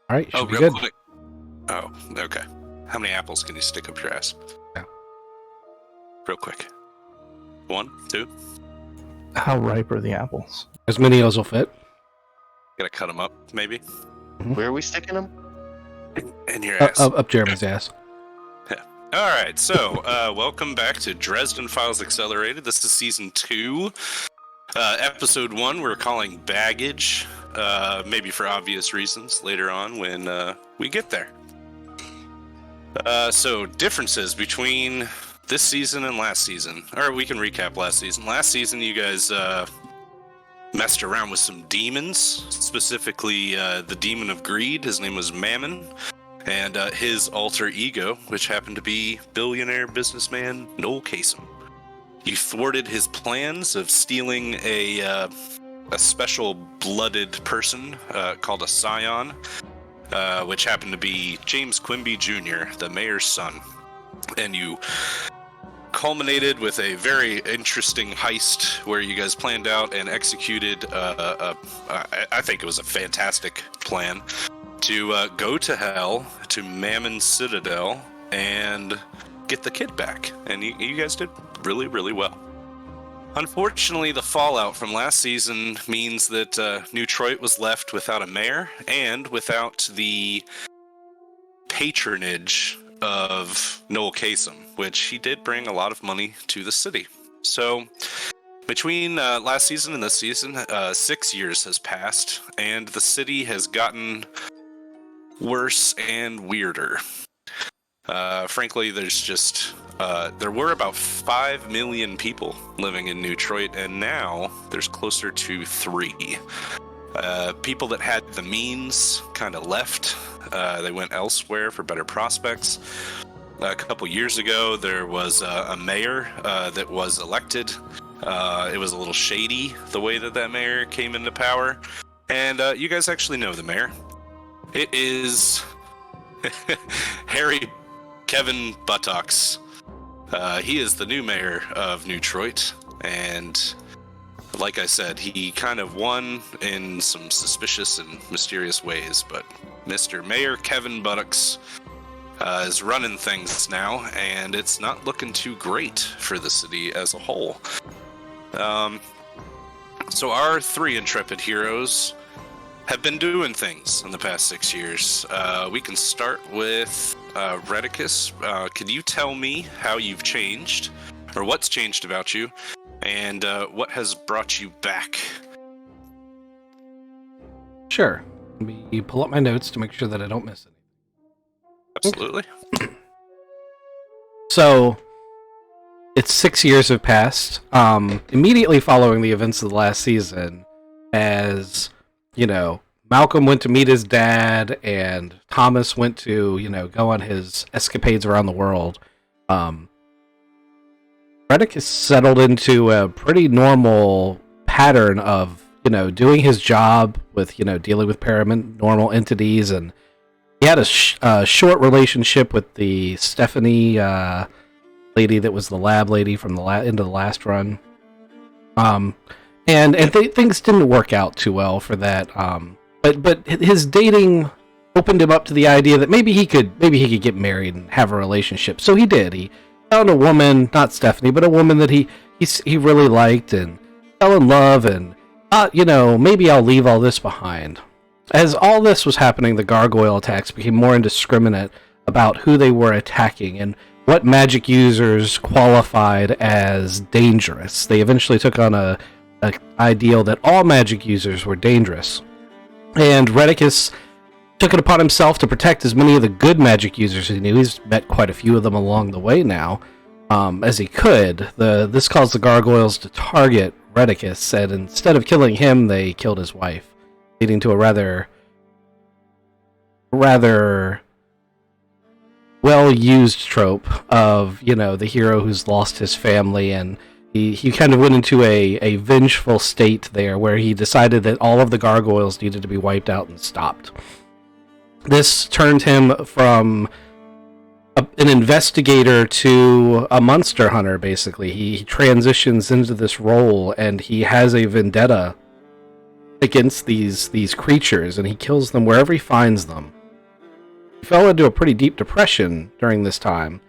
All right, Oh, should be real good. quick. Oh, okay. How many apples can you stick up your ass? Yeah. Real quick. 1, 2. How ripe are the apples? As many as will fit. Gotta cut them up, maybe. Where are we sticking them? In your ass. Up Jeremy's ass. All right, so welcome back to Dresden Files Accelerated. This is season 2, episode 1. We're calling Baggage, maybe for obvious reasons later on when we get there. So differences between this season and last season, or we can recap last season. Last season, you guys messed around with some demons, specifically the demon of greed. His name was Mammon. And his alter ego, which happened to be billionaire businessman Noel Kasem. You thwarted his plans of stealing a special blooded person called a scion, which happened to be James Quimby Jr., the mayor's son. And you culminated with a very interesting heist where you guys planned out and executed, I think it was a fantastic plan, to go to hell, to Mammon's Citadel, and get the kid back. And you guys did really, really well. Unfortunately, the fallout from last season means that New Troit was left without a mayor and without the patronage of Noel Kasem, which he did bring a lot of money to the city. So between last season and this season, 6 years has passed, and the city has gotten worse and weirder. Frankly, there's just there were about 5 million people living in New Troit, and now there's closer to 3. People that had the means kind of left. They went elsewhere for better prospects. A couple years ago, there was a mayor that was elected. It was a little shady the way that mayor came into power. And you guys actually know the mayor. It is Harry Kevin Buttocks. He is the new mayor of New Troit, and like I said, he kind of won in some suspicious and mysterious ways, but Mr. Mayor Kevin Buttocks is running things now, and it's not looking too great for the city as a whole. So our 3 intrepid heroes have been doing things in the past 6 years. We can start with Redicus. Can you tell me how you've changed, or what's changed about you, and what has brought you back? Sure. Let me pull up my notes to make sure that I don't miss anything. Absolutely. So, it's 6 years have passed. Immediately following the events of the last season, as you know, Malcolm went to meet his dad, and Thomas went to, go on his escapades around the world. Reddick has settled into a pretty normal pattern of, doing his job with, dealing with paranormal entities, and he had a short relationship with the Stephanie lady that was the lab lady from the into the last run. Things didn't work out too well for that. But his dating opened him up to the idea that maybe he could get married and have a relationship. So he did. He found a woman, not Stephanie, but a woman that he really liked, and fell in love, and maybe I'll leave all this behind. As all this was happening, the gargoyle attacks became more indiscriminate about who they were attacking and what magic users qualified as dangerous. They eventually took on a ideal that all magic users were dangerous. And Redicus took it upon himself to protect as many of the good magic users he knew. He's met quite a few of them along the way now, as he could. This caused the gargoyles to target Redicus, and instead of killing him, they killed his wife, leading to a rather well-used trope of, the hero who's lost his family, and he kind of went into a vengeful state there where he decided that all of the gargoyles needed to be wiped out and stopped. This turned him from an investigator to a monster hunter, basically. He transitions into this role, and he has a vendetta against these creatures, and he kills them wherever he finds them. fell into a pretty deep depression during this time,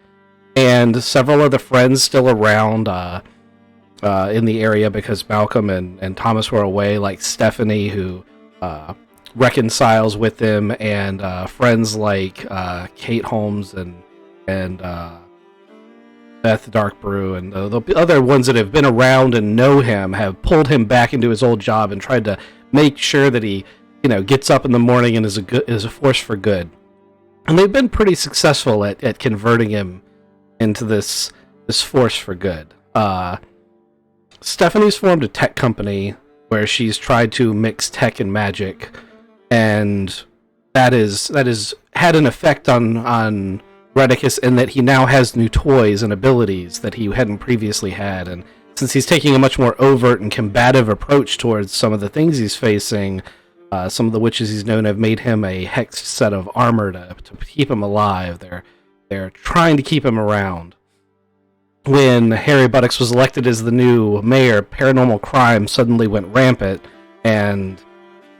and several of the friends still around in the area because Malcolm and Thomas were away, like Stephanie, who reconciles with him, and friends like Kate Holmes and Beth Darkbrew, and the other ones that have been around and know him have pulled him back into his old job and tried to make sure that he, gets up in the morning and is a force for good. And they've been pretty successful at converting him into this force for good. Stephanie's formed a tech company where she's tried to mix tech and magic, and that is had an effect on Redicus in that he now has new toys and abilities that he hadn't previously had. And since he's taking a much more overt and combative approach towards some of the things he's facing, some of the witches he's known have made him a hexed set of armor to keep him alive. They're trying to keep him around. When Harry Buttocks was elected as the new mayor, paranormal crime suddenly went rampant, and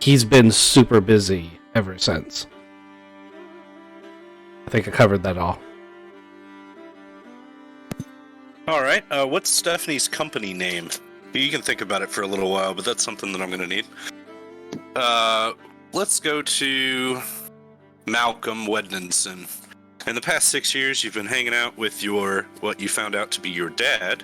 he's been super busy ever since. I think I covered that all. All right. What's Stephanie's company name? You can think about it for a little while, but that's something that I'm going to need. Let's go to Malcolm Wedninson. In the past 6 years, you've been hanging out with what you found out to be your dad,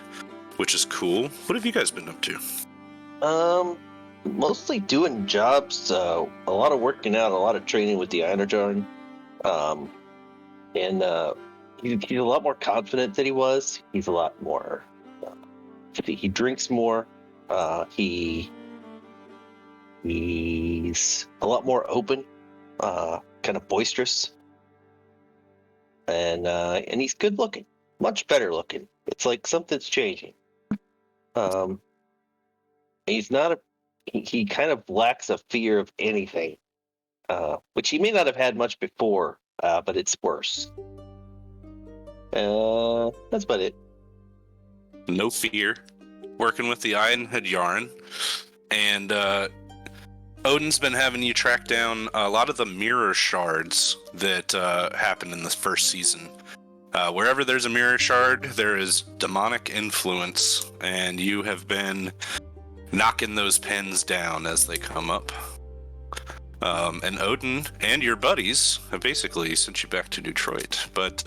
which is cool. What have you guys been up to? Mostly doing jobs, a lot of working out, a lot of training with the Einerjarn. And he's a lot more confident than he was. He's a lot more, he drinks more. He's a lot more open, kind of boisterous. And he's good looking, much better looking. It's like something's changing. He's not he kind of lacks a fear of anything, which he may not have had much before, but it's worse. That's about it. No fear. Working with the Einerjarn, and Odin's been having you track down a lot of the mirror shards that happened in this first season. Wherever there's a mirror shard, there is demonic influence, and you have been knocking those pins down as they come up. And Odin and your buddies have basically sent you back to Detroit. But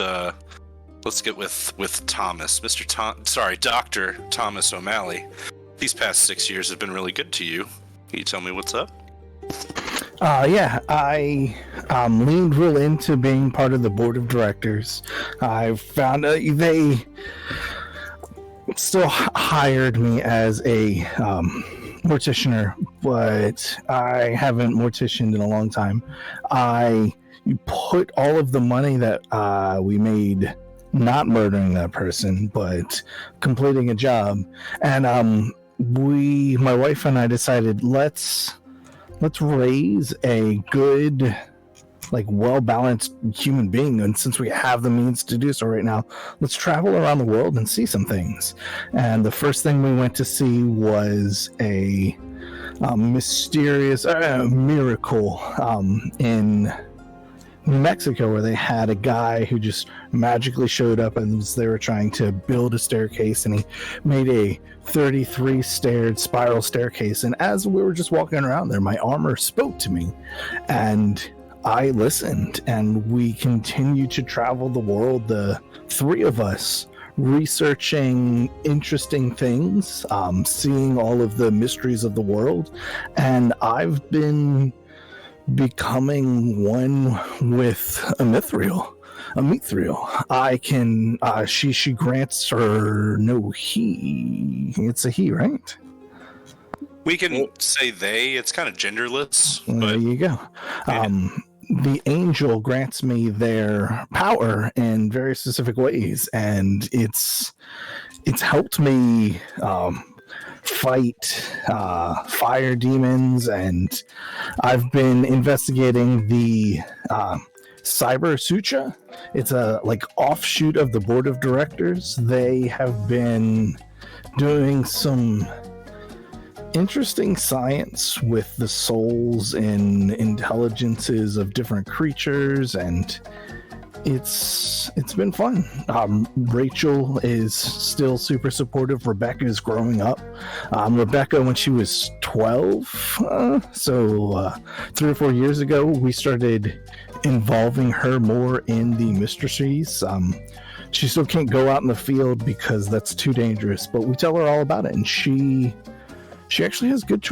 let's get with Thomas, Dr. Thomas O'Malley. These past 6 years have been really good to you. Can you tell me what's up? Yeah, I leaned real into being part of the board of directors. I found they still hired me as a morticianer, but I haven't morticianed in a long time. I put all of the money that we made not murdering that person, but completing a job, and my wife and I decided let's raise a good, like, well-balanced human being, and since we have the means to do so right now, let's travel around the world and see some things. And the first thing we went to see was a mysterious miracle in New Mexico, where they had a guy who just magically showed up, and they were trying to build a staircase, and he made a 33-staired spiral staircase. And as we were just walking around there, my armor spoke to me, and I listened, and we continued to travel the world, the three of us, researching interesting things, seeing all of the mysteries of the world, and I've been becoming one with a mithril. I can she grants her it's a he, right? We can say they. It's kind of genderless. There you go. Yeah. The angel grants me their power in very specific ways, and it's helped me fight fire demons, and I've been investigating the Cyber Sutra. It's a offshoot of the board of directors. They have been doing some interesting science with the souls and intelligences of different creatures, and it's been fun. Rachel is still super supportive. Rebecca is growing up. Rebecca, when she was 12, so 3 or 4 years ago, we started involving her more in the mysteries. She still can't go out in the field because that's too dangerous, but we tell her all about it, and she actually has good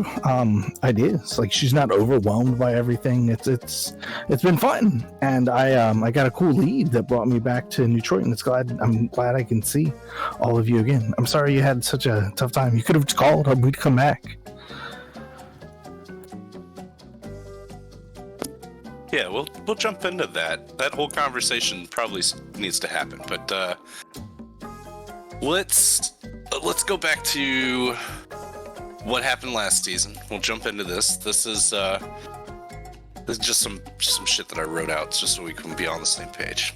ideas. Like, she's not overwhelmed by everything. It's been fun, and I got a cool lead that brought me back to Detroit, and I'm glad I can see all of you again. I'm sorry you had such a tough time. You could have called, or we'd come back. Yeah, we'll jump into that. That whole conversation probably needs to happen, but let's go back to what happened last season. We'll jump into this. This is just some shit that I wrote out just so we can be on the same page.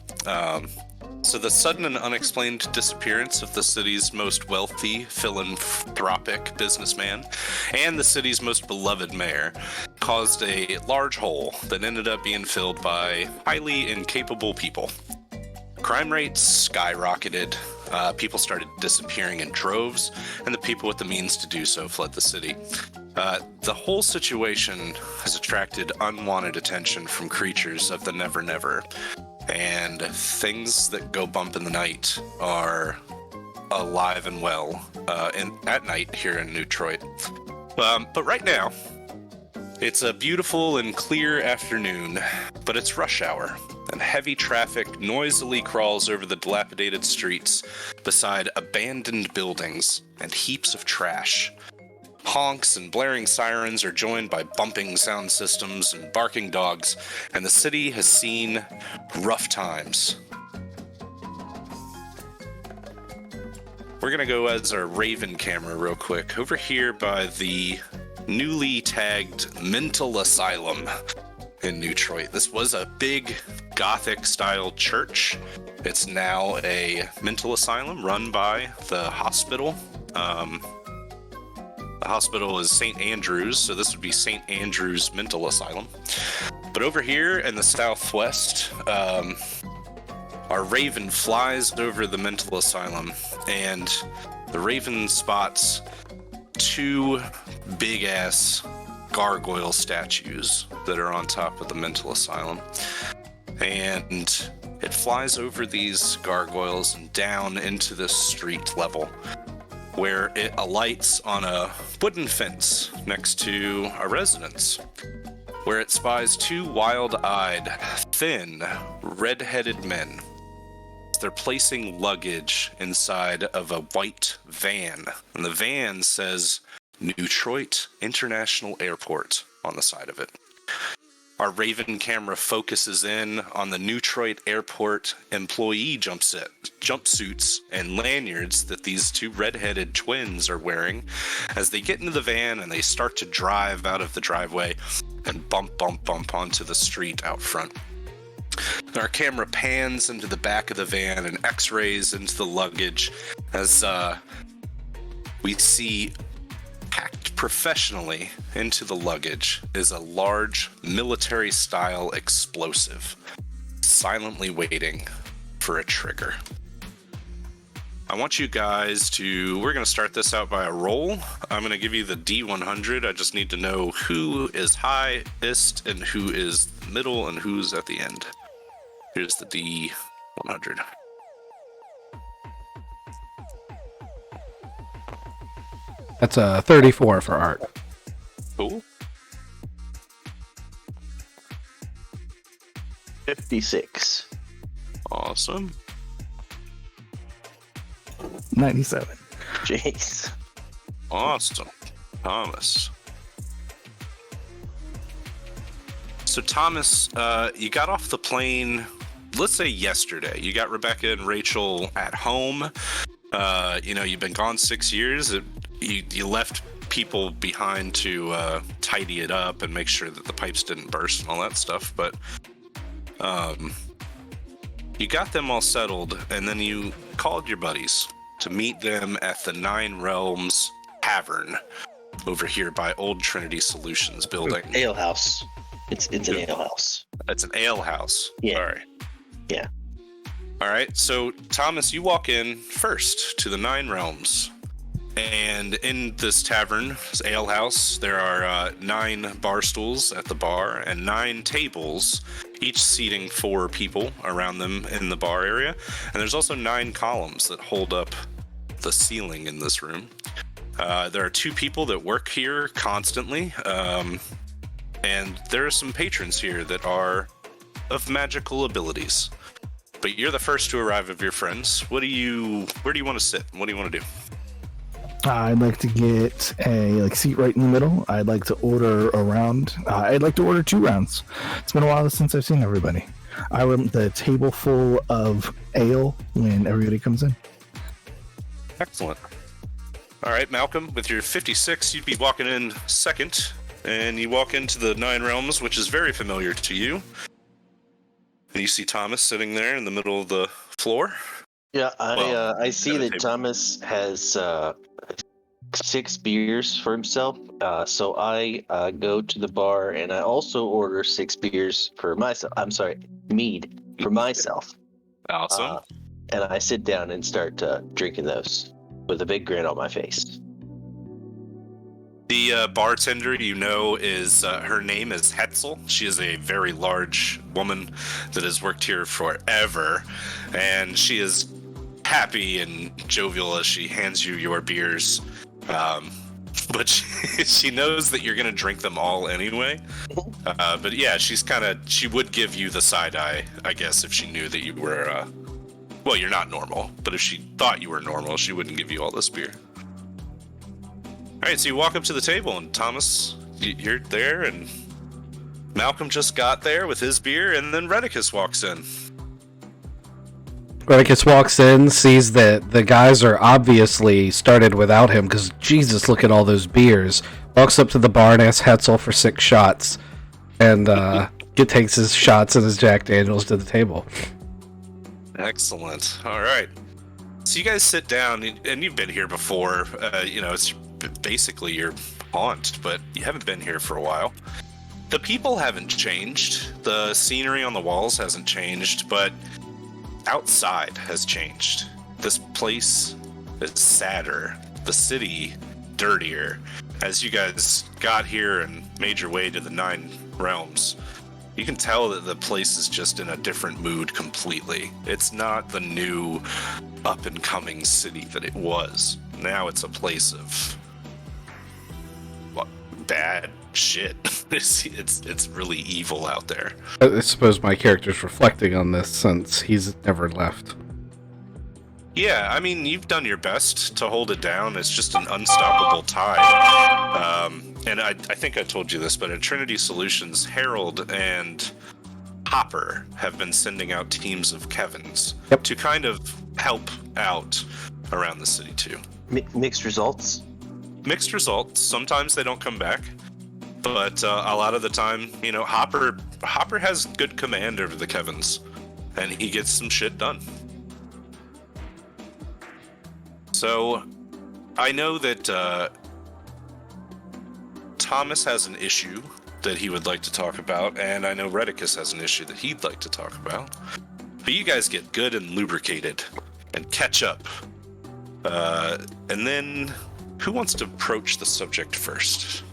So the sudden and unexplained disappearance of the city's most wealthy philanthropic businessman and the city's most beloved mayor caused a large hole that ended up being filled by highly incapable people. Crime rates skyrocketed, people started disappearing in droves, and the people with the means to do so fled the city. The whole situation has attracted unwanted attention from creatures of the Never Never, and things that go bump in the night are alive and well at night here in Detroit. But right now, it's a beautiful and clear afternoon, but it's rush hour, and heavy traffic noisily crawls over the dilapidated streets beside abandoned buildings and heaps of trash. Honks and blaring sirens are joined by bumping sound systems and barking dogs, and the city has seen rough times. We're gonna go as our Raven camera real quick over here by the newly tagged mental asylum in Detroit. This was a big Gothic-style church. It's now a mental asylum run by the hospital. The hospital is St. Andrews, so this would be St. Andrews Mental Asylum. But over here in the southwest, our Raven flies over the mental asylum, and the Raven spots 2 big-ass gargoyle statues that are on top of the mental asylum. And it flies over these gargoyles and down into the street level, where it alights on a wooden fence next to a residence, where it spies 2 wild-eyed, thin, red-headed men. They're placing luggage inside of a white van, and the van says Detroit International Airport on the side of it. Our Raven camera focuses in on the Detroit Airport employee jumpsuits and lanyards that these 2 red-headed twins are wearing as they get into the van and they start to drive out of the driveway and bump onto the street out front. Our camera pans into the back of the van and x-rays into the luggage as we see packed professionally into the luggage is a large military-style explosive, silently waiting for a trigger. I want you guys we're going to start this out by a roll. I'm going to give you the D100. I just need to know who is highest and who is middle and who's at the end. Here's the D100. That's a 34 for Art. Cool. 56. Awesome. 97. Jeez. Awesome. Thomas. So Thomas, you got off the plane, let's say yesterday. You got Rebecca and Rachel at home. You've been gone 6 years. You left people behind to tidy it up and make sure that the pipes didn't burst and all that stuff. But you got them all settled, and then you called your buddies to meet them at the Nine Realms Tavern over here by Old Trinity Solutions building. Ale house. It's an ale house. It's an ale house. Yeah. Sorry. Yeah. All right. So, Thomas, you walk in first to the Nine Realms. And in this tavern, this ale house, there are 9 bar stools at the bar and 9 tables, each seating 4 people around them in the bar area. And there's also 9 columns that hold up the ceiling in this room. There are 2 people that work here constantly, and there are some patrons here that are of magical abilities. But you're the first to arrive of your friends. Where do you want to sit? What do you want to do? I'd like to get a seat right in the middle. I'd like to order a round. I'd like to order 2 rounds. It's been a while since I've seen everybody. I want the table full of ale when everybody comes in. Excellent. All right, Malcolm, with your 56, you'd be walking in second, and you walk into the Nine Realms, which is very familiar to you. And you see Thomas sitting there in the middle of the floor. Yeah, I see at a that table. Thomas has 6 beers for himself. So I go to the bar and I also order 6 beers for myself. I'm sorry, mead for myself. Awesome. And I sit down and start drinking those with a big grin on my face. The bartender, is her name is Hetzel. She is a very large woman that has worked here forever, and she is happy and jovial as she hands you your beers. But she knows that you're going to drink them all anyway. But yeah, she would give you the side eye, I guess, if she knew that you were, well, you're not normal. But if she thought you were normal, she wouldn't give you all this beer. All right, so you walk up to the table, and Thomas, you're there, and Malcolm just got there with his beer, and then Redicus walks in. Redicus walks in, sees that the guys are obviously started without him, because Jesus, look at all those beers. Walks up to the bar and asks Hetzel for 6 shots, and takes his shots and his Jack Daniels to the table. Excellent. All right. So you guys sit down, and you've been here before. It's basically your haunt, but you haven't been here for a while. The people haven't changed. The scenery on the walls hasn't changed, but outside has changed. This place is sadder. The city dirtier. As you guys got here and made your way to the Nine Realms, you can tell that the place is just in a different mood completely. It's not the new up-and-coming city that it was. Now it's a place of bad shit. It's really evil out there. I suppose my character's reflecting on this since he's never left. Yeah, I mean, you've done your best to hold it down. It's just an unstoppable tide. And I think I told you this, but at Trinity Solutions, Harold and Hopper have been sending out teams of Kevins to kind of help out around the city too. Mixed results? Mixed results. Sometimes they don't come back, but a lot of the time, Hopper has good command over the Kevins, and he gets some shit done. So, I know that Thomas has an issue that he would like to talk about, and I know Redicus has an issue that he'd like to talk about. But you guys get good and lubricated and catch up. And then, who wants to approach the subject first?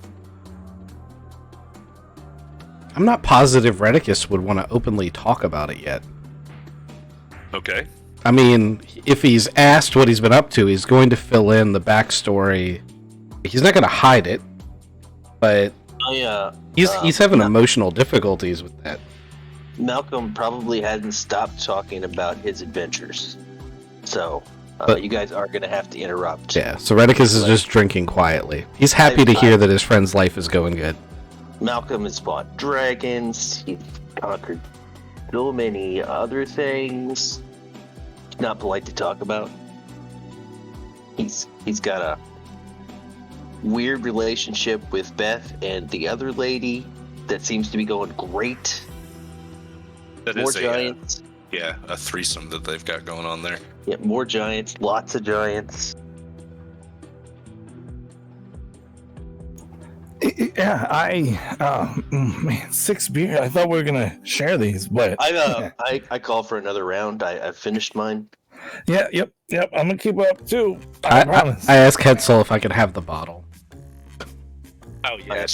I'm not positive Redicus would want to openly talk about it yet. Okay. I mean, if he's asked what he's been up to, he's going to fill in the backstory. He's not going to hide it, but he's having emotional difficulties with that. Malcolm probably hadn't stopped talking about his adventures, so you guys are going to have to interrupt. Yeah, so Redicus is just drinking quietly. He's happy to hear that his friend's life is going good. Malcolm has fought dragons. He's conquered so many other things. Not polite to talk about. He's got a weird relationship with Beth and the other lady that seems to be going great. That more is giants. A threesome that they've got going on there. Yeah, more giants. Lots of giants. Man, 6 beer. I thought we were gonna share these, but I call for another round. I finished mine. yep. I'm gonna keep up too. I promise. I asked Hetzel if I could have the bottle. Oh yeah,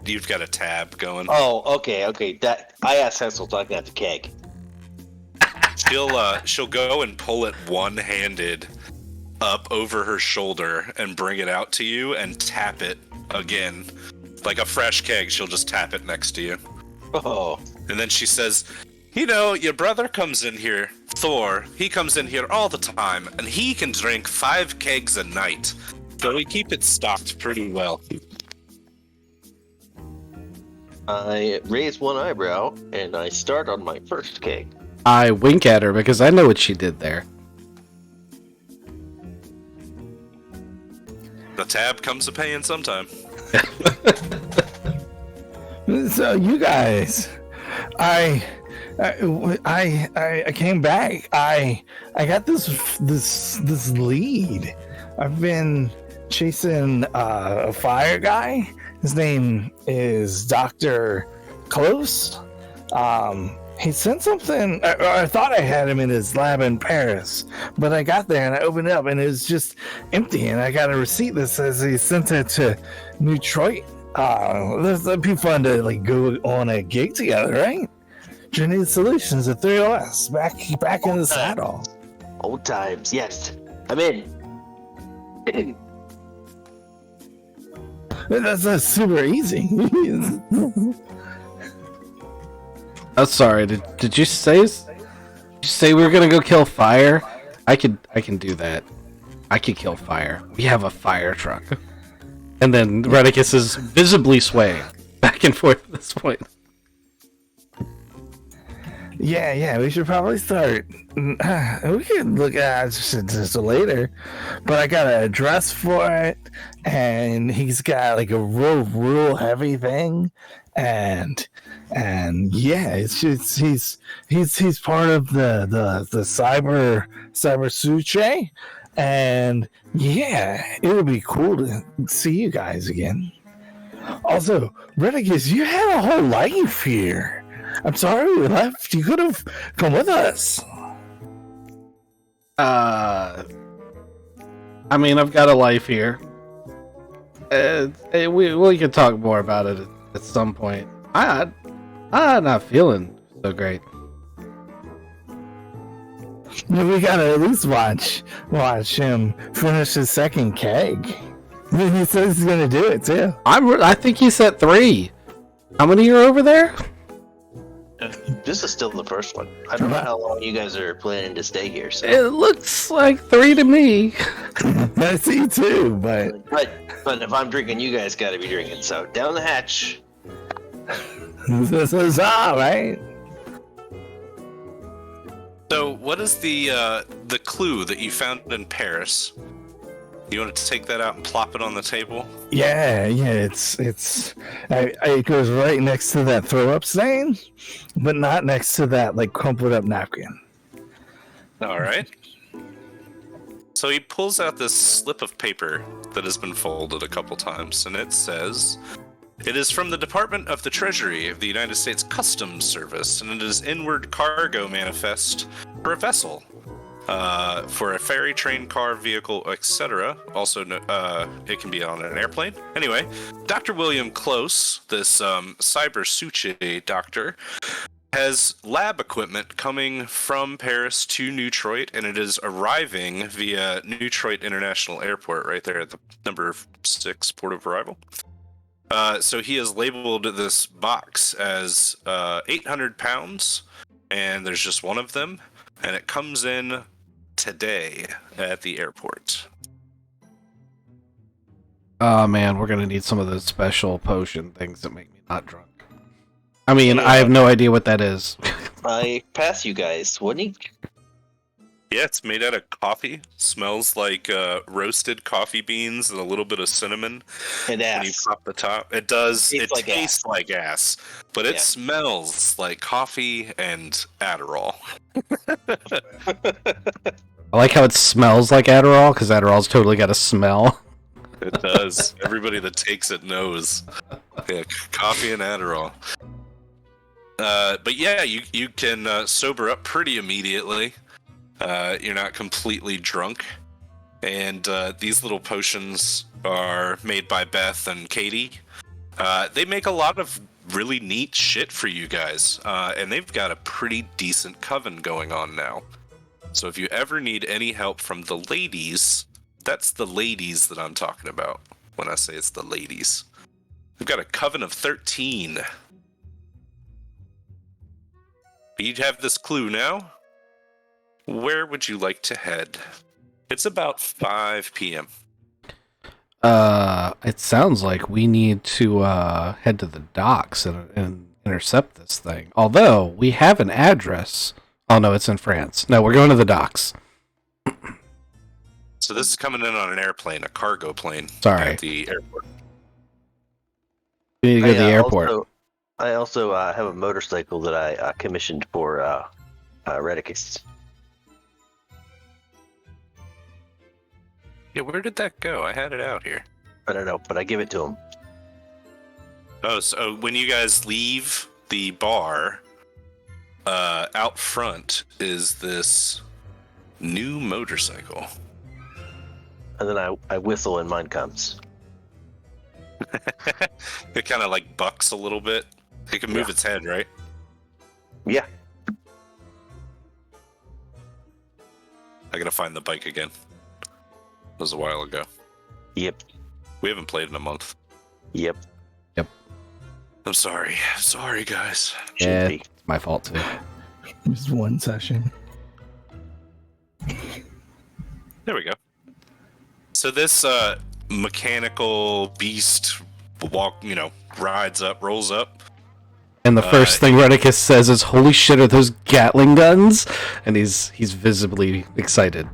you've got a tab going. Oh, okay. That I asked Hessel, so I can have the keg. She'll go and pull it one-handed up over her shoulder and bring it out to you and tap it again. Like a fresh keg, she'll just tap it next to you. Oh. And then she says, you know, your brother comes in here, Thor, he comes in here all the time, and he can drink 5 kegs a night. So we keep it stocked pretty well. I raise one eyebrow, and I start on my first keg. I wink at her because I know what she did there. The tab comes a paying sometime. So you guys, I came back. I got this lead. I've been chasing a fire guy. His name is Dr. Close. He sent something. I thought I had him in his lab in Paris, but I got there and I opened it up and it was just empty. And I got a receipt that says he sent it to Detroit. That'd be fun to like go on a gig together, right? Journey Solutions at 3OS, back in the saddle. Old times, yes. I'm in. That's super easy. Oh, sorry. Did you say we were gonna go kill fire? I can do that. I can kill fire. We have a fire truck. And then Redicus is visibly swaying back and forth at this point. Yeah, we should probably start. We can look at it just later, but I got an address for it, and he's got like a real heavy thing, and yeah, it's just he's part of the cyber suche, and yeah, it would be cool to see you guys again. Also, Redicus, you had a whole life here. I'm sorry we left. You could have come with us. I mean, I've got a life here. We can talk more about it at some point. I'm not feeling so great. We gotta at least watch him finish his second keg. He says he's gonna do it too. I think he's at 3. How many are over there? This is still the first one. I don't know how long you guys are planning to stay here. So. It looks like 3 to me. I see too, but if I'm drinking, you guys got to be drinking. So down the hatch. This is all right. So, what is the clue that you found in Paris? You want to take that out and plop it on the table? Yeah. It goes right next to that throw up stain, but not next to that like crumpled up napkin. All right. So he pulls out this slip of paper that has been folded a couple times, and it says, "It is from the Department of the Treasury of the United States Customs Service, and it is inward cargo manifest for a vessel. For a ferry, train, car, vehicle, etc. Also, it can be on an airplane. Anyway, Dr. William Close, this cyber suche doctor, has lab equipment coming from Paris to Detroit, and it is arriving via Detroit International Airport right there at the number 6 port of arrival. So he has labeled this box as 800 pounds, and there's just one of them, and it comes in today at the airport." Oh man, we're gonna need some of those special potion things that make me not drunk. I mean, yeah. I have no idea what that is. I pass you guys, wouldn't he? Yeah, it's made out of coffee. Smells like roasted coffee beans and a little bit of cinnamon. And ass. When you pop the top, it does. It like tastes like ass, but it smells like coffee and Adderall. I like how it smells like Adderall, because Adderall's totally got a smell. It does. Everybody that takes it knows. Yeah, coffee and Adderall. But yeah, you can sober up pretty immediately. You're not completely drunk. And these little potions are made by Beth and Katie. They make a lot of really neat shit for you guys. And they've got a pretty decent coven going on now. So if you ever need any help from the ladies, that's the ladies that I'm talking about when I say it's the ladies. We've got a coven of 13. You have this clue now. Where would you like to head? It's about 5 p.m. It sounds like we need to head to the docks and intercept this thing. Although we have an address. Oh no, it's in France. No, we're going to the docks. So this is coming in on an airplane, a cargo plane. Sorry. At the airport. We need to go to the airport. I also have a motorcycle that I commissioned for Redicus. Yeah, where did that go? I had it out here. I don't know, but I give it to him. Oh, so when you guys leave the bar, out front is this new motorcycle. And then I whistle and mine comes. It kind of like bucks a little bit. It can move its head, right? Yeah. I gotta find the bike again. It was a while ago. Yep. We haven't played in a month. Yep. I'm sorry. Sorry, guys. Yeah, Should be. it's my fault too. Just one session. There we go. So this mechanical beast rides up, rolls up. And the first thing Redicus says is, "Holy shit, are those Gatling guns?" And he's visibly excited.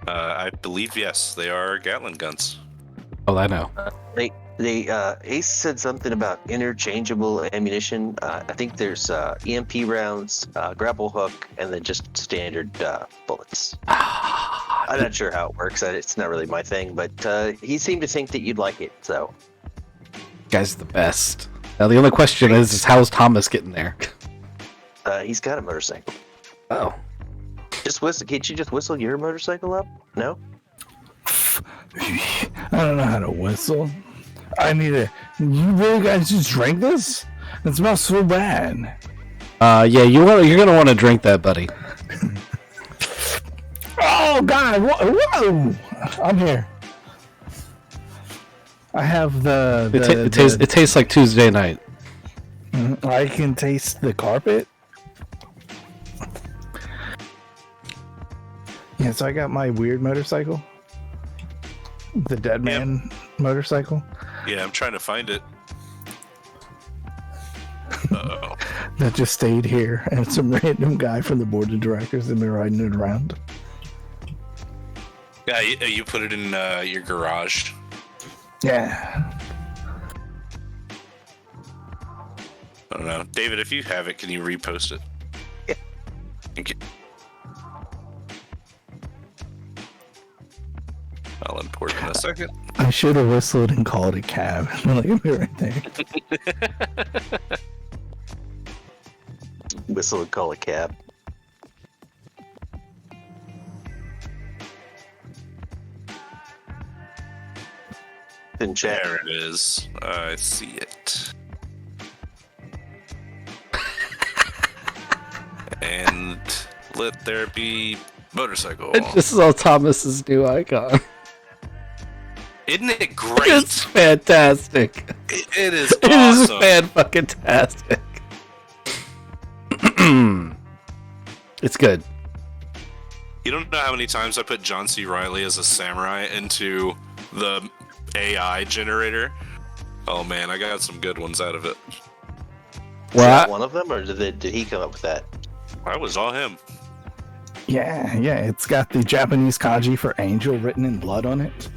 I believe, yes, they are Gatling guns. Oh, I know. Ace said something about interchangeable ammunition. I think there's EMP rounds, grapple hook, and then just standard bullets. I'm not sure how it works. It's not really my thing, but he seemed to think that you'd like it. So, Guy's the best. Now the only question is how's Thomas getting there? he's got a motorcycle. Oh. Just whistle. Can't you just whistle your motorcycle up? No. I don't know how to whistle. I need to. You really guys just drank this? It smells so bad. Yeah, you're gonna want to drink that, buddy. Oh God! Whoa! I'm here. I have It tastes like Tuesday night. I can taste the carpet. Yeah, so I got my weird motorcycle. The dead man motorcycle. Yeah, I'm trying to find it. Uh-oh. That just stayed here, and some random guy from the board of directors has been riding it around. Yeah, you put it in your garage. Yeah. I don't know. David, if you have it, can you repost it? Yeah. Thank you. I'll import it in a second. I should have whistled and called a cab. Look at me right there. Whistle and call a cab. In chat. There it is. I see it. And let there be motorcycle. I just saw Thomas's new icon. Isn't it great? It's fantastic. It is It is awesome. fan-fucking-tastic. It's good. You don't know how many times I put John C. Reilly as a samurai into the AI generator. Oh man, I got some good ones out of it. Is Well, that one of them, or did he come up with that? That was all him. Yeah, it's got the Japanese kanji for angel written in blood on it.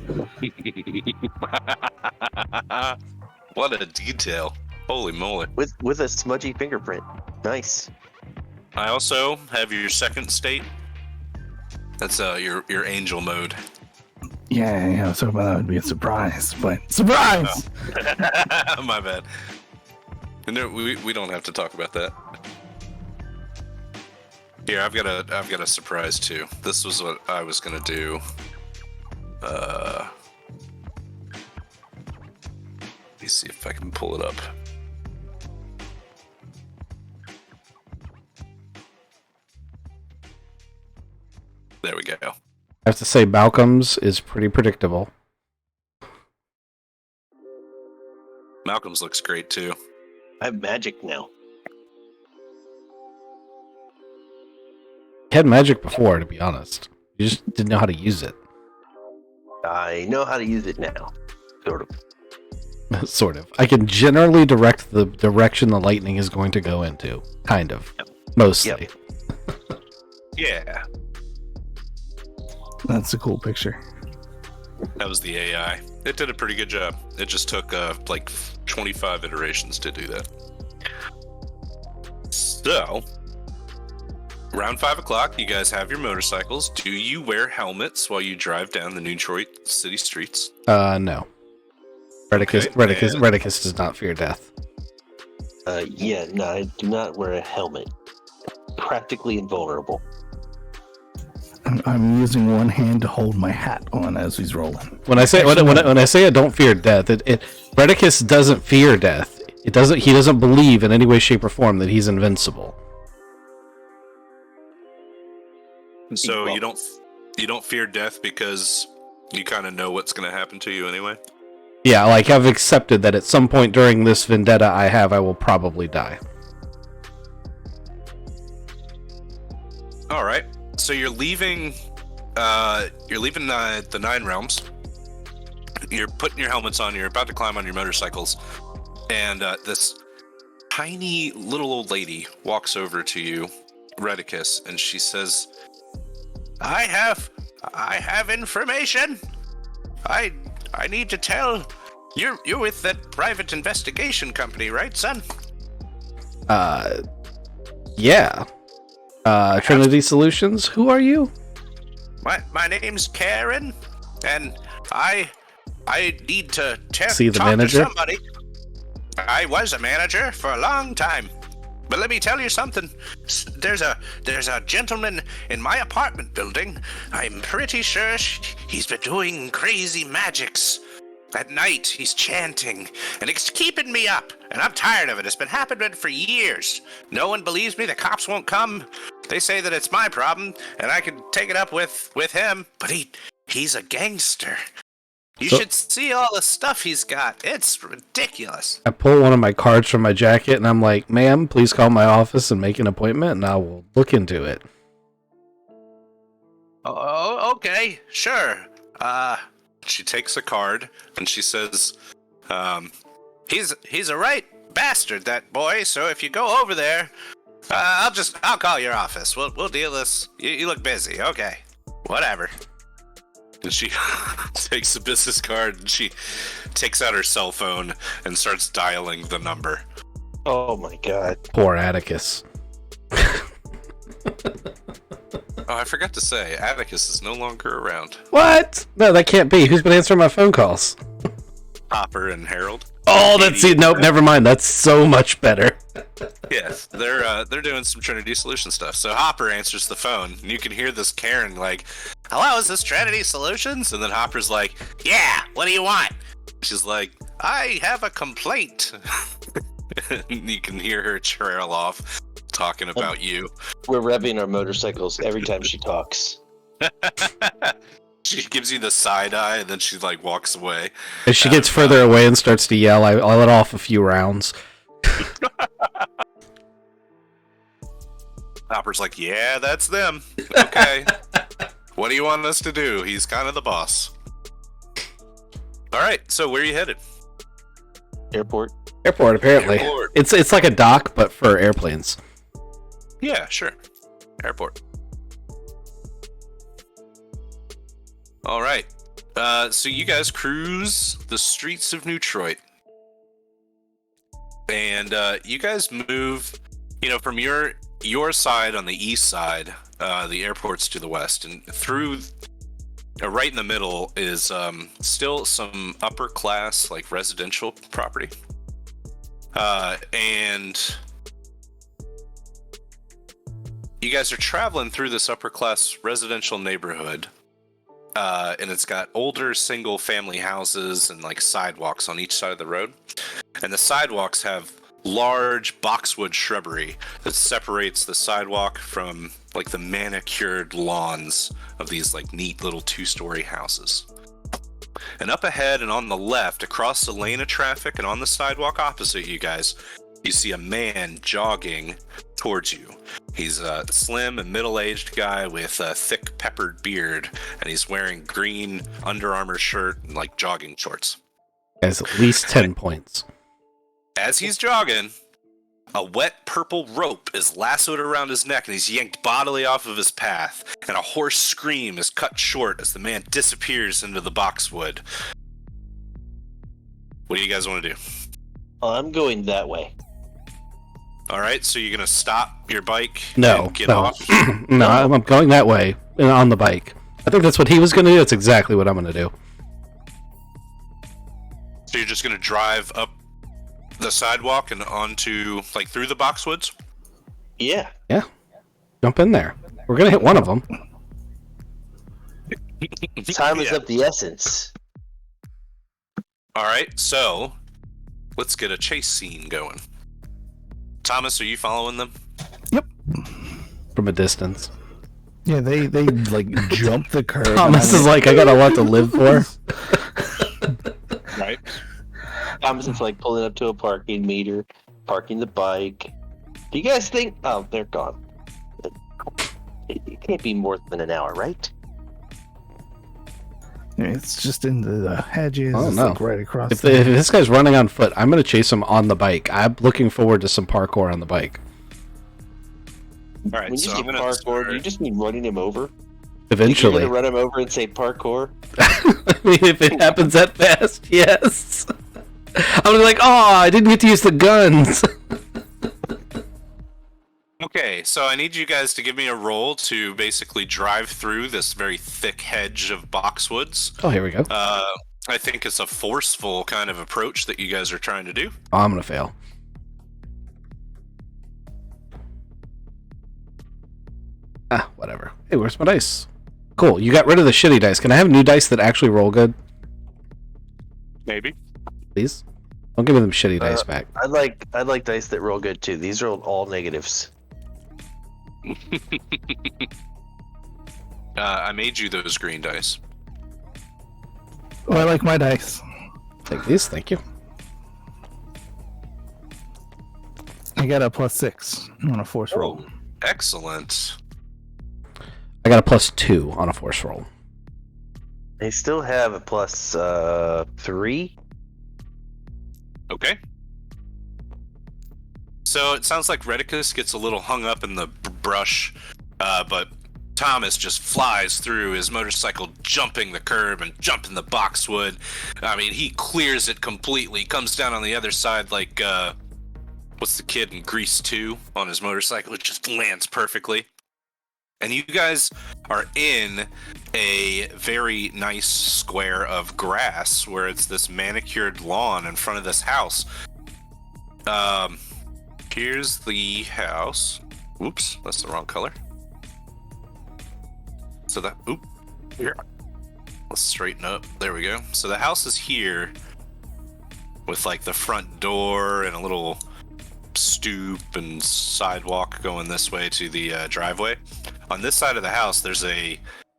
What a detail. Holy moly. With a smudgy fingerprint. Nice. I also have your second state. That's your angel mode. Yeah, I was hoping that would be a surprise, but surprise! My bad. No, we don't have to talk about that. Here, I've got a surprise too. This was what I was gonna do. Let me see if I can pull it up. There we go. I have to say, Malcolm's is pretty predictable. Malcolm's looks great too. I have magic now. He had magic before, to be honest. You just didn't know how to use it. I know how to use it now. Sort of. Sort of. I can generally direct the direction the lightning is going to go into. Kind of. Yep. Mostly. Yep. Yeah, That's a cool picture. that was the AI. It did a pretty good job. It just took like 25 iterations to do that. So, around 5 o'clock, you guys have your motorcycles. Do you wear helmets while you drive down the Detroit city streets? No. Redicus, Okay, Redicus does not fear death. Yeah, no, I do not wear a helmet. Practically invulnerable. I'm using one hand to hold my hat on as he's rolling. When I say when I say I don't fear death, Redicus doesn't fear death. He doesn't believe in any way, shape, or form that he's invincible. So Well- you don't fear death because you kind of know what's going to happen to you anyway? Yeah, like I've accepted that at some point during this vendetta I will probably die. All right. So you're leaving the Nine Realms. You're putting your helmets on. You're about to climb on your motorcycles, and this tiny little old lady walks over to you, Redicus, and she says, "I have information. I need to tell. You're with that private investigation company, right, son?" Yeah. Trinity Solutions, who are you? My name's Karen, and I need to See the talk manager? to somebody. I was a manager for a long time, but let me tell you something. There's a gentleman in my apartment building. I'm pretty sure he's been doing crazy magics. At night, he's chanting, and it's keeping me up, and I'm tired of it. It's been happening for years. No one believes me. The cops won't come. They say that it's my problem, and I can take it up with him, but he's a gangster. You So- should see all the stuff he's got. It's ridiculous. I pull one of my cards from my jacket and I'm like, ma'am, please call my office and make an appointment and I will look into it. Oh, okay, sure. She takes a card and she says, he's a right bastard, that boy. So if you go over there, I'll call your office. We'll deal this. You look busy. Okay, whatever. And she takes the business card and she takes out her cell phone and starts dialing the number. Oh my god. Poor Atticus. Oh, I forgot to say, Atticus is no longer around. What? No, that can't be. Who's been answering my phone calls? Hopper and Harold. Oh, that's it. Nope, never mind. That's so much better. Yes, they're doing some Trinity Solution stuff. So Hopper answers the phone, and you can hear this Karen like, "Hello, is this Trinity Solutions?" And then Hopper's like, "Yeah, what do you want?" She's like, "I have a complaint." And you can hear her trail off, talking about you. We're revving our motorcycles every time she talks. She gives you the side eye, and then she like walks away. As she gets further away and starts to yell, I let off a few rounds. Hopper's like, "Yeah, that's them. Okay. What do you want us to do? He's kind of the boss." All right, so where are you headed? Airport. Airport, apparently. Airport. It's like a dock, but for airplanes. Yeah, sure. Airport. All right. So you guys cruise the streets of Detroit, and you guys move. You know, from your side on the east side, the airport's to the west, and through Right in the middle is still some upper class, like residential property. And you guys are traveling through this upper class residential neighborhood. And it's got older single family houses and like sidewalks on each side of the road. And the sidewalks have large boxwood shrubbery that separates the sidewalk from like the manicured lawns of these like neat little 2-story houses. And up ahead and on the left, across the lane of traffic and on the sidewalk opposite you guys, you see a man jogging towards you. He's a slim and middle-aged guy with a thick peppered beard, and he's wearing green Under Armour shirt and like jogging shorts. Has at least 10 points. As he's jogging, a wet purple rope is lassoed around his neck and he's yanked bodily off of his path, and a hoarse scream is cut short as the man disappears into the boxwood. What do you guys want to do? I'm going that way. All right, so you're going to stop your bike No, and get no. off? No, I'm going that way on the bike. I think that's what he was going to do. That's exactly what I'm going to do. So you're just going to drive up the sidewalk and onto, like, through the boxwoods? Yeah. Yeah. Jump in there. We're going to hit one of them. Time is of the essence. All right, so let's get a chase scene going. Thomas, are you following them? Yep. From a distance. Yeah, they like jump the curb. Thomas is like, I got a lot to live for. Right. Thomas is like pulling up to a parking meter, parking the bike. Do you guys think? Oh, they're gone. It can't be more than an hour, right? It's just into the hedges. Oh, it's no. like right across. If this guy's running on foot, I'm going to chase him on the bike. I'm looking forward to some parkour on the bike. All right, When you so say I'm going parkour, do you just mean running him over? Eventually. You're gonna run him over and say parkour? I mean, if it happens that fast, yes. I'm like, oh, I didn't get to use the guns. Okay, so I need you guys to give me a roll to basically drive through this very thick hedge of boxwoods. Oh, here we go. I think it's a forceful kind of approach that you guys are trying to do. Oh, I'm going to fail. Ah, whatever. Hey, where's my dice? Cool, you got rid of the shitty dice. Can I have new dice that actually roll good? Maybe. Please? Don't give me them shitty dice back. I like dice that roll good too. These are all negatives. I made you those green dice. Oh, I like my dice. Take these, thank you. I got a +6 on a force roll. Excellent. I got a +2 on a force roll. They still have a +3. Okay. So it sounds like Redicus gets a little hung up in the brush, but Thomas just flies through his motorcycle, jumping the curb and jumping the boxwood. I mean, he clears it completely, comes down on the other side like, what's the kid in Grease 2 on his motorcycle? It just lands perfectly. And you guys are in a very nice square of grass where it's this manicured lawn in front of this house. Here's the house. Oops, that's the wrong color. So that, here. Let's straighten up. There we go. So the house is here with like the front door and a little stoop and sidewalk going this way to the driveway. On this side of the house, there's a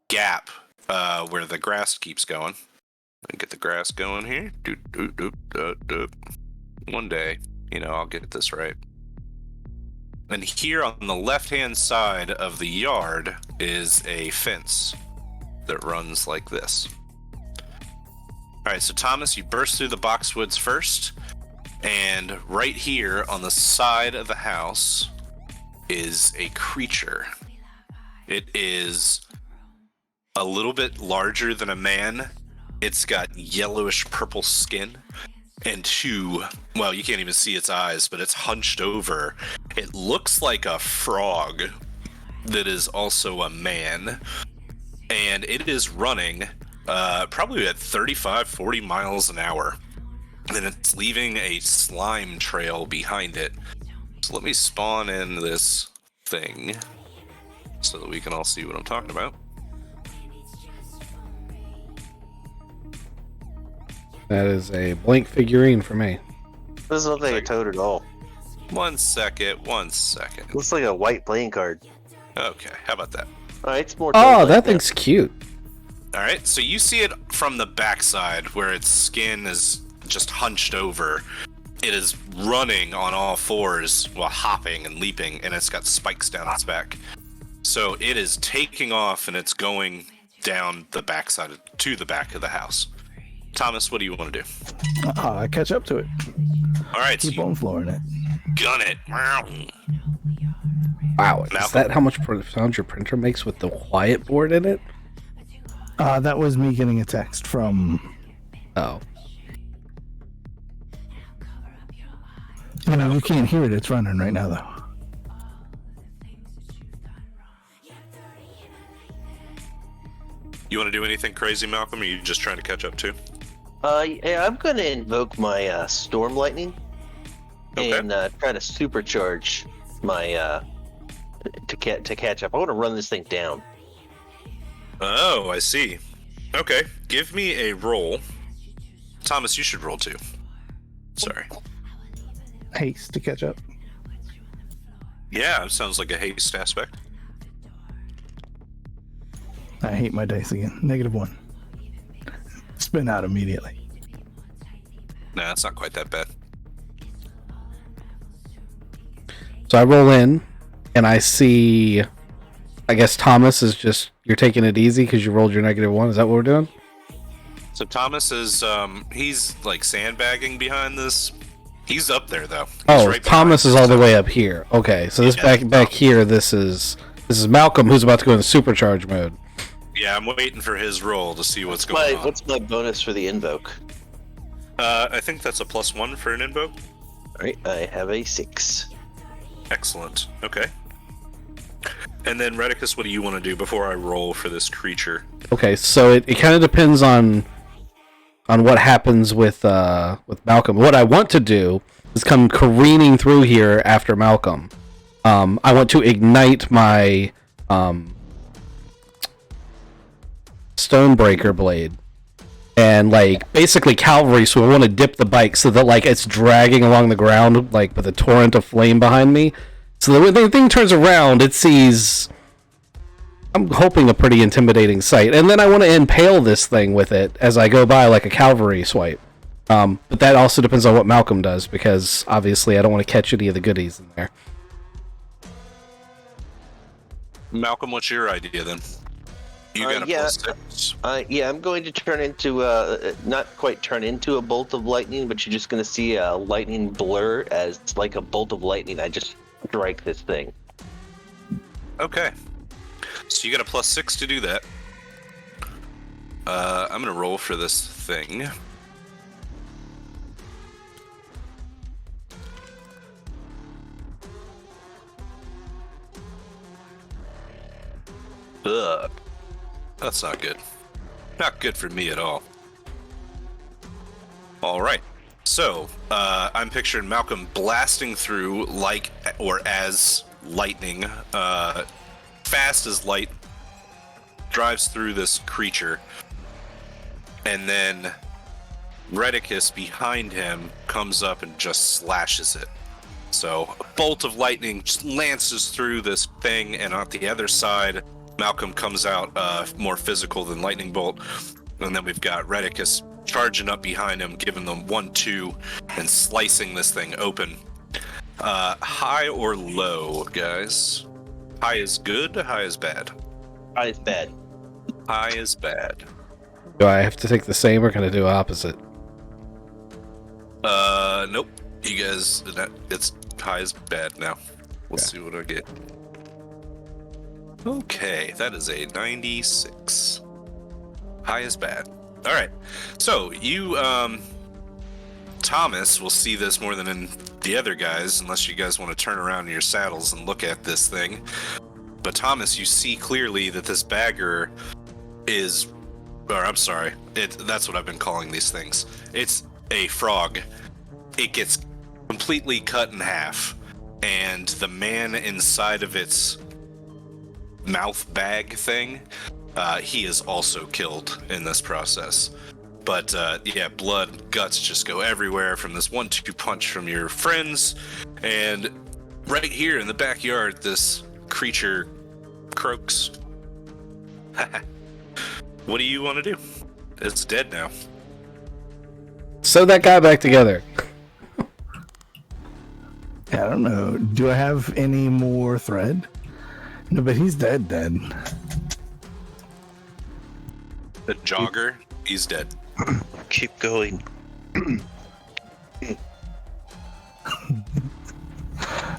gap where the grass keeps going. Let me get the grass going here. One day, I'll get this right. And here on the left-hand side of the yard is a fence that runs like this. All right, so Thomas, you burst through the boxwoods first, and right here on the side of the house is a creature. It is a little bit larger than a man. It's got yellowish purple skin and you can't even see its eyes, but it's hunched over. It looks like a frog that is also a man. and it is running probably at 35, 40 miles an hour. And it's leaving a slime trail behind it. So let me spawn in this thing so that we can all see what I'm talking about. That is a blank figurine for me. Doesn't look like a toad at all. 1 second. Looks like a white playing card. Okay, how about that? It's more. Oh, toad-like that now. thing's cute. All right, so you see it from the backside where its skin is just hunched over. It is running on all fours while hopping and leaping, and it's got spikes down its back. So it is taking off, and it's going down the backside to the back of the house. Thomas, what do you want to do? I catch up to it. All right, so Keep you on flooring it. gun it. Wow, is Malcolm. that how much sound your printer makes with the quiet board in it? That was me getting a text from. Oh. You can't hear it. It's running right now, though. You want to do anything crazy, Malcolm, or are you just trying to catch up too? Yeah, I'm gonna invoke my storm lightning Okay. and try to supercharge my to catch up. I want to run this thing down. Oh, I see. Okay, give me a roll. Thomas, you should roll too. Sorry. Haste to catch up. Yeah, it sounds like a haste aspect. I hate my dice again. -1. Spin out immediately. Nah, it's not quite that bad. So I roll in, and I see. I guess Thomas is just. You're taking it easy because you rolled your -1. Is that what we're doing? So Thomas is, he's like sandbagging behind this. He's up there though. He's Oh, right behind Thomas is it, all the so- way up here. Okay, so this Yeah, back here. This is Malcolm, who's about to go into supercharge mode. Yeah, I'm waiting for his roll to see what's going on. What's my bonus for the invoke? I think that's a +1 for an invoke. All right, I have a 6. Excellent. Okay. And then Redicus, what do you want to do before I roll for this creature? Okay, so it kind of depends on what happens with Malcolm. What I want to do is come careening through here after Malcolm. I want to ignite my Stonebreaker blade and like basically cavalry. So I want to dip the bike so that like it's dragging along the ground like with a torrent of flame behind me. So that when the thing turns around, it sees. I'm hoping a pretty intimidating sight, and then I want to impale this thing with it as I go by like a cavalry swipe. But that also depends on what Malcolm does, because obviously I don't want to catch any of the goodies in there. Malcolm, what's your idea then? You got a yeah. +6. Yeah, I'm going to turn into not quite turn into a bolt of lightning, but you're just going to see a lightning blur as like a bolt of lightning. I just strike this thing. Okay. So you got a +6 to do that. I'm gonna roll for this thing. Ugh. That's not good. Not good for me at all. Alright. So, I'm picturing Malcolm blasting through like or as lightning, fast as light, drives through this creature, and then Redicus behind him comes up and just slashes it. So a bolt of lightning just lances through this thing, and on the other side, Malcolm comes out more physical than lightning bolt, and then we've got Redicus charging up behind him, giving them 1-2, and slicing this thing open. High or low, guys? High is good, high is bad? High is bad. High is bad. Do I have to take the same, or can I do opposite? Nope. You guys, it's high is bad now. We'll see what I get. Okay, that is a 96. High is bad. Alright, so you, Thomas will see this more than in the other guys, unless you guys want to turn around in your saddles and look at this thing. But Thomas, you see clearly that this bagger is, or I'm sorry, that's what I've been calling these things. It's a frog. It gets completely cut in half, and the man inside of its mouth bag thing, he is also killed in this process. But yeah, blood, guts just go everywhere from this 1-2 punch from your friends, and right here in the backyard, this creature croaks. What do you want to do? It's dead now. Sew that guy back together. I don't know. Do I have any more thread? No, but he's dead. The jogger, he's dead. Keep going.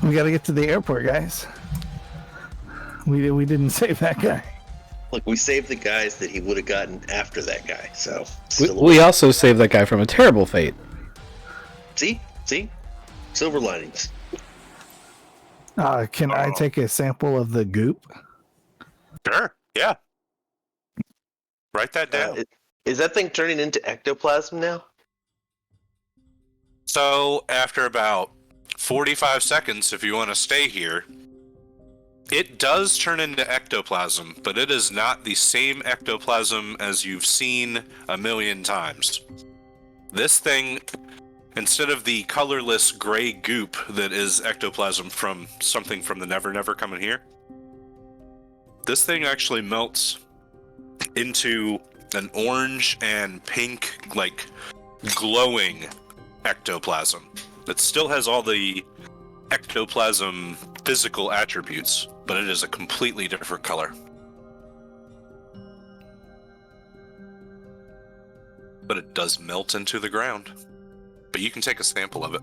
We got to get to the airport, guys. We didn't save that guy. Look, we saved the guys that he would have gotten after that guy. So We also saved that guy from a terrible fate. see, silver linings. Can I take a sample of the goop? Sure, yeah. Write that down. Is that thing turning into ectoplasm now? So, after about 45 seconds, if you want to stay here, it does turn into ectoplasm, but it is not the same ectoplasm as you've seen a million times. This thing, instead of the colorless gray goop that is ectoplasm from something from the Never Never coming here, this thing actually melts into an orange and pink, like, glowing ectoplasm. It still has all the ectoplasm physical attributes, but it is a completely different color. But it does melt into the ground. But you can take a sample of it.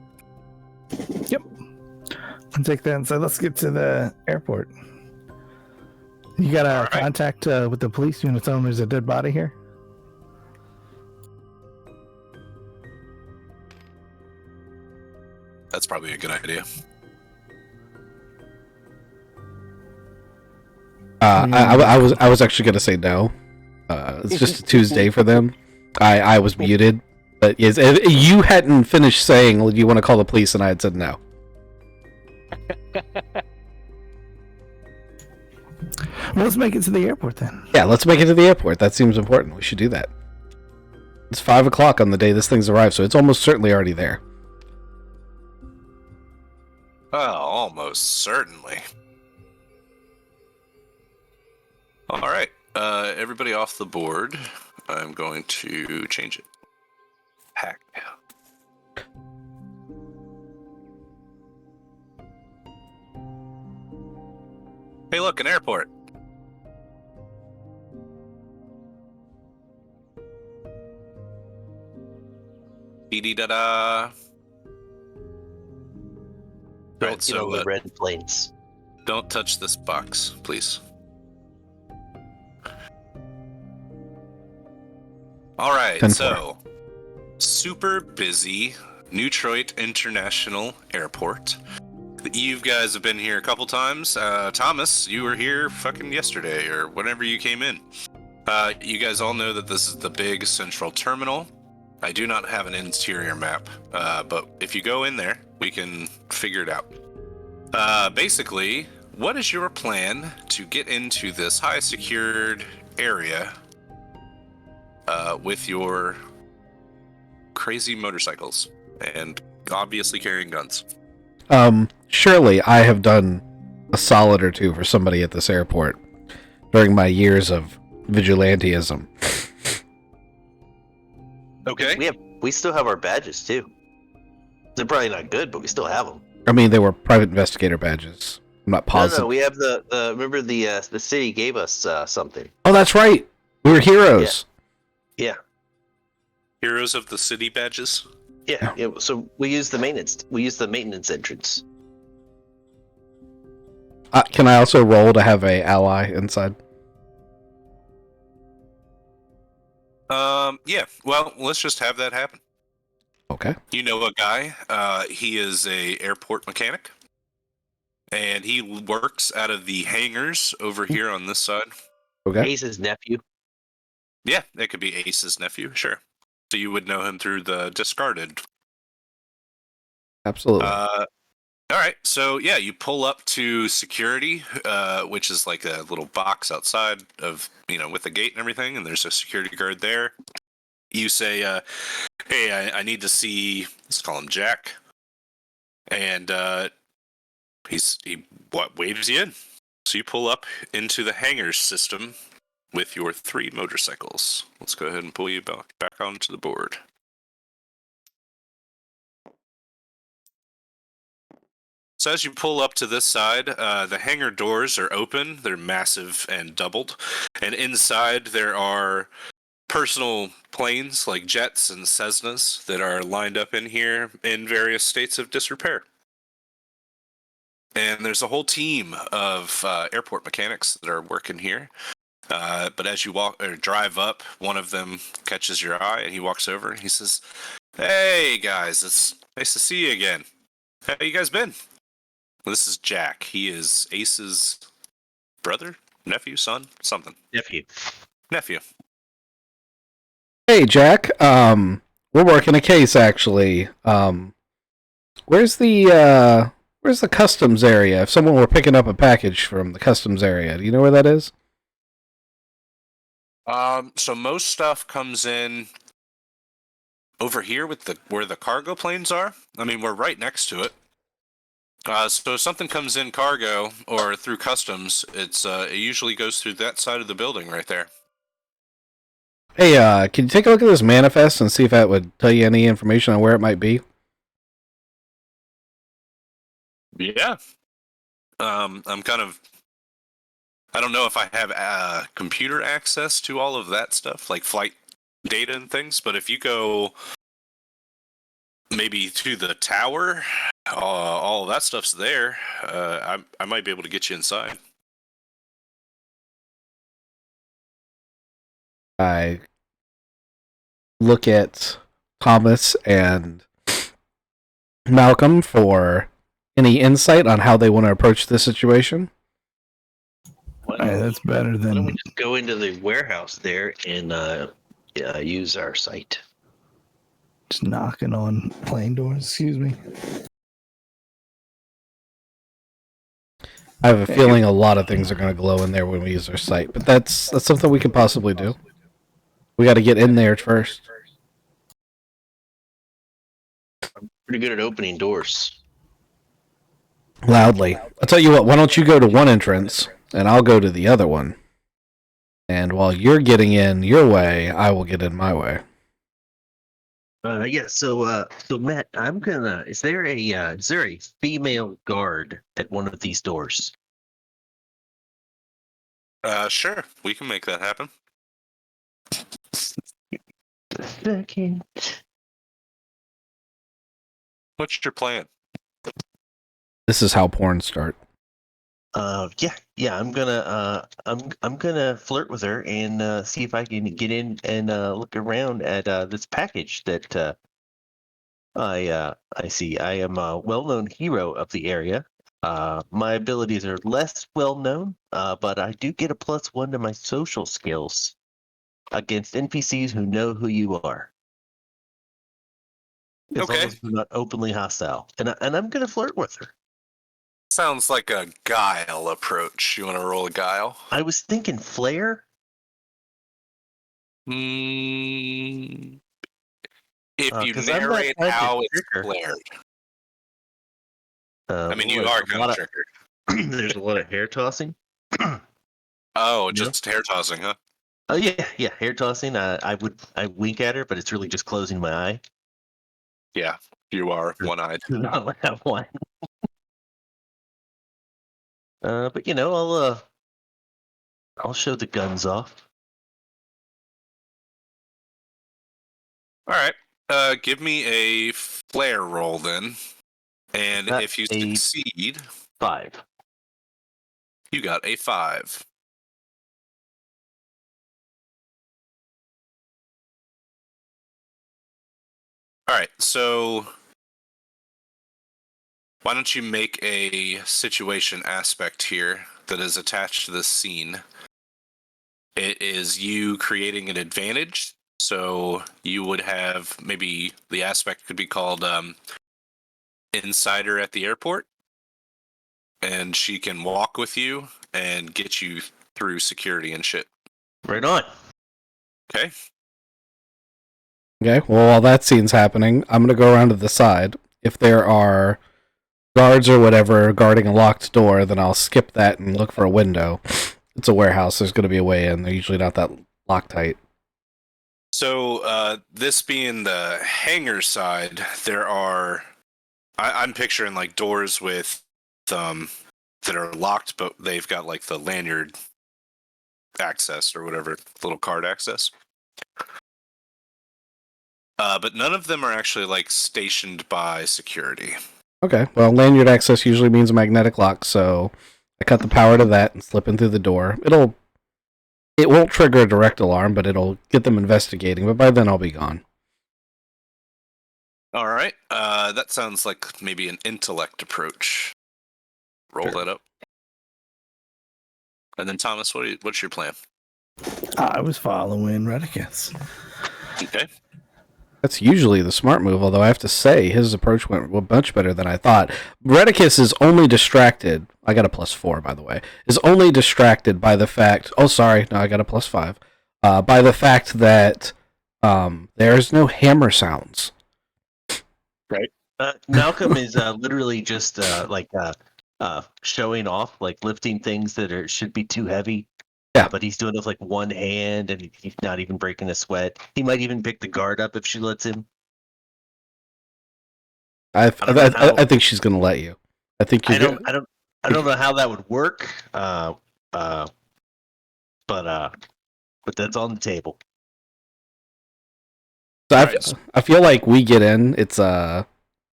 Yep. I'll take that and say, let's get to the airport. You got a contact with the police? You want to tell them there's a dead body here? That's probably a good idea. I was actually gonna say no. It's just a Tuesday for them. I was muted, but yes, you hadn't finished saying you want to call the police, and I had said no. Well, let's make it to the airport then. Yeah, let's make it to the airport. That seems important. We should do that. It's 5 o'clock on the day this thing's arrived, so it's almost certainly already there. Oh, almost certainly. All right, everybody off the board. I'm going to change it. Hack. Hey, look, an airport. Dee-dee-da-da. Don't Right, give so them the red planes. don't touch this box, please. All right, 10-4. so super busy Detroit International Airport. You guys have been here a couple times. Thomas, you were here fucking yesterday or whenever you came in. You guys all know that this is the big central terminal. I do not have an interior map, but if you go in there, we can figure it out. Basically, what is your plan to get into this high secured area with your crazy motorcycles and obviously carrying guns? Surely I have done a solid or two for somebody at this airport during my years of vigilantism. Okay. We still have our badges too. They're probably not good, but we still have them. I mean, they were private investigator badges. I'm not positive. No, we have the remember the city gave us something. Oh, that's right. We were heroes. Yeah. Heroes of the City badges. Yeah. So we use the maintenance. We use the maintenance entrance. Can I also roll to have a ally inside? Yeah. Well, let's just have that happen. Okay. You know a guy. He is a airport mechanic, and he works out of the hangars over here on this side. Okay. He's his nephew. Yeah, it could be Ace's nephew, sure. So you would know him through the discarded. Absolutely. All right, so yeah, you pull up to security, which is like a little box outside of, with the gate and everything, and there's a security guard there. You say, hey, I need to see, let's call him Jack. And he waves you in. So you pull up into the hangars system with your 3 motorcycles. Let's go ahead and pull you back onto the board. So as you pull up to this side, the hangar doors are open. They're massive and doubled. And inside there are personal planes like jets and Cessnas that are lined up in here in various states of disrepair. And there's a whole team of airport mechanics that are working here. But as you walk or drive up, one of them catches your eye, and he walks over and he says, "Hey guys, it's nice to see you again. How you guys been?" Well, this is Jack. He is Ace's brother, nephew, son, something. Nephew. Hey, Jack. We're working a case actually. Where's the customs area? If someone were picking up a package from the customs area, do you know where that is? So most stuff comes in over here with where the cargo planes are. I mean, we're right next to it. So if something comes in cargo or through customs, it usually goes through that side of the building right there. Hey, can you take a look at this manifest and see if that would tell you any information on where it might be? Yeah. I'm kind of. I don't know if I have computer access to all of that stuff, like flight data and things. But if you go maybe to the tower, all of that stuff's there. I might be able to get you inside. I look at Thomas and Malcolm for any insight on how they want to approach this situation. That's better Why don't we than. just go into the warehouse there and use our sight? Just knocking on plane doors. Excuse me. I have a feeling a lot of things are going to glow in there when we use our sight, but that's something we could possibly do. We got to get in there first. I'm pretty good at opening doors. Loudly. I'll tell you what, why don't you go to one entrance, and I'll go to the other one. And while you're getting in your way, I will get in my way. Yeah. So Matt, I'm gonna. Is there a female guard at one of these doors? Sure, we can make that happen. Second. What's your plan? This is how porn start. Yeah. I'm gonna flirt with her and see if I can get in and look around at this package that I see. I am a well-known hero of the area. My abilities are less well-known, but I do get a +1 to my social skills against NPCs who know who you are. As long Okay. as they're not openly hostile, and I'm gonna flirt with her. Sounds like a guile approach. You want to roll a guile? I was thinking flair. Hmm. If you 'Cause I'm not narrate trying to how it's trick her. flared. I mean, Boy, you are kind of triggered. There's a lot of hair tossing. Oh, No? just hair tossing, huh? Oh yeah, hair tossing. I wink at her, but it's really just closing my eye. Yeah, you are one-eyed. I'll have one. But I'll show the guns off. All right. Give me a flare roll then, and That's if you a succeed, 5. you got a 5. All right. So why don't you make a situation aspect here that is attached to this scene? it is you creating an advantage. So you would have maybe the aspect could be called insider at the airport, and she can walk with you and get you through security and shit. Right on. Okay. Okay, well, while that scene's happening, I'm going to go around to the side. If there are guards or whatever guarding a locked door, then I'll skip that and look for a window. It's a warehouse. There's going to be a way in. They're usually not that Loctite. So this being the hangar side, there are I'm picturing like doors with that are locked, but they've got like the lanyard access or whatever, little card access. But none of them are actually like stationed by security. Okay, well, lanyard access usually means a magnetic lock, so I cut the power to that and slip in through the door. It won't trigger a direct alarm, but it'll get them investigating, but by then I'll be gone. All right. That sounds like maybe an intellect approach. Roll that up. And then Thomas, what's your plan? I was following Redicus. Okay. That's usually the smart move, although I have to say his approach went much better than I thought. Redicus is only distracted. I got a +4, by the way. Is only distracted by the fact. Oh, sorry. No, I got a +5. By the fact that there's no hammer sounds. Right. Malcolm is literally just showing off, like lifting things that should be too heavy. Yeah. But he's doing it with like one hand, and he's not even breaking a sweat. He might even pick the guard up if she lets him. I think she's gonna let you. I think you're. I don't know how that would work. But that's on the table. So I feel like we get in. It's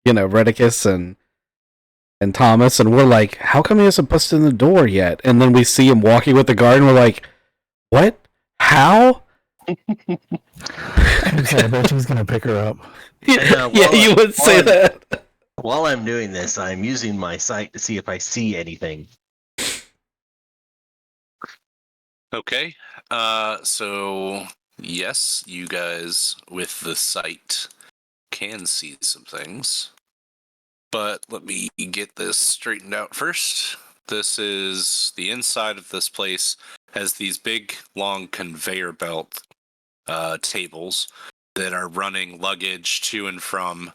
Redicus and Thomas, and we're like, how come he hasn't busted in the door yet? And then we see him walking with the guard, and we're like, what? How? I bet he's gonna pick her up. Yeah, you would say that. While I'm doing this, I'm using my sight to see if I see anything. Okay. So yes, you guys with the sight can see some things. But let me get this straightened out first. This is the inside of this place has these big, long conveyor belt tables that are running luggage to and from.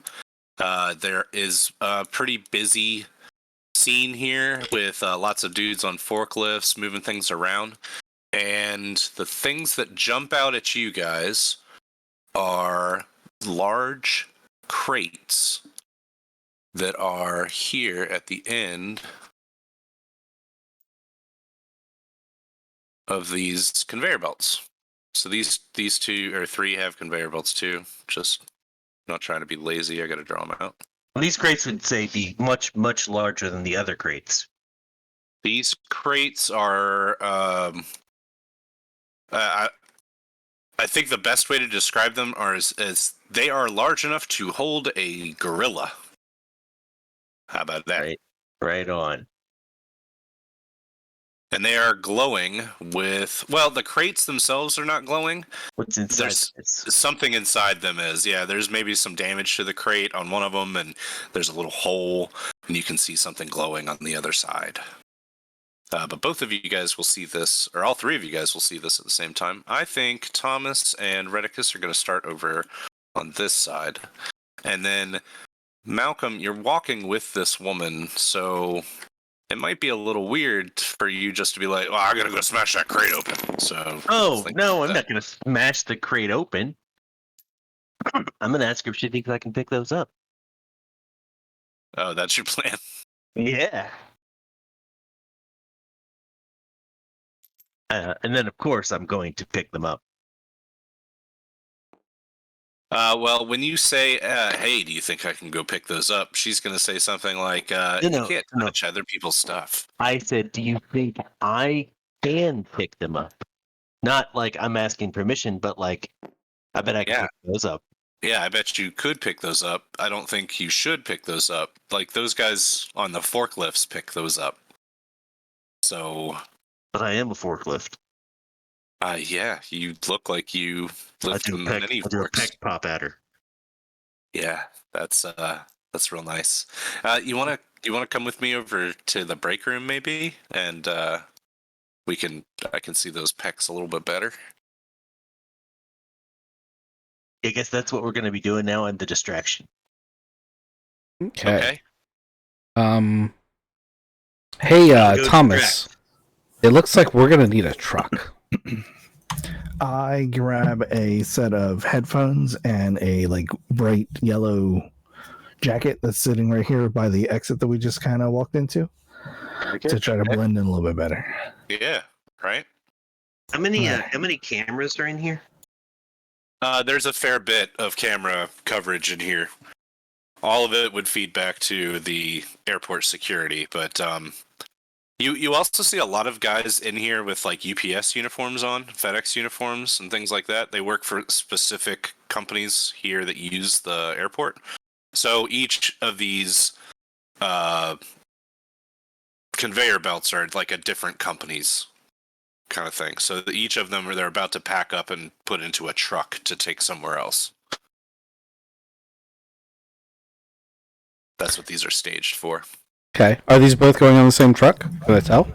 There is a pretty busy scene here with lots of dudes on forklifts moving things around. And the things that jump out at you guys are large crates that are here at the end of these conveyor belts. So these two or three have conveyor belts too. Just not trying to be lazy. I got to draw them out. These crates would say be much, much larger than the other crates. These crates are. I think the best way to describe them is they are large enough to hold a gorilla. How about that? Right on. And they are glowing with, well, the crates themselves are not glowing. What's inside? There's something inside them is, yeah, there's maybe some damage to the crate on one of them, and there's a little hole, and you can see something glowing on the other side. But both of you guys will see this, or all three of you guys will see this at the same time. I think Thomas and Redicus are going to start over on this side. And then, Malcolm, you're walking with this woman, so it might be a little weird for you just to be like, I gotta go smash that crate open. So. Oh, no, I'm not going to smash the crate open. I'm going to ask her if she thinks I can pick those up. Oh, that's your plan. Yeah. And then, of course, I'm going to pick them up. Well, when you say, hey, do you think I can go pick those up? She's going to say something like, you can't touch other people's stuff. I said, do you think I can pick them up? Not like I'm asking permission, but like, I bet I can pick those up. Yeah, I bet you could pick those up. I don't think you should pick those up. Like, those guys on the forklifts pick those up. So. But I am a forklift. Yeah, you look like you lived in many I'll do a forks. peck pop at her. Yeah, that's real nice. You wanna come with me over to the break room maybe, and I can see those pecs a little bit better. I guess that's what we're going to be doing now, and the distraction. Okay. Okay. Hey, Go Thomas. distract. It looks like we're gonna need a truck. I grab a set of headphones and a bright yellow jacket that's sitting right here by the exit that we just kind of walked into to try to blend in a little bit better. Yeah. Right. How many cameras are in here? There's a fair bit of camera coverage in here. All of it would feed back to the airport security, but you also see a lot of guys in here with like UPS uniforms on, FedEx uniforms, and things like that. They work for specific companies here that use the airport. So each of these conveyor belts are like a different company's kind of thing. So each of them they're about to pack up and put into a truck to take somewhere else. That's what these are staged for. Okay. Are these both going on the same truck? Can I tell?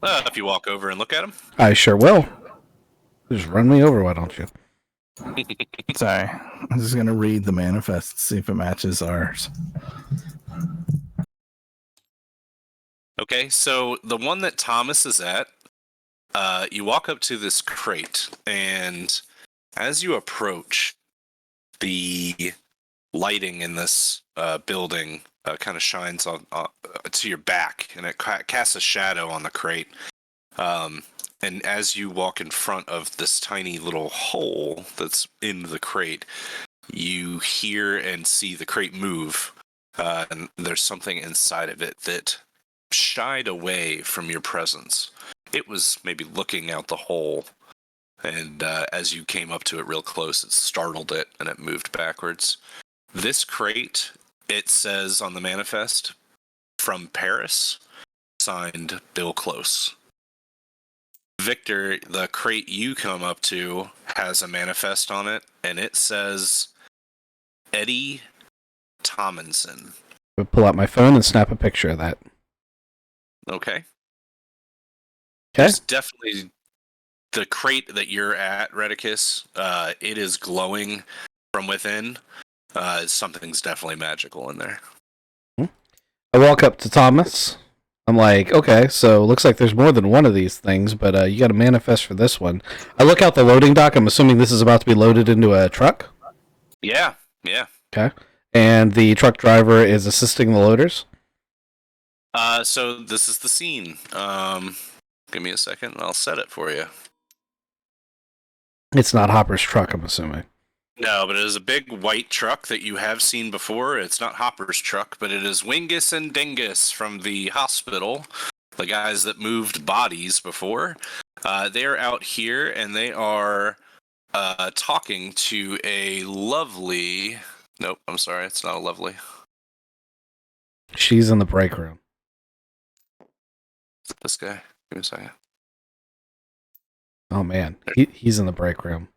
If you walk over and look at them. I sure will. Just run me over, why don't you? Sorry, I'm just gonna read the manifest, see if it matches ours. Okay, so the one that Thomas is at, you walk up to this crate, and as you approach, the lighting in this building kind of shines on to your back, and it casts a shadow on the crate. And as you walk in front of this tiny little hole that's in the crate, you hear and see the crate move, and there's something inside of it that shied away from your presence. It was maybe looking out the hole, and as you came up to it real close, it startled it and it moved backwards. This crate, it says on the manifest, from Paris, signed Bill Close. Victor, the crate you come up to has a manifest on it, and it says Eddie Tomlinson. I'll pull out my phone and snap a picture of that. Okay. Okay. There's definitely the crate that you're at, Redicus. It is glowing from within. Something's definitely magical in there. I walk up to Thomas. I'm like, okay, so looks like there's more than one of these things, but you got a manifest for this one. I look out the loading dock. I'm assuming this is about to be loaded into a truck. Yeah. Okay. And the truck driver is assisting the loaders. So this is the scene. Give me a second, and I'll set it for you. It's not Hopper's truck, I'm assuming. No, but it is a big white truck that you have seen before. It's not Hopper's truck, but it is Wingus and Dingus from the hospital, the guys that moved bodies before. They're out here, and they are talking to a lovely... Nope, I'm sorry, it's not a lovely. She's in the break room. This guy. Give me a second. Oh, man. He's in the break room.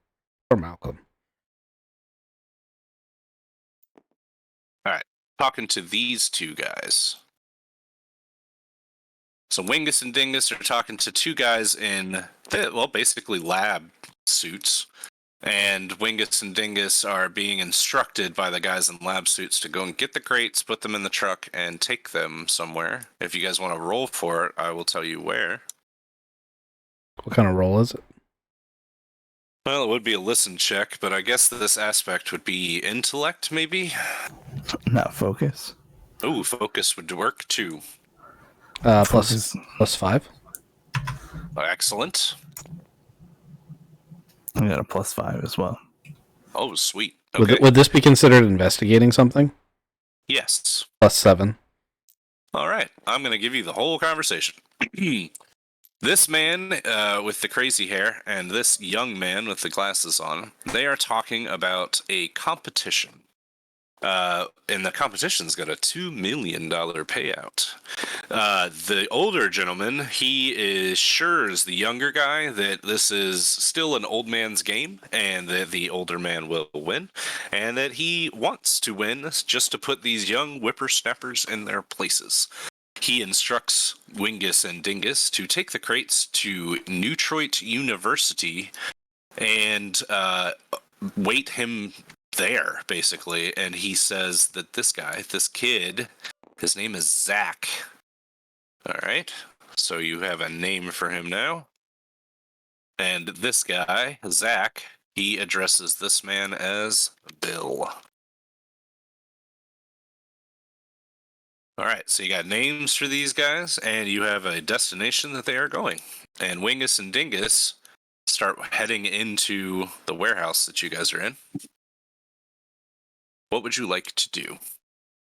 Or Malcolm. Talking to these two guys. So Wingus and Dingus are talking to two guys in, well, basically lab suits. And Wingus and Dingus are being instructed by the guys in lab suits to go and get the crates, put them in the truck, and take them somewhere. If you guys want to roll for it, I will tell you where. What kind of role is it? Well, it would be a listen check, but I guess this aspect would be intellect, maybe? Not focus. Ooh, focus would work too. Focus. Plus 5. Excellent. I got a +5 as well. Oh, sweet. Okay. Would this be considered investigating something? Yes. Plus 7. All right. I'm going to give you the whole conversation. This man with the crazy hair and this young man with the glasses on, they are talking about a competition And the competition's got a $2 million payout. The older gentleman, he is sure as the younger guy that this is still an old man's game and that the older man will win, and that he wants to win just to put these young whippersnappers in their places. He instructs Wingus and Dingus to take the crates to Neutroit University and wait him there, basically. And he says that this kid, his name is Zach. All right. So you have a name for him now. And this guy, Zach, he addresses this man as Bill. All right. So you got names for these guys, and you have a destination that they are going. And Wingus and Dingus start heading into the warehouse that you guys are in. What would you like to do?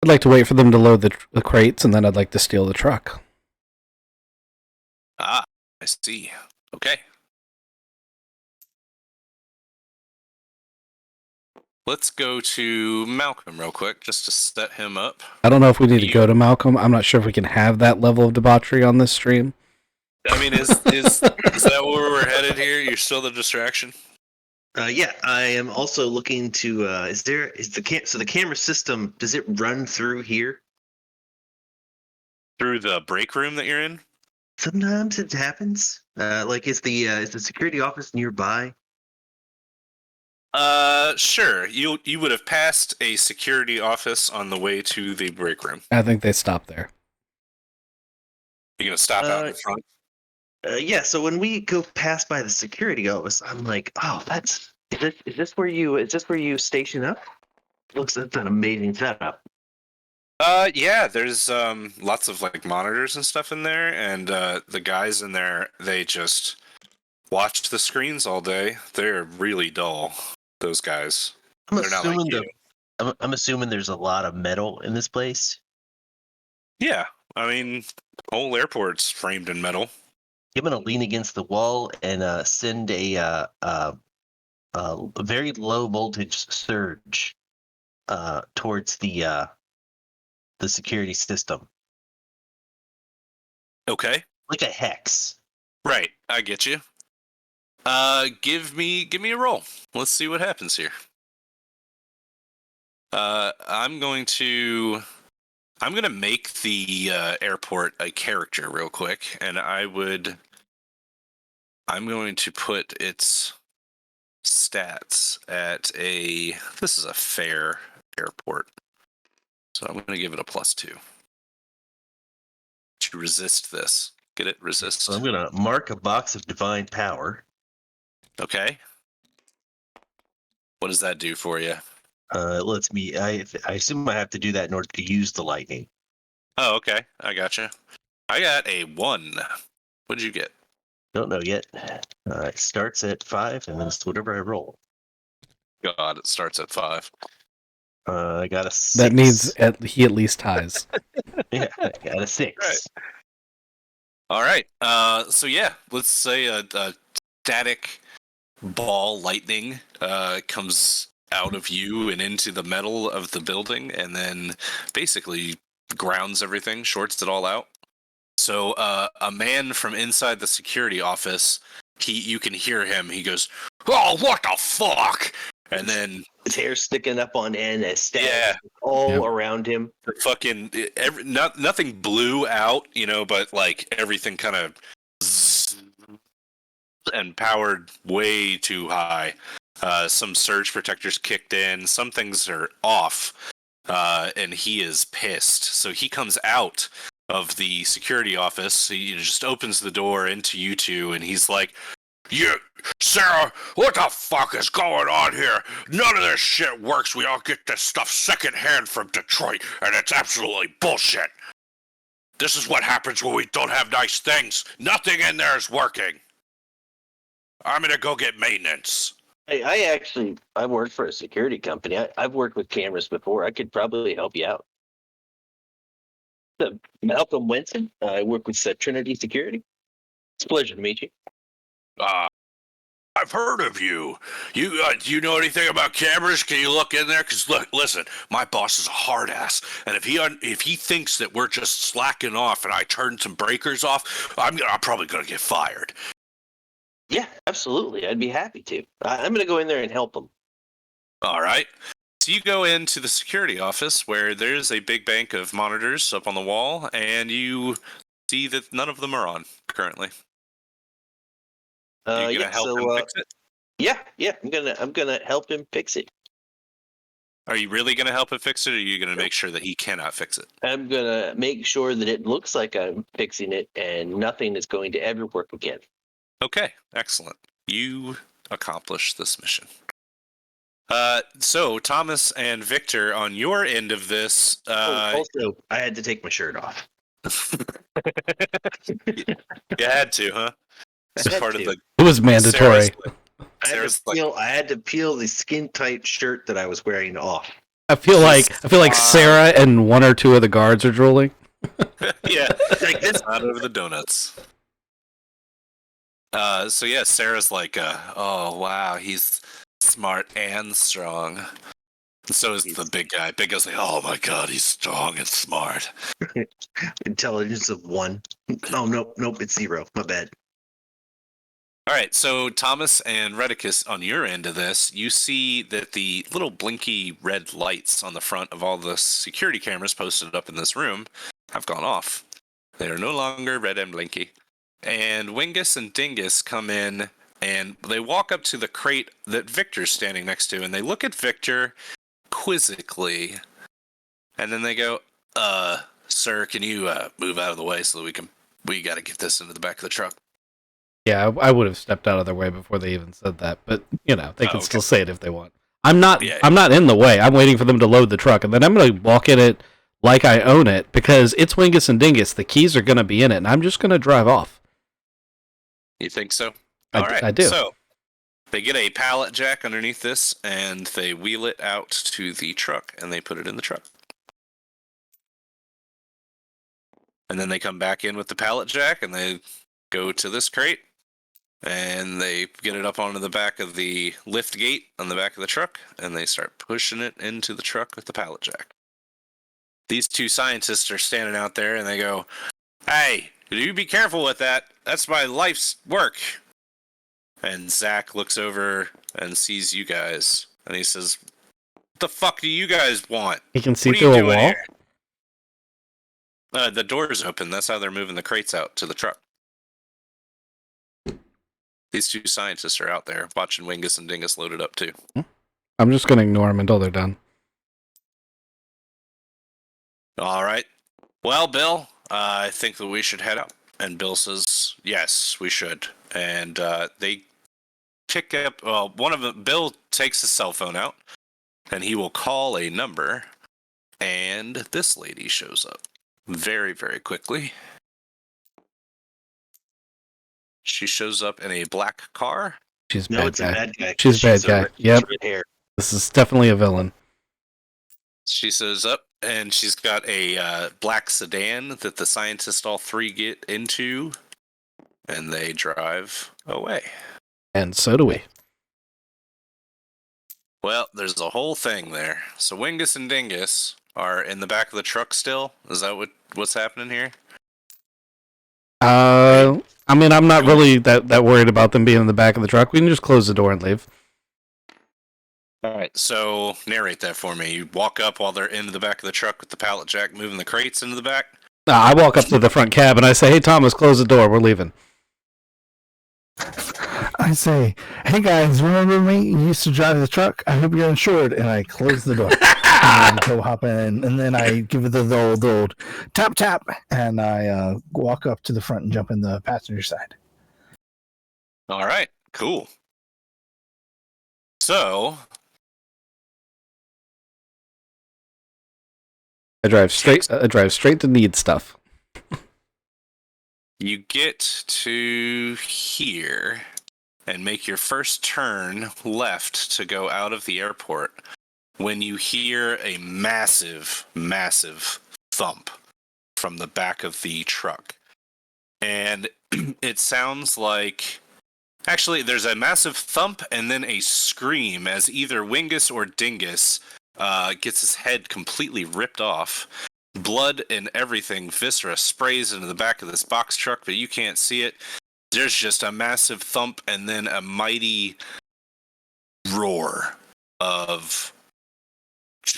I'd like to wait for them to load the crates, and then I'd like to steal the truck. Ah, I see. Okay. Let's go to Malcolm real quick, just to set him up. I don't know if we need to go to Malcolm. I'm not sure if we can have that level of debauchery on this stream. I mean, is that where we're headed here? You're still the distraction? Yeah, I am also looking to. The camera system? Does it run through here? Through the break room that you're in? Sometimes it happens. Is the security office nearby? Sure. You would have passed a security office on the way to the break room. I think they stopped there. You're gonna stop out in front? Yeah. So when we go past by the security office, I'm like, oh, is this where you station up? Looks that's an amazing setup. Yeah, there's lots of like monitors and stuff in there, and the guys in there, they just watch the screens all day. They're really dull, those guys. They're not like you. I'm assuming there's a lot of metal in this place. Yeah, I mean, whole airport's framed in metal. I'm gonna lean against the wall and send a very low voltage surge towards the security system. Okay. Like a hex. Right, I get you. Give me a roll. Let's see what happens here. I'm gonna make the airport a character real quick, and I'm going to put its stats at this is a fair airport. So I'm going to give it a +2. To resist this. Get it? Resist. So I'm going to mark a box of divine power. Okay. What does that do for you? It lets me, I assume I have to do that in order to use the lightning. Oh, okay. I gotcha. I got a 1. What'd you get? Don't know yet. It starts at 5, and then it's whatever I roll. God, it starts at 5. I got a 6. That means he at least ties. Yeah, I got a 6. All right. So yeah, let's say a static ball lightning comes out of you and into the metal of the building, and then basically grounds everything, shorts it all out. So a man from inside the security office, you can hear him. He goes, "Oh, what the fuck!" And then his hair sticking up on end, as static all around him. The fucking nothing blew out, but like everything kind of and powered way too high. Some surge protectors kicked in. Some things are off, and he is pissed. So he comes out of the security office. He just opens the door into you two, and he's like, "You, Sarah, what the fuck is going on here? None of this shit works. We all get this stuff secondhand from Detroit, and it's absolutely bullshit. This is what happens when we don't have nice things. Nothing in there is working. I'm gonna go get maintenance." Hey, I work for a security company. I've worked with cameras before. I could probably help you out. Malcolm Wenson. I work with Trinity Security. It's a pleasure to meet you. I've heard of you. Do you know anything about cameras? Can you look in there? Because look, listen, my boss is a hard ass, and if he thinks that we're just slacking off and I turn some breakers off, I'm probably gonna get fired. Yeah, absolutely. I'd be happy to. I'm going to go in there and help him. All right. So you go into the security office where there's a big bank of monitors up on the wall, and you see that none of them are on currently. You gonna help him fix it? Yeah. I'm gonna help him fix it. Are you really gonna help him fix it, or are you gonna make sure that he cannot fix it? I'm gonna make sure that it looks like I'm fixing it, and nothing is going to ever work again. Okay, excellent. You accomplished this mission. So Thomas and Victor, on your end of this, Also, I had to take my shirt off. you had to, huh? It's part of the. It was mandatory. I had to peel the skin tight shirt that I was wearing off. I feel like Sarah and one or two of the guards are drooling. Yeah, Like this. out over the donuts. So yeah, Sarah's like, oh wow, he's smart and strong. And so is the big guy. Big guy's like, oh my god, he's strong and smart. Intelligence of 1. Oh nope, it's 0. My bad. All right, so Thomas and Redicus, on your end of this, you see that the little blinky red lights on the front of all the security cameras posted up in this room have gone off. They are no longer red and blinky. And Wingus and Dingus come in, and they walk up to the crate that Victor's standing next to, and they look at Victor quizzically, and then they go, sir, can you move out of the way so that we got to get this into the back of the truck? Yeah, I would have stepped out of their way before they even said that, but they can still say it if they want. I'm not in the way. I'm waiting for them to load the truck, and then I'm going to walk in it like I own it, because it's Wingus and Dingus. The keys are going to be in it, and I'm just going to drive off. You think so? All right. I do. So they get a pallet jack underneath this, and they wheel it out to the truck, and they put it in the truck. And then they come back in with the pallet jack, and they go to this crate, and they get it up onto the back of the lift gate on the back of the truck, and they start pushing it into the truck with the pallet jack. These two scientists are standing out there, and they go, hey, you be careful with that. That's my life's work. And Zach looks over and sees you guys, and he says, what the fuck do you guys want? He can see through a wall? The door's open. That's how they're moving the crates out to the truck. These two scientists are out there watching Wingus and Dingus load it up too. I'm just going to ignore them until they're done. All right. Well, Bill, I think that we should head out. And Bill says, yes, we should. And they pick up, one of them, Bill takes his cell phone out, and he will call a number, and this lady shows up very, very quickly. She shows up in a black car. She's No, it's a bad guy. She's a bad guy. Yep. Hair. This is definitely a villain. She shows up, and she's got a black sedan that the scientists all three get into, and they drive away. And so do we. Well, there's a whole thing there. So Wingus and Dingus are in the back of the truck still? Is that what's happening here? I mean, I'm not really that worried about them being in the back of the truck. We can just close the door and leave. All right, so narrate that for me. You walk up while they're in the back of the truck with the pallet jack, moving the crates into the back? I walk up to the front cab and I say, hey, Thomas, close the door. We're leaving. I say, hey guys, remember me? You used to drive the truck? I hope you're insured. And I close the door. And go hop in. And then I give it the old tap, tap. And I walk up to the front and jump in the passenger side. All right, cool. So I drive straight to need stuff. you get to here and make your first turn left to go out of the airport when you hear a massive, massive thump from the back of the truck. And it sounds like Actually, there's a massive thump and then a scream as either Wingus or Dingus gets his head completely ripped off. Blood and everything, viscera, sprays into the back of this box truck, but you can't see it. There's just a massive thump and then a mighty roar of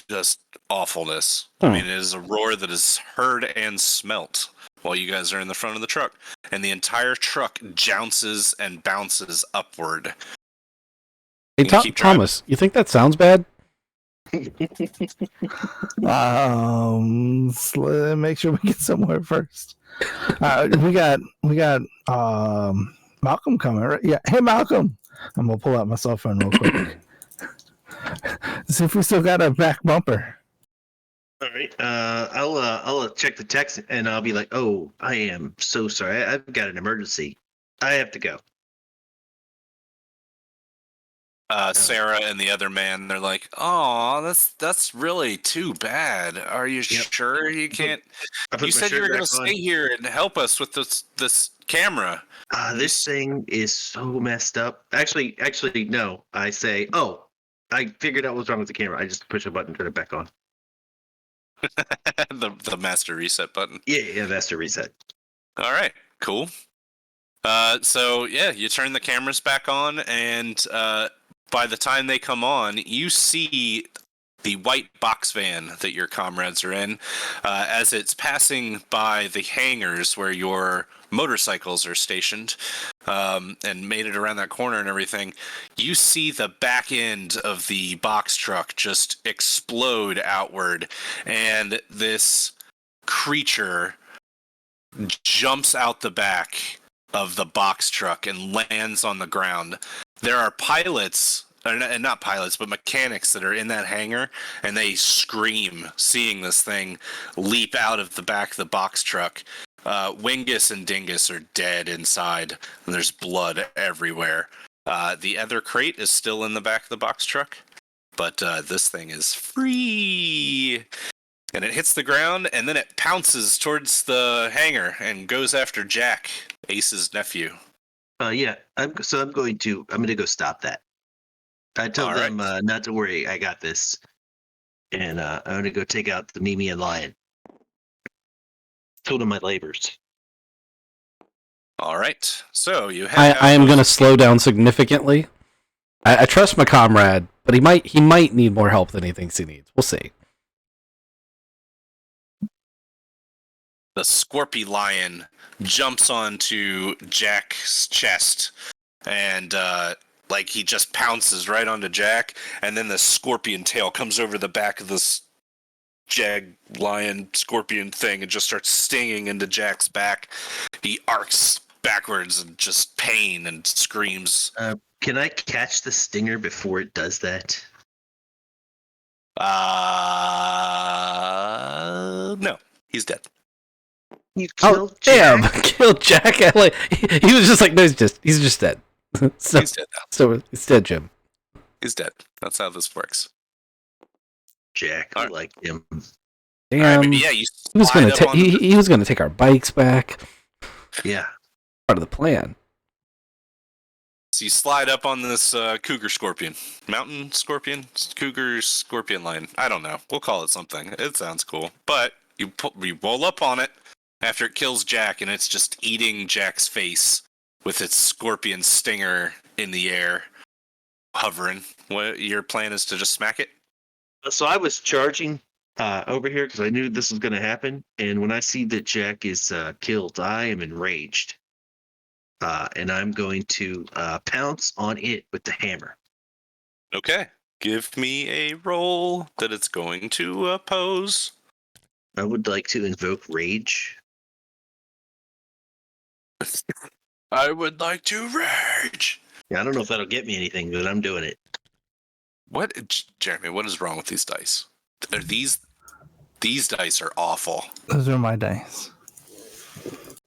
just awfulness. I mean, it is a roar that is heard and smelt while you guys are in the front of the truck. And the entire truck jounces and bounces upward. Hey, You keep driving. Thomas, you think that sounds bad? Make sure we get somewhere first. We got Malcolm coming, right? Yeah. Hey, Malcolm. I'm gonna pull out my cell phone real quick. See if we still got a back bumper. All right. I'll check the text and I'll be like, "Oh, I am so sorry. I've got an emergency. I have to go." Sarah and the other man, they're like, "Oh, that's really too bad. Are you sure you can't? You said you were going to stay here and help us with this camera." This thing is so messed up. Actually, no. I say, "Oh, I figured out what's wrong with the camera. I just push a button, turn it back on." the master reset button. Yeah, master reset. All right, cool. So yeah, you turn the cameras back on, and by the time they come on, you see the white box van that your comrades are in. As it's passing by the hangars where your motorcycles are stationed, and made it around that corner and everything, you see the back end of the box truck just explode outward, and this creature jumps out the back of the box truck and lands on the ground. There are pilots, and not pilots, but mechanics that are in that hangar, and they scream seeing this thing leap out of the back of the box truck. Wingus and Dingus are dead inside, and there's blood everywhere. The other crate is still in the back of the box truck, but this thing is free. And it hits the ground, and then it pounces towards the hangar and goes after Jack, Ace's nephew. Yeah. I'm going to go stop that. I told them not to worry. I got this, and I'm going to go take out the Mimi and Lion. Told them my labors. All right. So you have. I am going to slow down significantly. I trust my comrade, but he might need more help than he thinks he needs. We'll see. The Scorpy Lion jumps onto Jack's chest, and he just pounces right onto Jack, and then the scorpion tail comes over the back of this jag lion scorpion thing and just starts stinging into Jack's back. He arcs backwards in just pain and screams. Can I catch the stinger before it does that? No, he's dead. You killed Jack? Damn, killed Jack. He was just like, no, he's just dead. So, he's dead now. So it's dead, Jim. He's dead. That's how this works. Jack, I like him. Damn. Right, he was gonna he was gonna take our bikes back. Yeah. Part of the plan. So you slide up on this cougar scorpion. Mountain scorpion? Cougar scorpion line. I don't know. We'll call it something. It sounds cool. But you roll up on it after it kills Jack, and it's just eating Jack's face with its scorpion stinger in the air, hovering. What your plan is to just smack it? So I was charging over here because I knew this was going to happen. And when I see that Jack is killed, I am enraged. And I'm going to pounce on it with the hammer. Okay. Give me a roll that it's going to oppose. I would like to invoke rage. I would like to rage. Yeah, I don't know if that'll get me anything, but I'm doing it. What, Jeremy? What is wrong with these dice? These dice are awful. Those are my dice.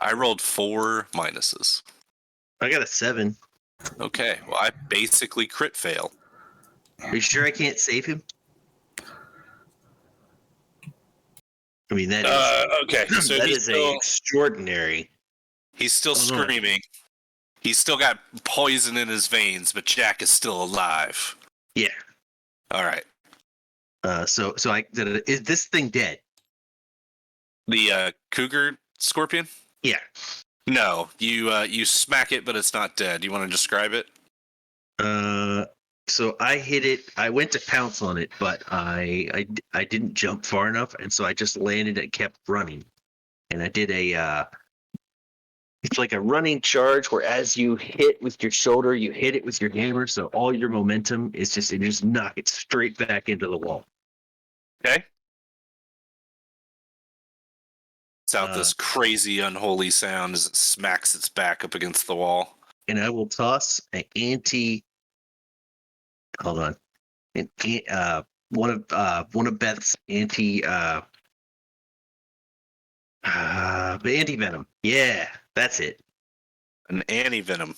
I rolled 4 minuses. I got a 7. Okay, well, I basically crit fail. Are you sure I can't save him? I mean, that is okay. So that is extraordinary. He's still screaming. He's still got poison in his veins, but Jack is still alive. Yeah. All right. So is this thing dead? The cougar scorpion? Yeah. No, you smack it, but it's not dead. You want to describe it? So I hit it. I went to pounce on it, but I didn't jump far enough, and so I just landed and kept running. And I did it's like a running charge where as you hit with your shoulder, you hit it with your hammer, so all your momentum is just knock it straight back into the wall. Okay. It's out this crazy unholy sound as it smacks its back up against the wall. And I will toss an anti. Hold on. One of Beth's anti venom. Yeah, that's it. An anti-venom.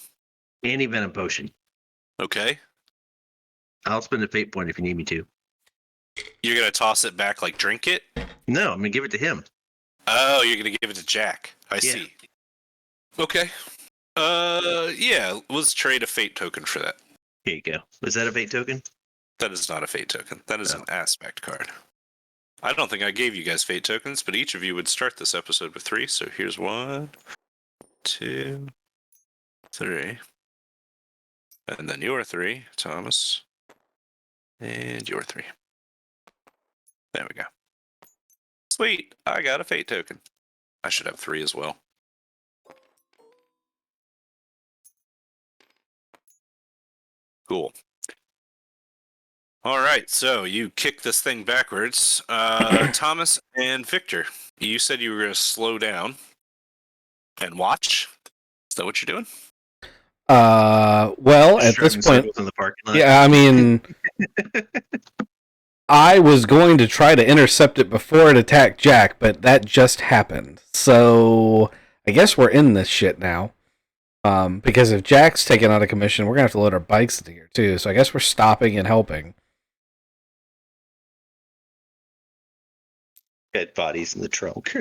Anti-venom potion. Okay. I'll spend a fate point if you need me to. You're going to toss it back like drink it? No, I'm going to give it to him. Oh, you're going to give it to Jack. I see. Okay. Yeah, let's trade a fate token for that. Here you go. Is that a fate token? That is not a fate token. That is an aspect card. I don't think I gave you guys fate tokens, but each of you would start this episode with 3. So here's 1, 2, 3. And then your 3, Thomas. And your 3. There we go. Sweet. I got a fate token. I should have 3 as well. Cool. All right, so you kick this thing backwards. Thomas and Victor, you said you were going to slow down and watch. Is that what you're doing? Well, at this point, in the parking lot. yeah, I mean, I was going to try to intercept it before it attacked Jack, but that just happened. So I guess we're in this shit now. Because if Jack's taken out of commission, we're gonna have to load our bikes into here too. So I guess we're stopping and helping. Dead bodies in the trunk.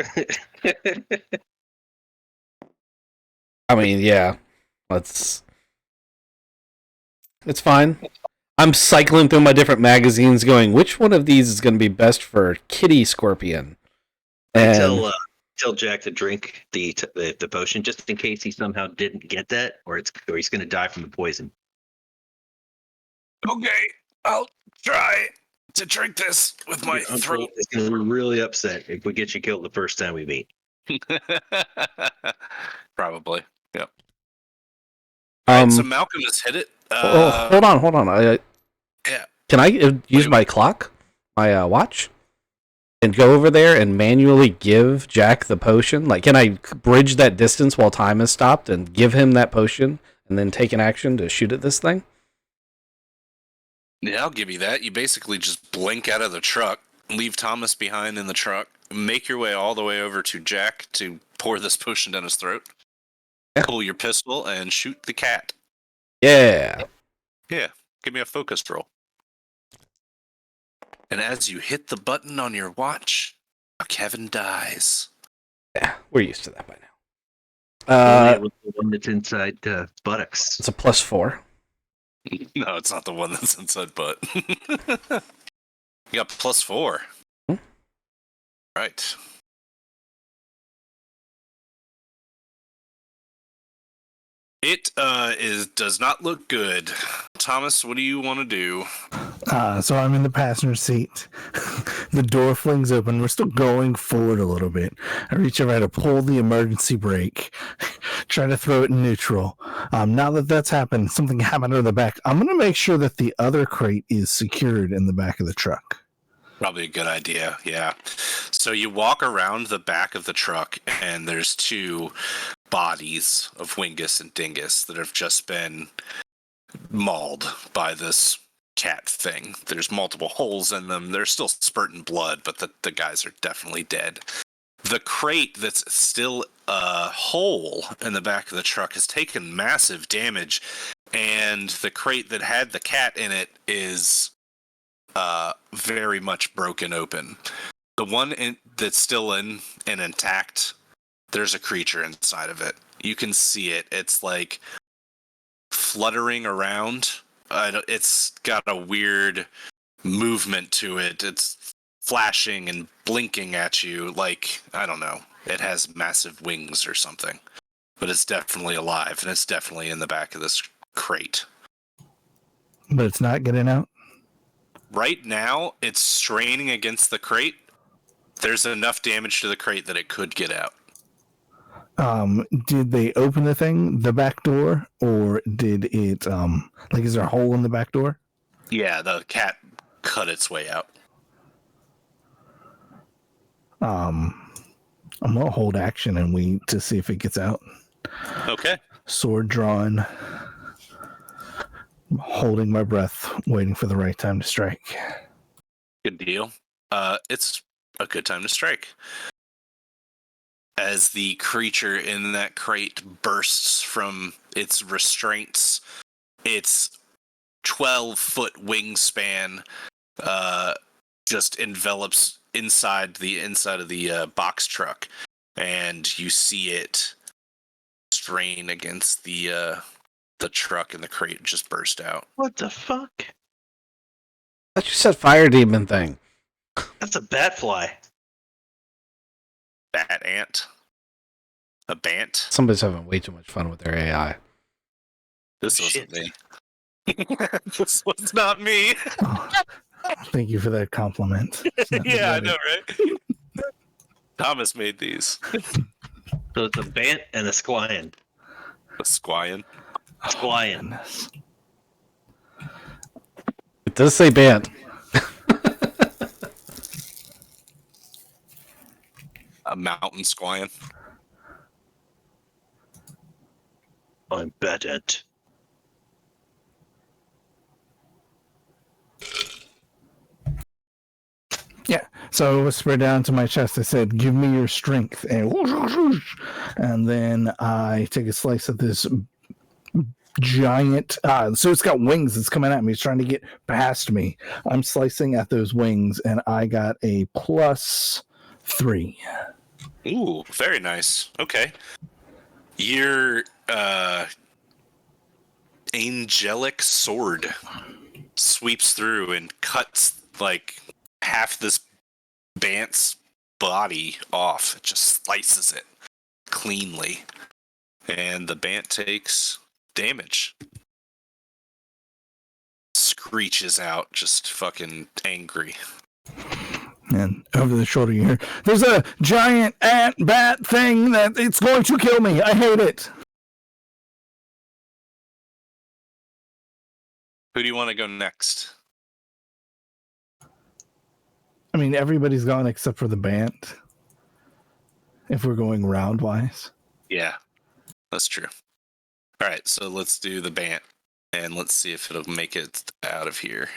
I mean, yeah, it's fine. I'm cycling through my different magazines, going, which one of these is going to be best for Kitty Scorpion? And Tell Jack to drink the potion just in case he somehow didn't get that, or he's going to die from the poison. Okay, I'll try to drink this with my throat. It's going to be really upset if we get you killed the first time we meet. Probably. Yep. All right, so Malcolm has hit it. Hold on. Yeah. Can I use my clock, my watch, and go over there and manually give Jack the potion? Like, can I bridge that distance while time has stopped and give him that potion and then take an action to shoot at this thing? Yeah, I'll give you that. You basically just blink out of the truck, leave Thomas behind in the truck, make your way all the way over to Jack to pour this potion down his throat, pull your pistol, and shoot the cat. Yeah. Yeah, give me a focus roll. And as you hit the button on your watch, Kevin dies. Yeah, we're used to that by now. The one that's inside buttocks. It's a +4. No, it's not the one that's inside butt. You got +4. Right. It does not look good. Thomas, what do you want to do? So I'm in the passenger seat. The door flings open. We're still going forward a little bit. I reach over to pull the emergency brake, try to throw it in neutral. Now that that's happened, something happened in the back. I'm going to make sure that the other crate is secured in the back of the truck. Probably a good idea, yeah. So you walk around the back of the truck, and there's 2 bodies of Wingus and Dingus that have just been mauled by this cat thing. There's multiple holes in them. They're still spurting blood, but the guys are definitely dead. The crate that's still whole in the back of the truck has taken massive damage, and the crate that had the cat in it is very much broken open. The one that's still in and intact, there's a creature inside of it. You can see it. It's like fluttering around. It's got a weird movement to it. It's flashing and blinking at you like, I don't know, it has massive wings or something. But it's definitely alive, and it's definitely in the back of this crate. But it's not getting out? Right now, it's straining against the crate. There's enough damage to the crate that it could get out. Did they open the back door, or did it, like, is there a hole in the back door? Yeah, the cat cut its way out. I'm gonna hold action and wait to see if it gets out. Okay. Sword drawn, holding my breath, waiting for the right time to strike. Good deal. It's a good time to strike. As the creature in that crate bursts from its restraints, its 12-foot wingspan just envelops inside of the box truck, and you see it strain against the truck, and the crate just burst out. What the fuck? I thought you said fire demon thing. That's a bat fly. Bat ant. A bant. Somebody's having way too much fun with their AI. This Shit. wasn't me. This was not me. Oh, thank you for that compliment. Yeah, I know, right? Thomas made these. So it's a bant and a squlion. A squlion. Squlion. Goodness. It does say band. A mountain squlion. I'm bat ant. Yeah. So I whispered down to my chest. I said, "Give me your strength," and whoosh, whoosh, whoosh. And then I take a slice of this giant. So it's got wings. It's coming at me. It's trying to get past me. I'm slicing at those wings, and I got a +3. Ooh, very nice. Okay. Your angelic sword sweeps through and cuts like half this bant's body off. It just slices it cleanly. And the bant takes damage. Screeches out, just fucking angry. And over the shoulder, you hear, "There's a giant ant bat thing that it's going to kill me. I hate it." Who do you want to go next? I mean, everybody's gone except for the band. If we're going round wise. Yeah, that's true. All right, so let's do the bant, and let's see if it'll make it out of here.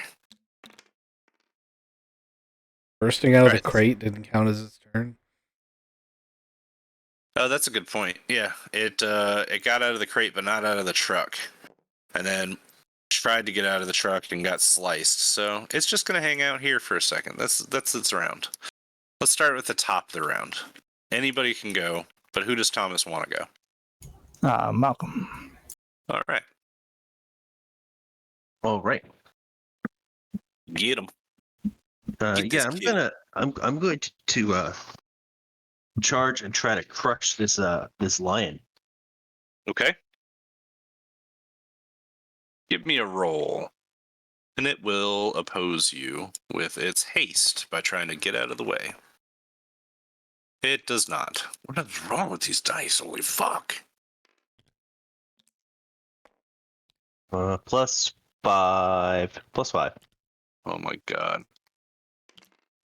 Bursting out of Right. the crate didn't count as its turn. Oh, that's a good point. Yeah, it got out of the crate, but not out of the truck, and then tried to get out of the truck and got sliced. So it's just gonna hang out here for a second. That's its round. Let's start with the top of the round. Anybody can go, but who does Thomas want to go? Malcolm. All right, All right. get him. Get Yeah, this kid. I'm going to charge and try to crush this lion. Okay. Give me a roll. And it will oppose you with its haste by trying to get out of the way. It does not. What is wrong with these dice? Holy fuck. +5. +5. Oh my god.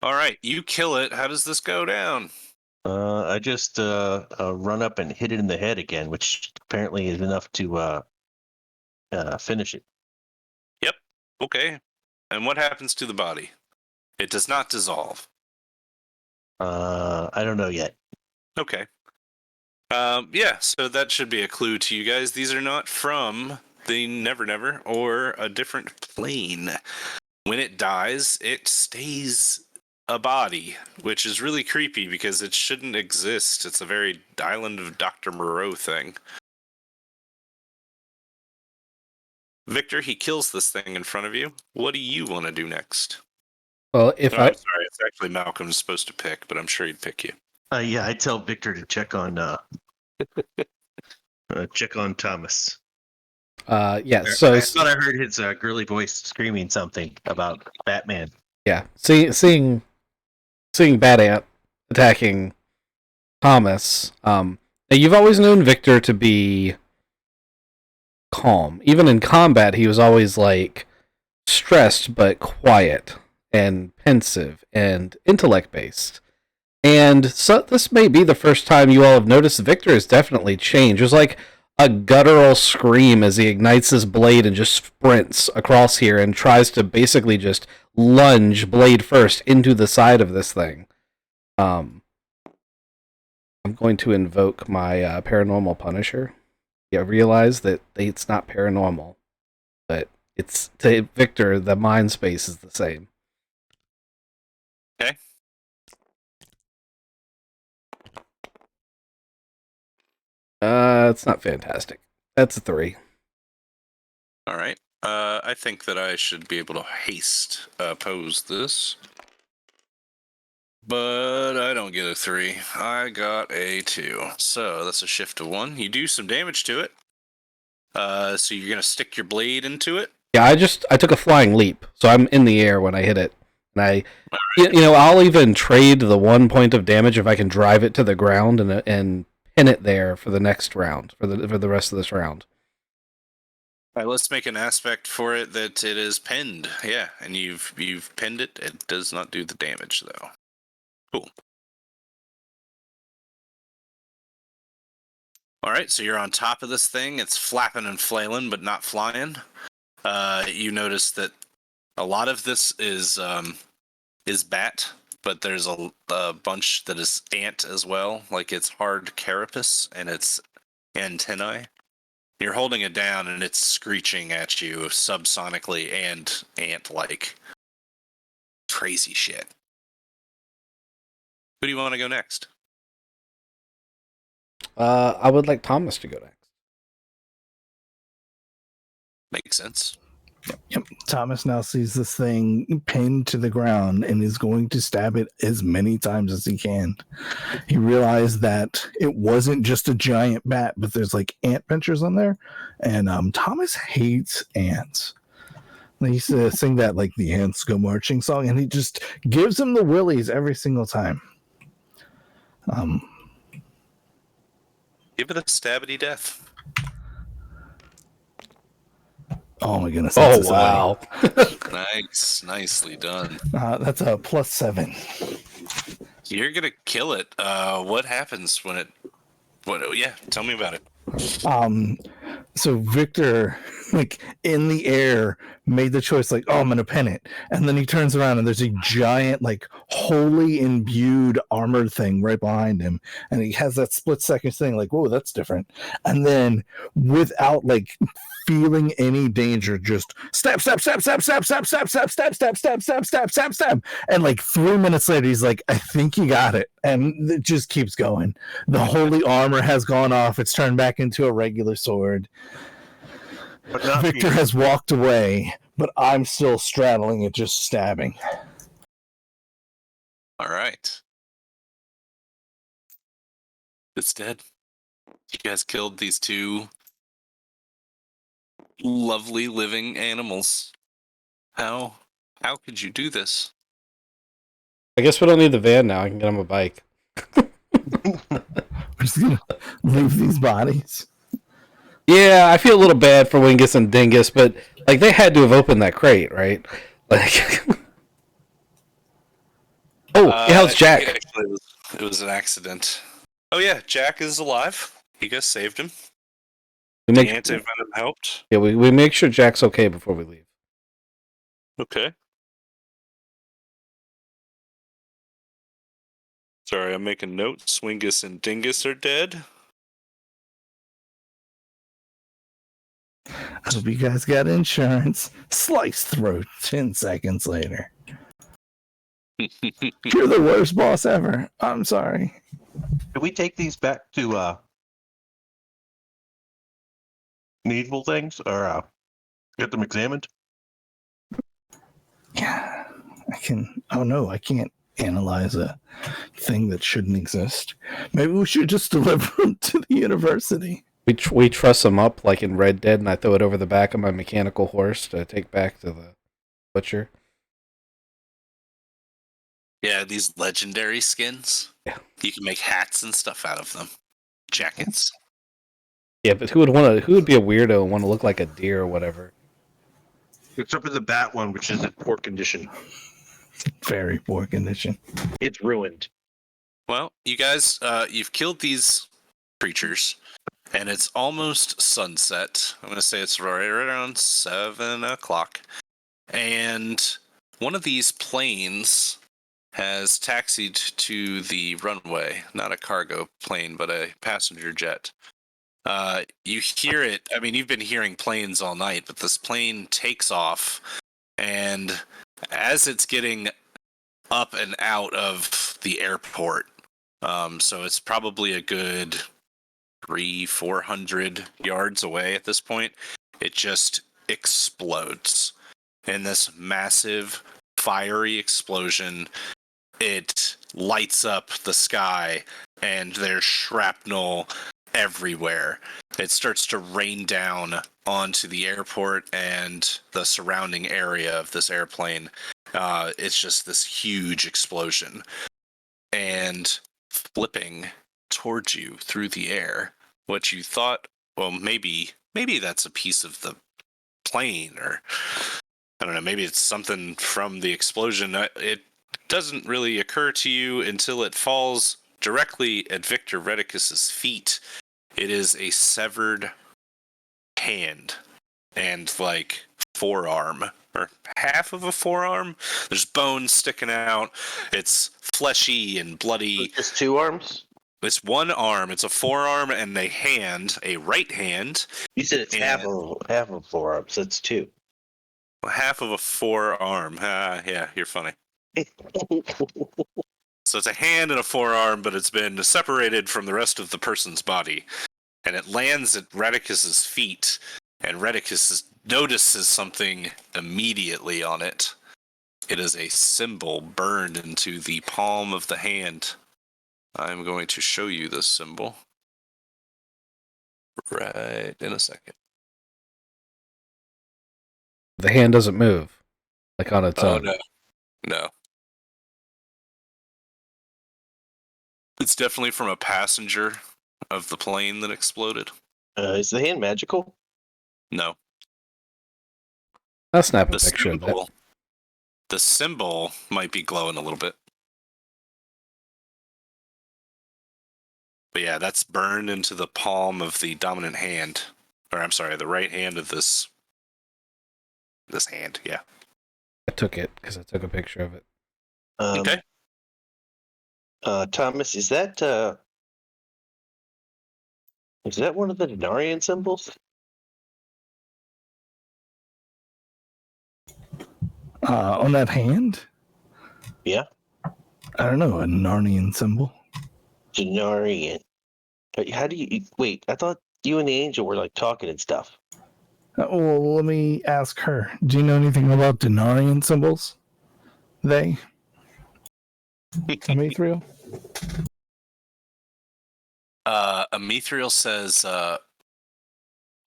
Alright, you kill it. How does this go down? I just run up and hit it in the head again, which apparently is enough to finish it. Yep. Okay. And what happens to the body? It does not dissolve. I don't know yet. Okay. Yeah, so that should be a clue to you guys. These are not from the Never Never or a different plane. When it dies, it stays a body, which is really creepy because it shouldn't exist. It's a very Island of Dr. Moreau thing. Victor, he kills this thing in front of you. What do you want to do next? Well, if I'm sorry, it's actually Malcolm's supposed to pick, but I'm sure he'd pick you. Yeah, I tell Victor to check on Thomas. yeah, I thought I heard his girly voice screaming something about Batman. Yeah, seeing Bad Ant attacking Thomas. Now you've always known Victor to be calm. Even in combat, he was always like stressed but quiet and pensive and intellect based. And so this may be the first time you all have noticed Victor has definitely changed. There's like a guttural scream as he ignites his blade and just sprints across here and tries to basically just lunge blade first into the side of this thing. I'm going to invoke my paranormal punisher. You realize that it's not paranormal, but it's to Victor, the mind space is the same. Okay. It's not fantastic. That's a 3. All right. I think that I should be able to haste oppose this. But I don't get a 3. I got a 2. So that's a shift of 1. You do some damage to it. So you're going to stick your blade into it. Yeah, I took a flying leap, so I'm in the air when I hit it. And I'll even trade the 1 point of damage if I can drive it to the ground and pin it there for the next round, for the rest of this round. All right, let's make an aspect for it that it is pinned. Yeah, and you've pinned it. It does not do the damage though. Cool. All right, so you're on top of this thing. It's flapping and flailing, but not flying. You notice that a lot of this is bat, but there's a bunch that is ant as well. Like it's hard carapace and its antennae. You're holding it down and it's screeching at you subsonically and ant-like. Crazy shit. Who do you want to go next? I would like Thomas to go next. Makes sense. Yep. Thomas now sees this thing pinned to the ground and is going to stab it as many times as he can. He realized that it wasn't just a giant bat, but there's like ant pinchers on there. And Thomas hates ants. He used to sing that like the ants go marching song, and he just gives him the willies every single time. Give it a stabby death. Oh my goodness. Oh, wow. Nice. Nicely done. That's a +7. You're going to kill it. What happens when it... Yeah, tell me about it. So Victor, like in the air, made the choice, like, oh, I'm gonna pin it, and then he turns around and there's a giant, like, wholly imbued armored thing right behind him, and he has that split second thing, like, whoa, that's different, and then without like feeling any danger, just stab, stab, stab, stab, stab, stab, stab, stab, stab, stab, stab, stab, stab, stab, stab, and like 3 minutes later, he's like, I think you got it, and it just keeps going. The holy armor has gone off; it's turned back into a regular sword. Victor has walked away, but I'm still straddling it, just stabbing. All right. It's dead. You guys killed these two lovely living animals. How could you do this? I guess we don't need the van now. I can get on my bike. We're just gonna leave these bodies. Yeah, I feel a little bad for Wingus and Dingus, but like they had to have opened that crate, right? Like, how's Jack? Actually, it was an accident. Oh yeah, Jack is alive. You guys saved him. We The make, antivenom helped. yeah, we make sure Jack's okay before we leave. Okay. Sorry, I'm making notes. Swingus and Dingus are dead. I hope you guys got insurance. Slice throat 10 seconds later. You're the worst boss ever. I'm sorry. Can we take these back to needful things, or Get them examined. Yeah, I can. Oh no, I can't analyze a thing that shouldn't exist. Maybe we should just deliver them to the university. We truss them up like in Red Dead, and I throw it over the back of my mechanical horse to take back to the butcher. Yeah, these legendary skins. Yeah. You can make hats and stuff out of them. Jackets. Yeah, but who would be a weirdo and want to look like a deer or whatever? Except for the bat one, which is in poor condition. Very poor condition. It's ruined. Well, you guys, you've killed these creatures, and it's almost sunset. I'm going to say it's right around 7 o'clock. And one of these planes has taxied to the runway. Not a cargo plane, but a passenger jet. You hear it. I mean, you've been hearing planes all night, but this plane takes off, and as it's getting up and out of the airport, so it's probably a good 300-400 yards away at this point, it just explodes in this massive fiery explosion. It lights up the sky, and there's shrapnel everywhere. It starts to rain down onto the airport and the surrounding area of this airplane. It's just this huge explosion. And flipping towards you through the air, what you thought, well, maybe that's a piece of the plane, or I don't know, maybe it's something from the explosion. It doesn't really occur to you until it falls directly at Victor Redicus's feet. It is a severed hand and like forearm, or half of a forearm. There's bones sticking out. It's fleshy and bloody. Just 2 arms? It's one arm. It's a forearm and a hand, a right hand. You said it's half of 4 arms. That's 2. Half of a forearm. Yeah, you're funny. So it's a hand and a forearm, but it's been separated from the rest of the person's body. And it lands at Redicus's feet, and Redicus notices something immediately on it. It is a symbol burned into the palm of the hand. I'm going to show you this symbol right in a second. The hand doesn't move, like on its own. No. It's definitely from a passenger of the plane that exploded. Is the hand magical? No. I'll snap a picture of it. The symbol might be glowing a little bit. But yeah, that's burned into the palm of the dominant hand. Or I'm sorry, the right hand of this hand, yeah. I took it because I took a picture of it. Okay. Thomas, is that one of the Denarian symbols? On that hand? Yeah. I don't know, a Narnian symbol. Denarian. How do you wait? I thought you and the angel were like talking and stuff. Well, let me ask her. Do you know anything about Denarian symbols? They? Amethril? Amethril says,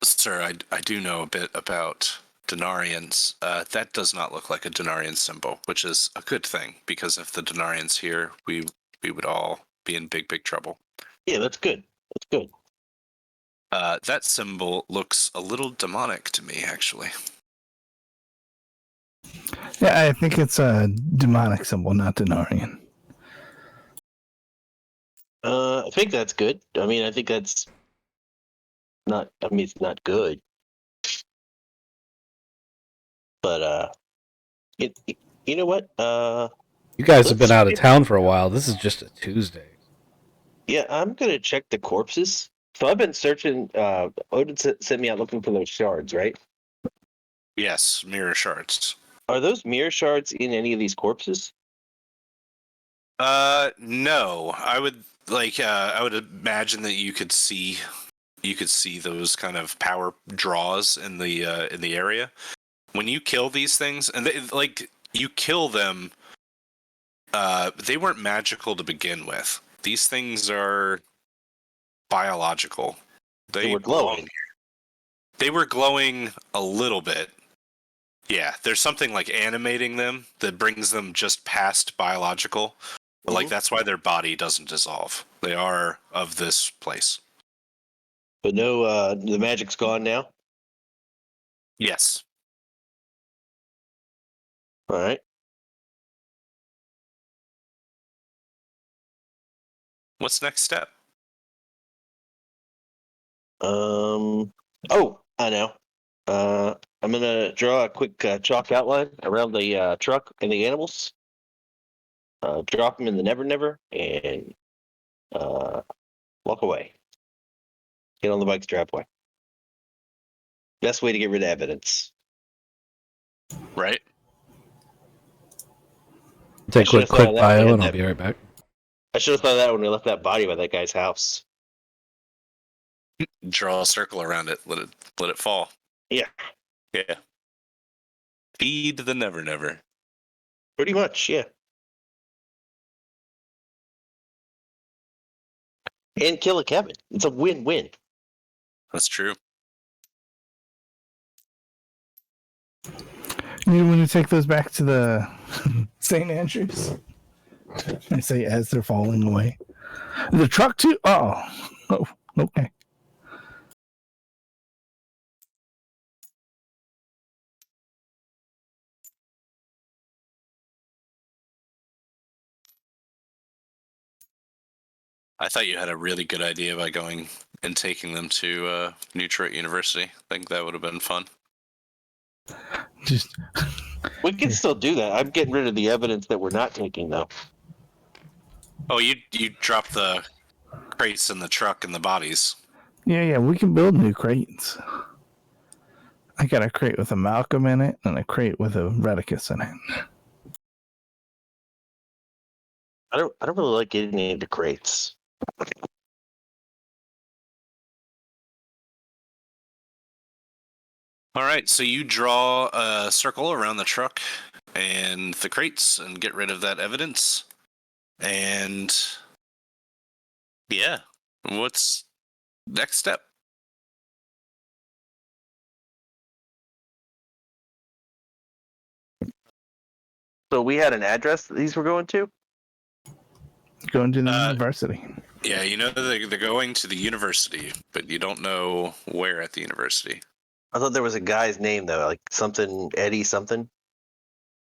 sir, I do know a bit about Denarians. That does not look like a Denarian symbol, which is a good thing, because if the Denarians here, we would all be in big trouble. Yeah, that's good. That's good. That symbol looks a little demonic to me, actually. Yeah, I think it's a demonic symbol, not Denarian. I think that's good. I mean, I think that's not. I mean, it's not good. But you know what? You guys have been out of town for a while. This is just a Tuesday. Yeah, I'm gonna check the corpses. So I've been searching. Odin sent me out looking for those shards, right? Yes, mirror shards. Are those mirror shards in any of these corpses? No. I would imagine that you could see you could see those kind of power draws in the area. When you kill these things, and you kill them, they weren't magical to begin with. These things are biological. They were belong glowing. here. They were glowing a little bit. Yeah, there's something like animating them that brings them just past biological. But like that's why their body doesn't dissolve. They are of this place. But no, the magic's gone now. Yes. All right. What's next step? Oh, I know. I'm gonna draw a quick chalk outline around the truck and the animals. Drop them in the Never Never and walk away. Get on the bike's driveway. Best way to get rid of evidence. Right? Take a should've thought quick of that when we bio, had and I'll that- be right back. I should have thought of that when we left that body by that guy's house. Draw a circle around it. Let it fall. Yeah, Yeah. Feed the Never Never. pretty much. Yeah. And kill a Kevin. It's a win-win. That's true. You want to take those back to the St. Andrews? I say as they're falling away. The truck too? Oh, okay. I thought you had a really good idea by going and taking them to New Detroit University. I think that would have been fun. Just We can still do that. I'm getting rid of the evidence that we're not taking, though. Oh, you dropped the crates in the truck and the bodies. yeah, we can build new crates. I got a crate with a Malcolm in it and a crate with a Redicus in it. I don't really like getting into crates. All right, so you draw a circle around the truck and the crates and get rid of that evidence. And yeah, what's next step? So we had an address that these were going to? Going to the university. Yeah, you know they're going to the university, but you don't know where at the university. I thought there was a guy's name, though, like something, Eddie something.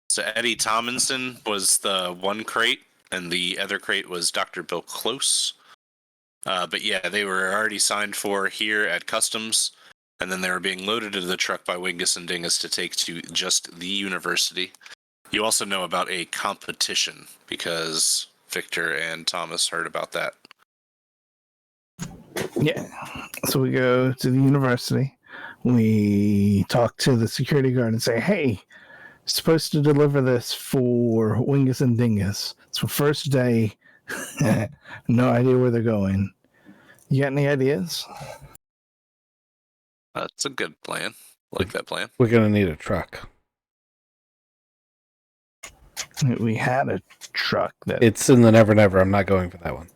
So Eddie Tomlinson was the one crate, and the other crate was Dr. Bill Close. But yeah, they were already signed for here at Customs, and then they were being loaded into the truck by Wingus and Dingus to take to just the university. You also know about a competition, because Victor and Thomas heard about that. Yeah. So we go to the university. We talk to the security guard and say, hey, supposed to deliver this for Wingus and Dingus. It's for first day. No idea where they're going. You got any ideas? That's a good plan. Like that plan. We're gonna need a truck. We had a truck that It's in the Never Never. I'm not going for that one.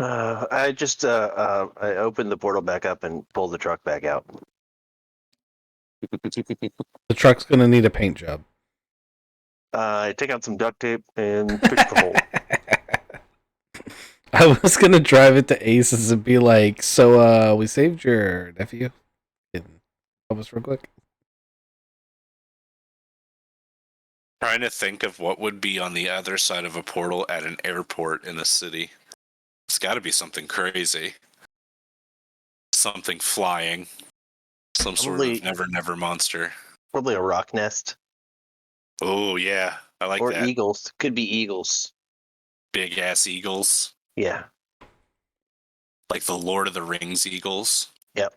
I just I opened the portal back up and pulled the truck back out. The truck's gonna need a paint job. I take out some duct tape and push the hole. I was gonna drive it to Aces and be like, "So, we saved your nephew. Can you help us real quick?" Trying to think of what would be on the other side of a portal at an airport in a city. It's got to be something crazy. Something flying. Some sort Probably- of never monster. Probably a rock nest. Oh, yeah. I like Or that. eagles. Could be eagles. Big ass eagles. Yeah. Like the Lord of the Rings eagles. Yep.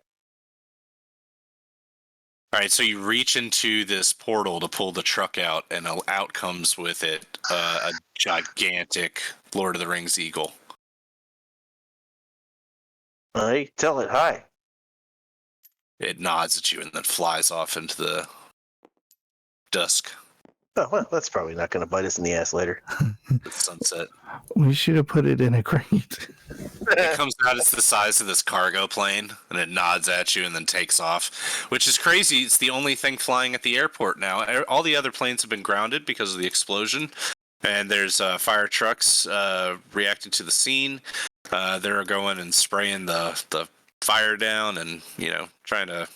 All right, so you reach into this portal to pull the truck out, and out comes with it a gigantic Lord of the Rings eagle. I tell it hi. It nods at you and then flies off into the dusk, Oh, well, that's probably not going to bite us in the ass later. the sunset. We should have put it in a crate. It comes out, it's the size of this cargo plane, and it nods at you and then takes off, which is crazy. It's the only thing flying at the airport now. All the other planes have been grounded because of the explosion, and there's fire trucks reacting to the scene. They're going and spraying the fire down and, trying to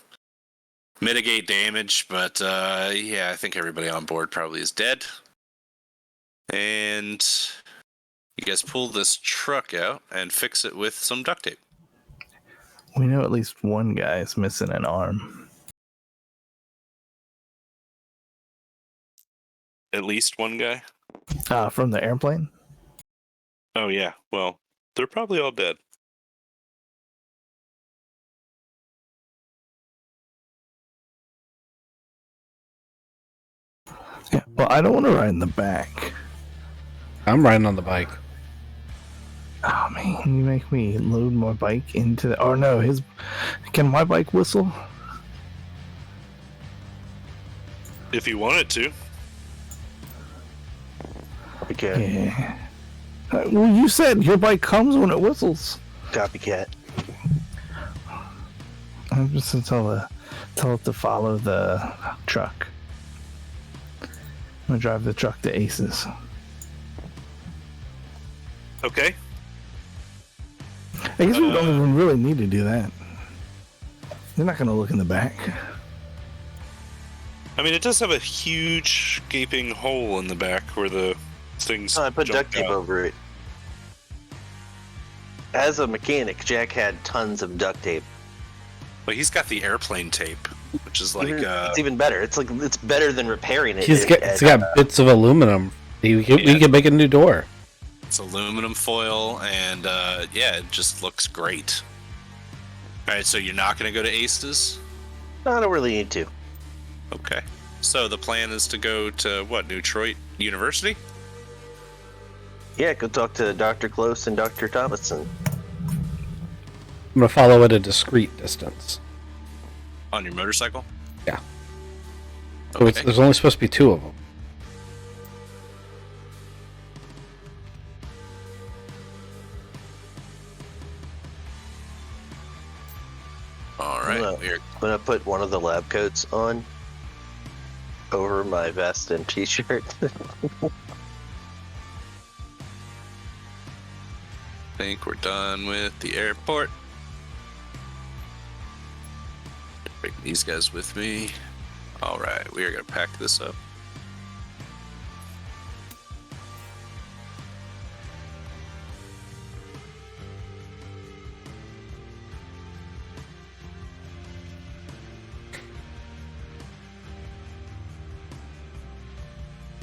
mitigate damage, but I think everybody on board probably is dead. And you guys pull this truck out and fix it with some duct tape. We know at least one guy is missing an arm. At least one guy? From the airplane? Oh, yeah. Well, they're probably all dead. Yeah. Well, I don't want to ride in the back. I'm riding on the bike. Oh man, you make me load my bike into the. Oh no, can my bike whistle? If you wanted to. Copycat. Yeah. Well, you said your bike comes when it whistles. Copycat. I'm just gonna tell it to follow the truck. I'm gonna drive the truck to Aces. Okay. I guess we don't even really need to do that. They're not gonna look in the back. I mean, it does have a huge gaping hole in the back where the things. Oh, I put duct jumped tape out. over it. As a mechanic, Jack had tons of duct tape. But he's got the airplane tape, which is like. It's even better. It's better than repairing it. It's got bits of aluminum. We could make a new door. It's aluminum foil, and it just looks great. All right, so you're not going to go to Aces? I don't really need to. Okay. So the plan is to go to what, Detroit University? Yeah, go talk to Dr. Close and Dr. Thomason. I'm gonna follow at a discreet distance. On your motorcycle? Yeah. So Okay. there's only supposed to be two of them. All right. I'm gonna put one of the lab coats on over my vest and t-shirt. Think we're done with the airport. Bring these guys with me. All right, we are gonna pack this up.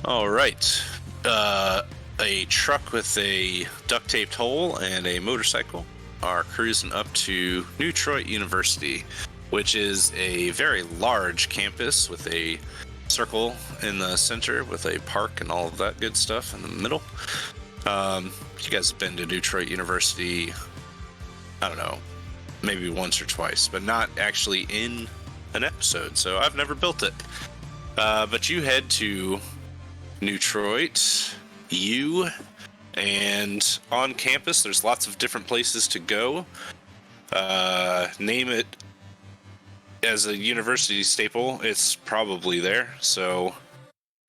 All right. A truck with a duct taped hole and a motorcycle are cruising up to Detroit University, which is a very large campus with a circle in the center with a park and all of that good stuff in the middle. You guys have been to Detroit University, I don't know, maybe once or twice, but not actually in an episode, so I've never built it. But you head to Detroit U, and on campus there's lots of different places to go. Name it as a university staple, it's probably there. So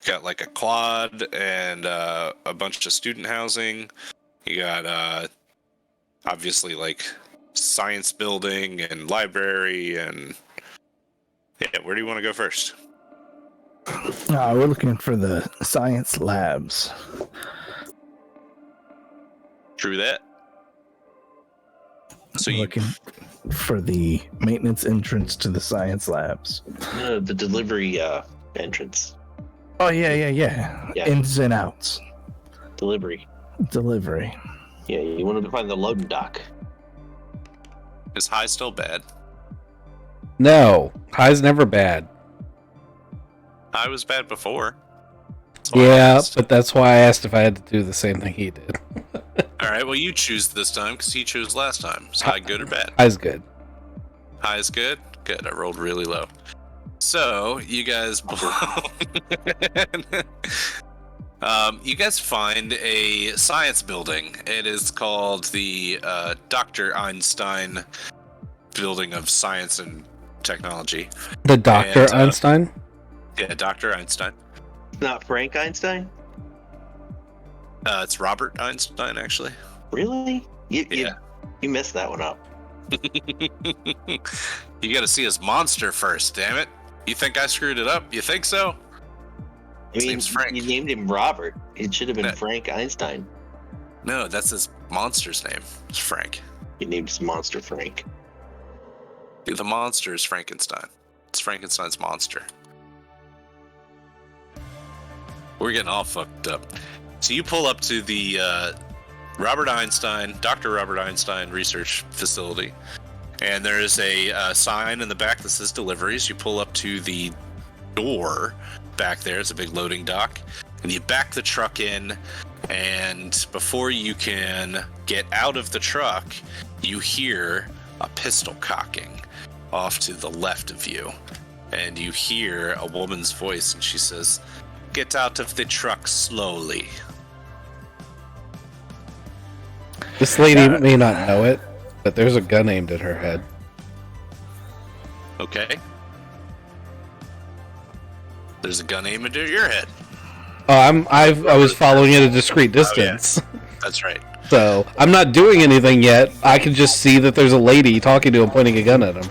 got like a quad and a bunch of student housing. You got obviously like science building and library, and where do you want to go first? We're looking for the science labs. True that. So you Looking for the maintenance entrance to the science labs. The delivery entrance. Oh yeah. Yeah. Ins and outs. Delivery. Delivery. Yeah, you want to find the loading dock. is high still bad? No, high's never bad. High was bad before. That's why I Yeah, asked. but that's why I asked if I had to do the same thing he did. All right. Well, you choose this time because he chose last time. Is high good or bad? High's good. High is good. Good. I rolled really low. So you guys, you guys find a science building. It is called the Dr. Einstein Building of Science and Technology. The Dr. And, Einstein? Yeah, Dr. Einstein. Not Frank Einstein? It's Robert Einstein, actually. Really? Yeah. You messed that one up. You got to see his monster first, damn it. You think I screwed it up? You think so? I mean, name's Frank. you named him Robert. It should have been No. Frank Einstein. No, that's his monster's name. It's Frank. You named his monster Frank. The monster is Frankenstein. It's Frankenstein's monster. We're getting all fucked up. So you pull up to the Dr. Robert Einstein Research Facility, and there is a sign in the back that says deliveries. You pull up to the door back there. It's a big loading dock, and you back the truck in, and before you can get out of the truck, you hear a pistol cocking off to the left of you, and you hear a woman's voice, and she says, "Get out of the truck slowly." This lady may not know it, but there's a gun aimed at her head. Okay. There's a gun aimed at your head. Oh, I was following at a discreet distance. Oh, yeah. That's right. So, I'm not doing anything yet. I can just see that there's a lady talking to him, pointing a gun at him.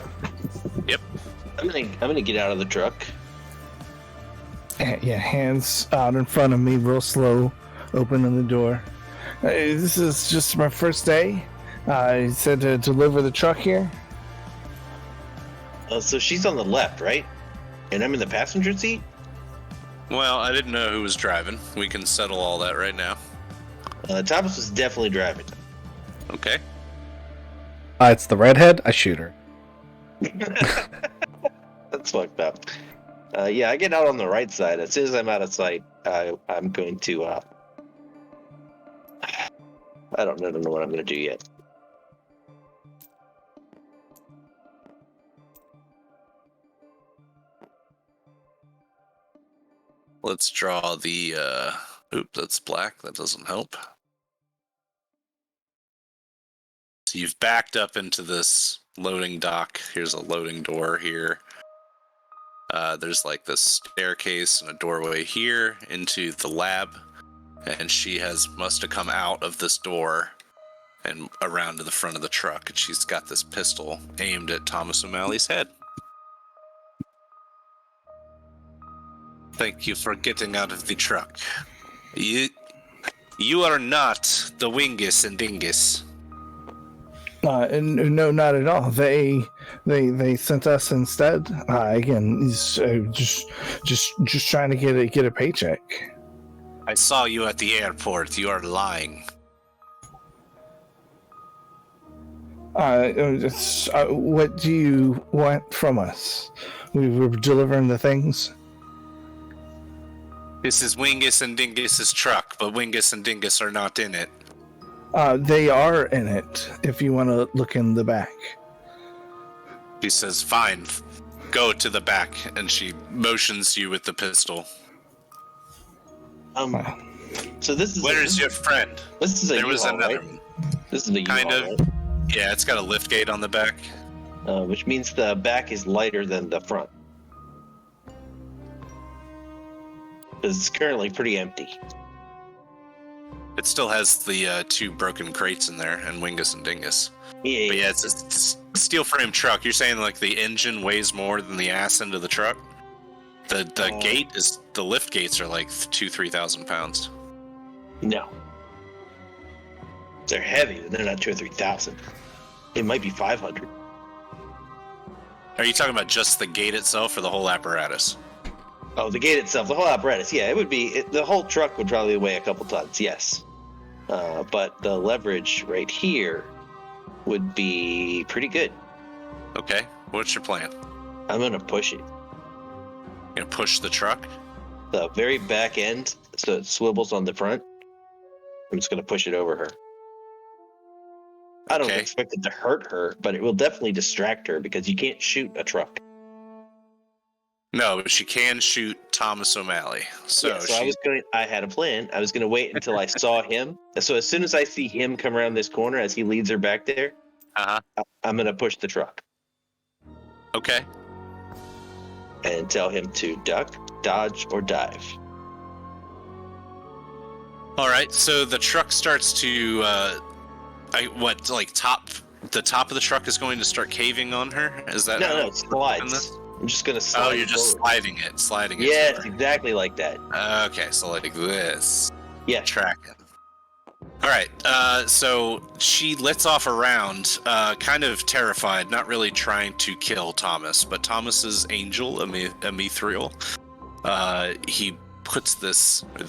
Yep. I'm gonna get out of the truck. Yeah, hands out in front of me, real slow, opening the door. Hey, this is just my first day. I said to deliver the truck here. So she's on the left, right? And I'm in the passenger seat? Well, I didn't know who was driving. We can settle all that right now. Thomas was definitely driving. Okay. It's the redhead. I shoot her. That's fucked up. Yeah, I get out on the right side. As soon as I'm out of sight, I'm going to... I don't know what I'm going to do yet. Let's draw the, oop, that's black. That doesn't help. So you've backed up into this loading dock. Here's a loading door here. There's like this staircase and a doorway here into the lab. And she must have come out of this door and around to the front of the truck. And she's got this pistol aimed at Thomas O'Malley's head. Thank you for getting out of the truck. You are not the Wingus and Dingus. No, not at all. They sent us instead. Again, he's just trying to get a paycheck. I saw you at the airport. You are lying. What do you want from us? We were delivering the things. This is Wingus and Dingus's truck, but Wingus and Dingus are not in it. They are in it, if you want to look in the back. She says, fine, go to the back, and she motions you with the pistol. So this is... Where is your friend? This is a There was U-Haul, another right? one. This is a Kind U-Haul, of. Yeah, it's got a lift gate on the back. right? Which means the back is lighter than the front. It's currently pretty empty. It still has the two broken crates in there, and Wingus and Dingus. Yeah, But yeah, it's a steel frame truck. You're saying like the engine weighs more than the ass end of the truck? The the lift gates are like 3,000 pounds. No. They're heavy, but they're not 2,000 or 3,000. It might be 500. Are you talking about just the gate itself or the whole apparatus? Oh, the gate itself, the whole apparatus. Yeah, it would be. The whole truck would probably weigh a couple tons. Yes, but the leverage right here would be pretty good. Okay, what's your plan? I'm gonna push it. You gonna push the truck? The very back end, so it swivels on the front. I'm just gonna push it over her. I don't Okay. expect it to hurt her, but it will definitely distract her because you can't shoot a truck. No, she can shoot Thomas O'Malley. So, I had a plan. I was going to wait until I saw him. So as soon as I see him come around this corner as he leads her back there, Uh-huh. I'm going to push the truck Okay. and tell him to duck, dodge, or dive. All right. So the truck starts to, the top of the truck is going to start caving on her? Is that how No, it's it working slides. I'm just going to slide. Oh, you're just forward. sliding it. Yes, to exactly like that. her. Okay, so like this. Yeah. Tracking. All right. So she lets off a round, kind of terrified, not really trying to kill Thomas, but Thomas's angel, Amithril,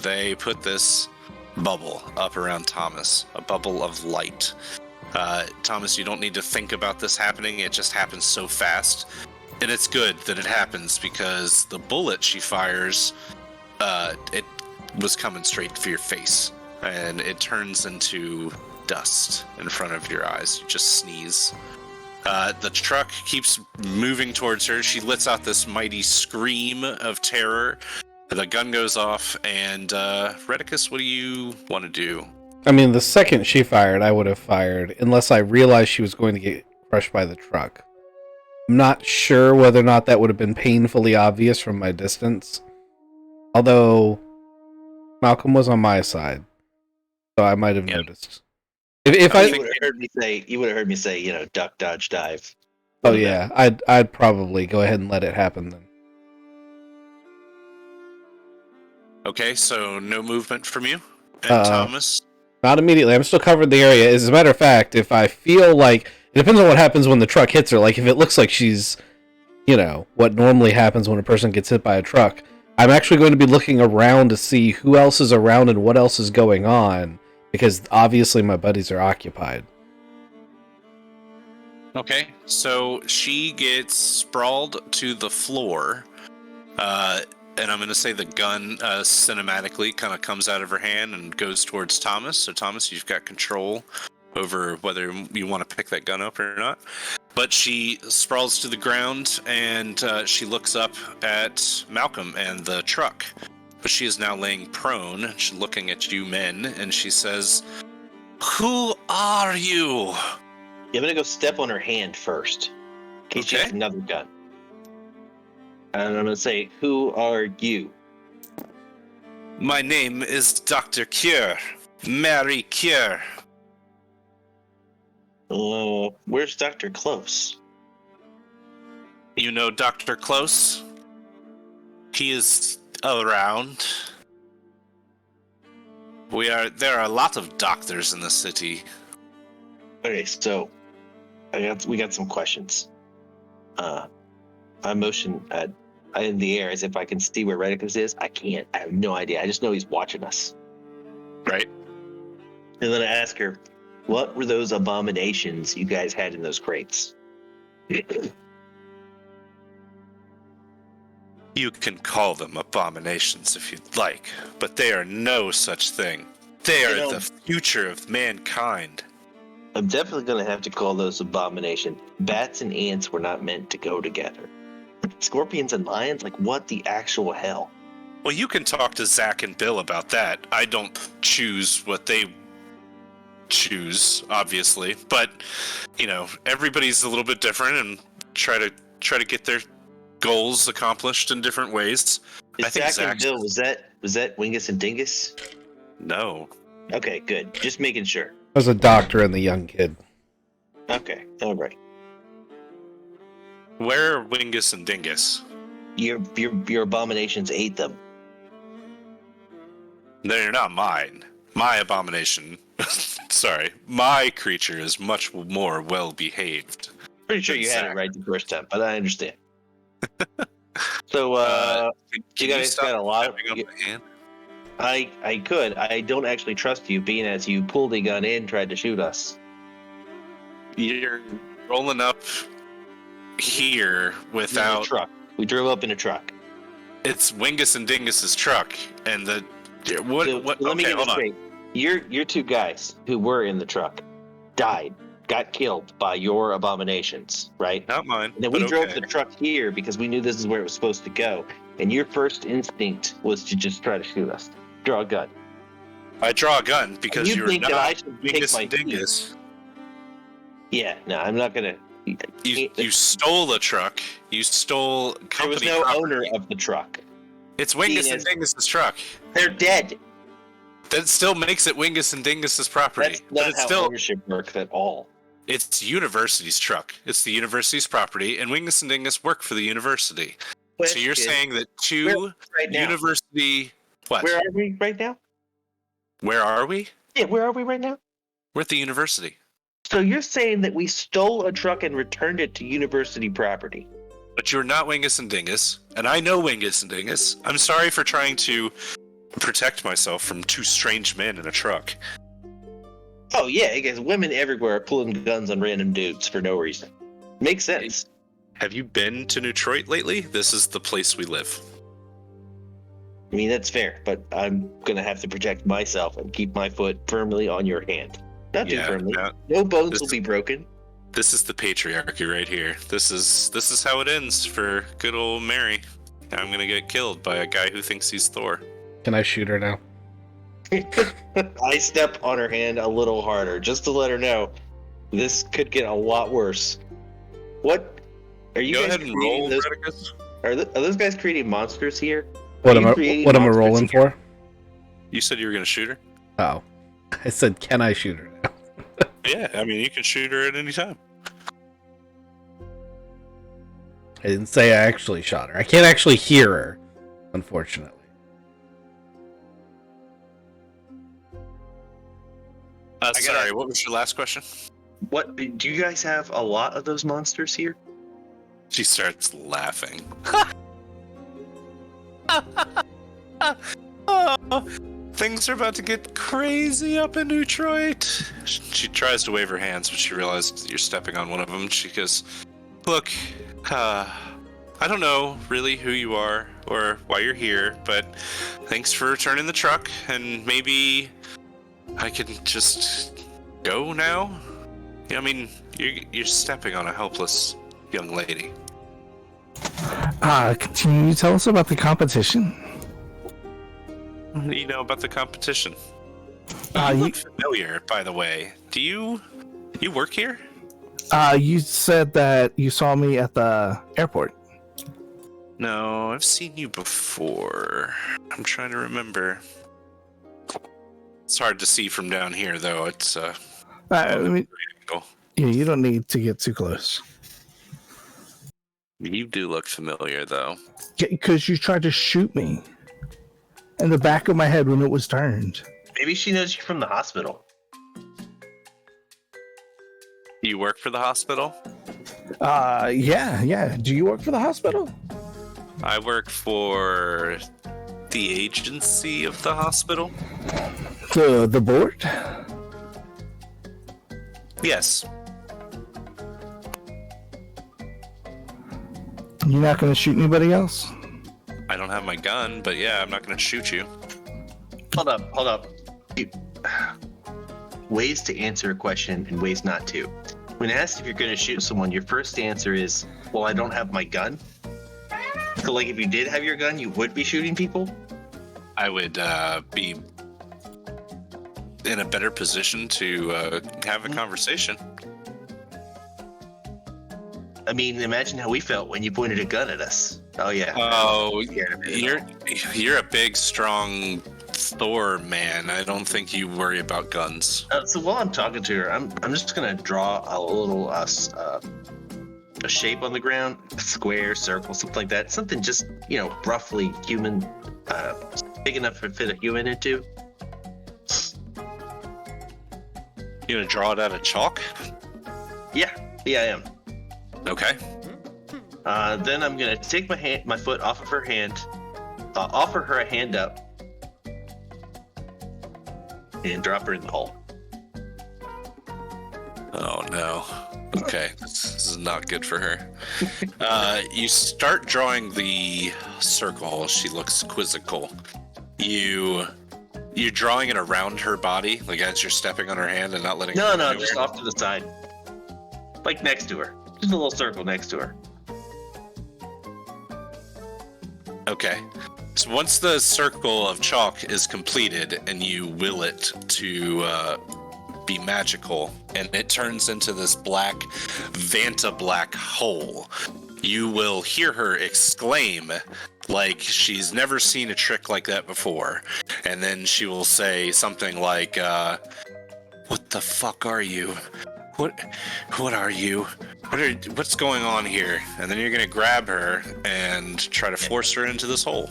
they put this bubble up around Thomas, a bubble of light. Thomas, you don't need to think about this happening. It just happens so fast. And it's good that it happens because the bullet she fires, it was coming straight for your face. And it turns into dust in front of your eyes. You just sneeze. The truck keeps moving towards her. She lets out this mighty scream of terror. The gun goes off, and Redicus, what do you want to do? I mean, the second she fired, I would have fired, unless I realized she was going to get crushed by the truck. I'm not sure whether or not that would have been painfully obvious from my distance. Although, Malcolm was on my side, so I might have noticed. If I You would have heard me say, duck, dodge, dive. Oh yeah, I'd probably go ahead and let it happen then. Okay, so no movement from you? And Thomas? Not immediately. I'm still covering the area. As a matter of fact, if I feel like... It depends on what happens when the truck hits her. Like, if it looks like she's, what normally happens when a person gets hit by a truck, I'm actually going to be looking around to see who else is around and what else is going on, because obviously my buddies are occupied. Okay, so she gets sprawled to the floor, and I'm going to say the gun cinematically kind of comes out of her hand and goes towards Thomas. So Thomas, you've got control over whether you want to pick that gun up or not. But she sprawls to the ground, and she looks up at Malcolm and the truck. But she is now laying prone. She's looking at you men, and she says, "Who are you?" Yeah, I'm going to go step on her hand first, in case she has another gun. And I'm going to say, who are you? My name is Dr. Cure. Mary Cure. Where's Dr. Close? You know Dr. Close? He is around. There are a lot of doctors in the city. Okay, so we got some questions. I motion in the air as if I can see where Redicus is. I can't. I have no idea. I just know he's watching us. Right. And then I ask her, what were those abominations you guys had in those crates? You can call them abominations if you'd like, but they are no such thing. They are the future of mankind. I'm definitely going to have to call those abominations. Bats and ants were not meant to go together. Scorpions and lions? Like, what the actual hell? Well, you can talk to Zach and Bill about that. I don't choose what they choose, obviously, but everybody's a little bit different and try to get their goals accomplished in different ways. I think Zach and Bill, was that Wingus and Dingus? No. Okay, good. Just making sure. There's a doctor and the young kid. Okay, all right. Where are Wingus and Dingus? Your abominations ate them. They're not mine. My abomination. Sorry, my creature is much more well behaved. Pretty sure you had it right the first time, but I understand. So, you guys got a lot of. I could. I don't actually trust you, being as you pulled a gun in and tried to shoot us. You're rolling up here without a truck. We drove up in a truck. It's Wingus and Dingus's truck, and the what? So, let me get this straight. Your two guys who were in the truck died. got killed by your abominations, right? Not mine. And then but we drove okay. the truck here because we knew this is where it was supposed to go. And your first instinct was to just try to shoot us. Draw a gun. I draw a gun because You you're think that I not should take Dingus my and Dingus. Yeah, no, I'm not gonna. You stole the truck. You stole There was company no property. owner of the truck. It's Wingus Seeing and as- Dingus's truck. They're dead. That still makes it Wingus and Dingus's property. That's but not it's how still ownership works at all. it's university's truck. It's the university's property, and Wingus and Dingus work for the university. So you're Question, saying that where two right now? university what? Where are we right now? Where are we? Yeah, where are we right now? We're at the university. So you're saying that we stole a truck and returned it to university property? But you're not Wingus and Dingus, and I know Wingus and Dingus. I'm sorry for trying to protect myself from two strange men in a truck. Oh yeah, because women everywhere are pulling guns on random dudes for no reason. Makes sense. Have you been to Detroit lately? This is the place we live. I mean, that's fair, but I'm gonna have to protect myself and keep my foot firmly on your hand. Not too firmly. No bones this- will be broken. This is the patriarchy right here. This is how it ends for good old Mary. I'm gonna get killed by a guy who thinks he's Thor. Can I shoot her now? I step on her hand a little harder just to let her know this could get a lot worse. What are you Go guys ahead and creating roll, those, Redicus. are those guys creating monsters here? What Are am you I? creating What am I monsters rolling here? for? You said you were gonna shoot her? Oh, I said, can I shoot her now? Yeah, I mean you can shoot her at any time. I didn't say I actually shot her. I can't actually hear her, unfortunately. Sorry, what was your last question? What do you guys have a lot of those monsters here? She starts laughing. Oh, things are about to get crazy up in Detroit. She tries to wave her hands, but she realizes you're stepping on one of them. She goes, "Look, I don't know really who you are or why you're here, but thanks for returning the truck, and maybe I can just go now." I mean, you're stepping on a helpless young lady. Can you tell us about the competition? What do you know about the competition? Uh, You you- look familiar, by the way. Do you work here? You said that you saw me at the airport. No, I've seen you before. I'm trying to remember. It's hard to see from down here, though. It's I mean, cool. yeah, you don't need to get too close. You do look familiar, though. Because you tried to shoot me in the back of my head when it was turned. Maybe she knows you from the hospital. Do you work for the hospital? Yeah. Do you work for the hospital? I work for the agency of the hospital. The board? Yes. You're not going to shoot anybody else? I don't have my gun, but yeah, I'm not going to shoot you. Hold up. Ways to answer a question and ways not to. When asked if you're going to shoot someone, your first answer is, "Well, I don't have my gun." So, like, if you did have your gun, you would be shooting people. I would be in a better position to have a conversation. I mean, imagine how we felt when you pointed a gun at us. Oh yeah. Oh, Yeah, you're a big, strong Thor man. I don't think you worry about guns. So while I'm talking to her, I'm just gonna draw a little a shape on the ground, a square, circle, something like that. Something just roughly human, big enough to fit a human into. You gonna draw it out of chalk? Yeah, I am. Okay. Then I'm gonna take my foot off of her hand, offer her a hand up, and drop her in the hole. Oh no. Okay, this is not good for her. You start drawing the circle. She looks quizzical. You're drawing it around her body, like as you're stepping on her hand and not letting her No, go anywhere? just off to the side. Like next to her. Just a little circle next to her. Okay. So once the circle of chalk is completed and you will it to be magical and it turns into this black Vanta black hole, you will hear her exclaim like she's never seen a trick like that before. And then she will say something like, what the fuck are you? What are you? What's going on here? And then you're gonna grab her and try to force her into this hole.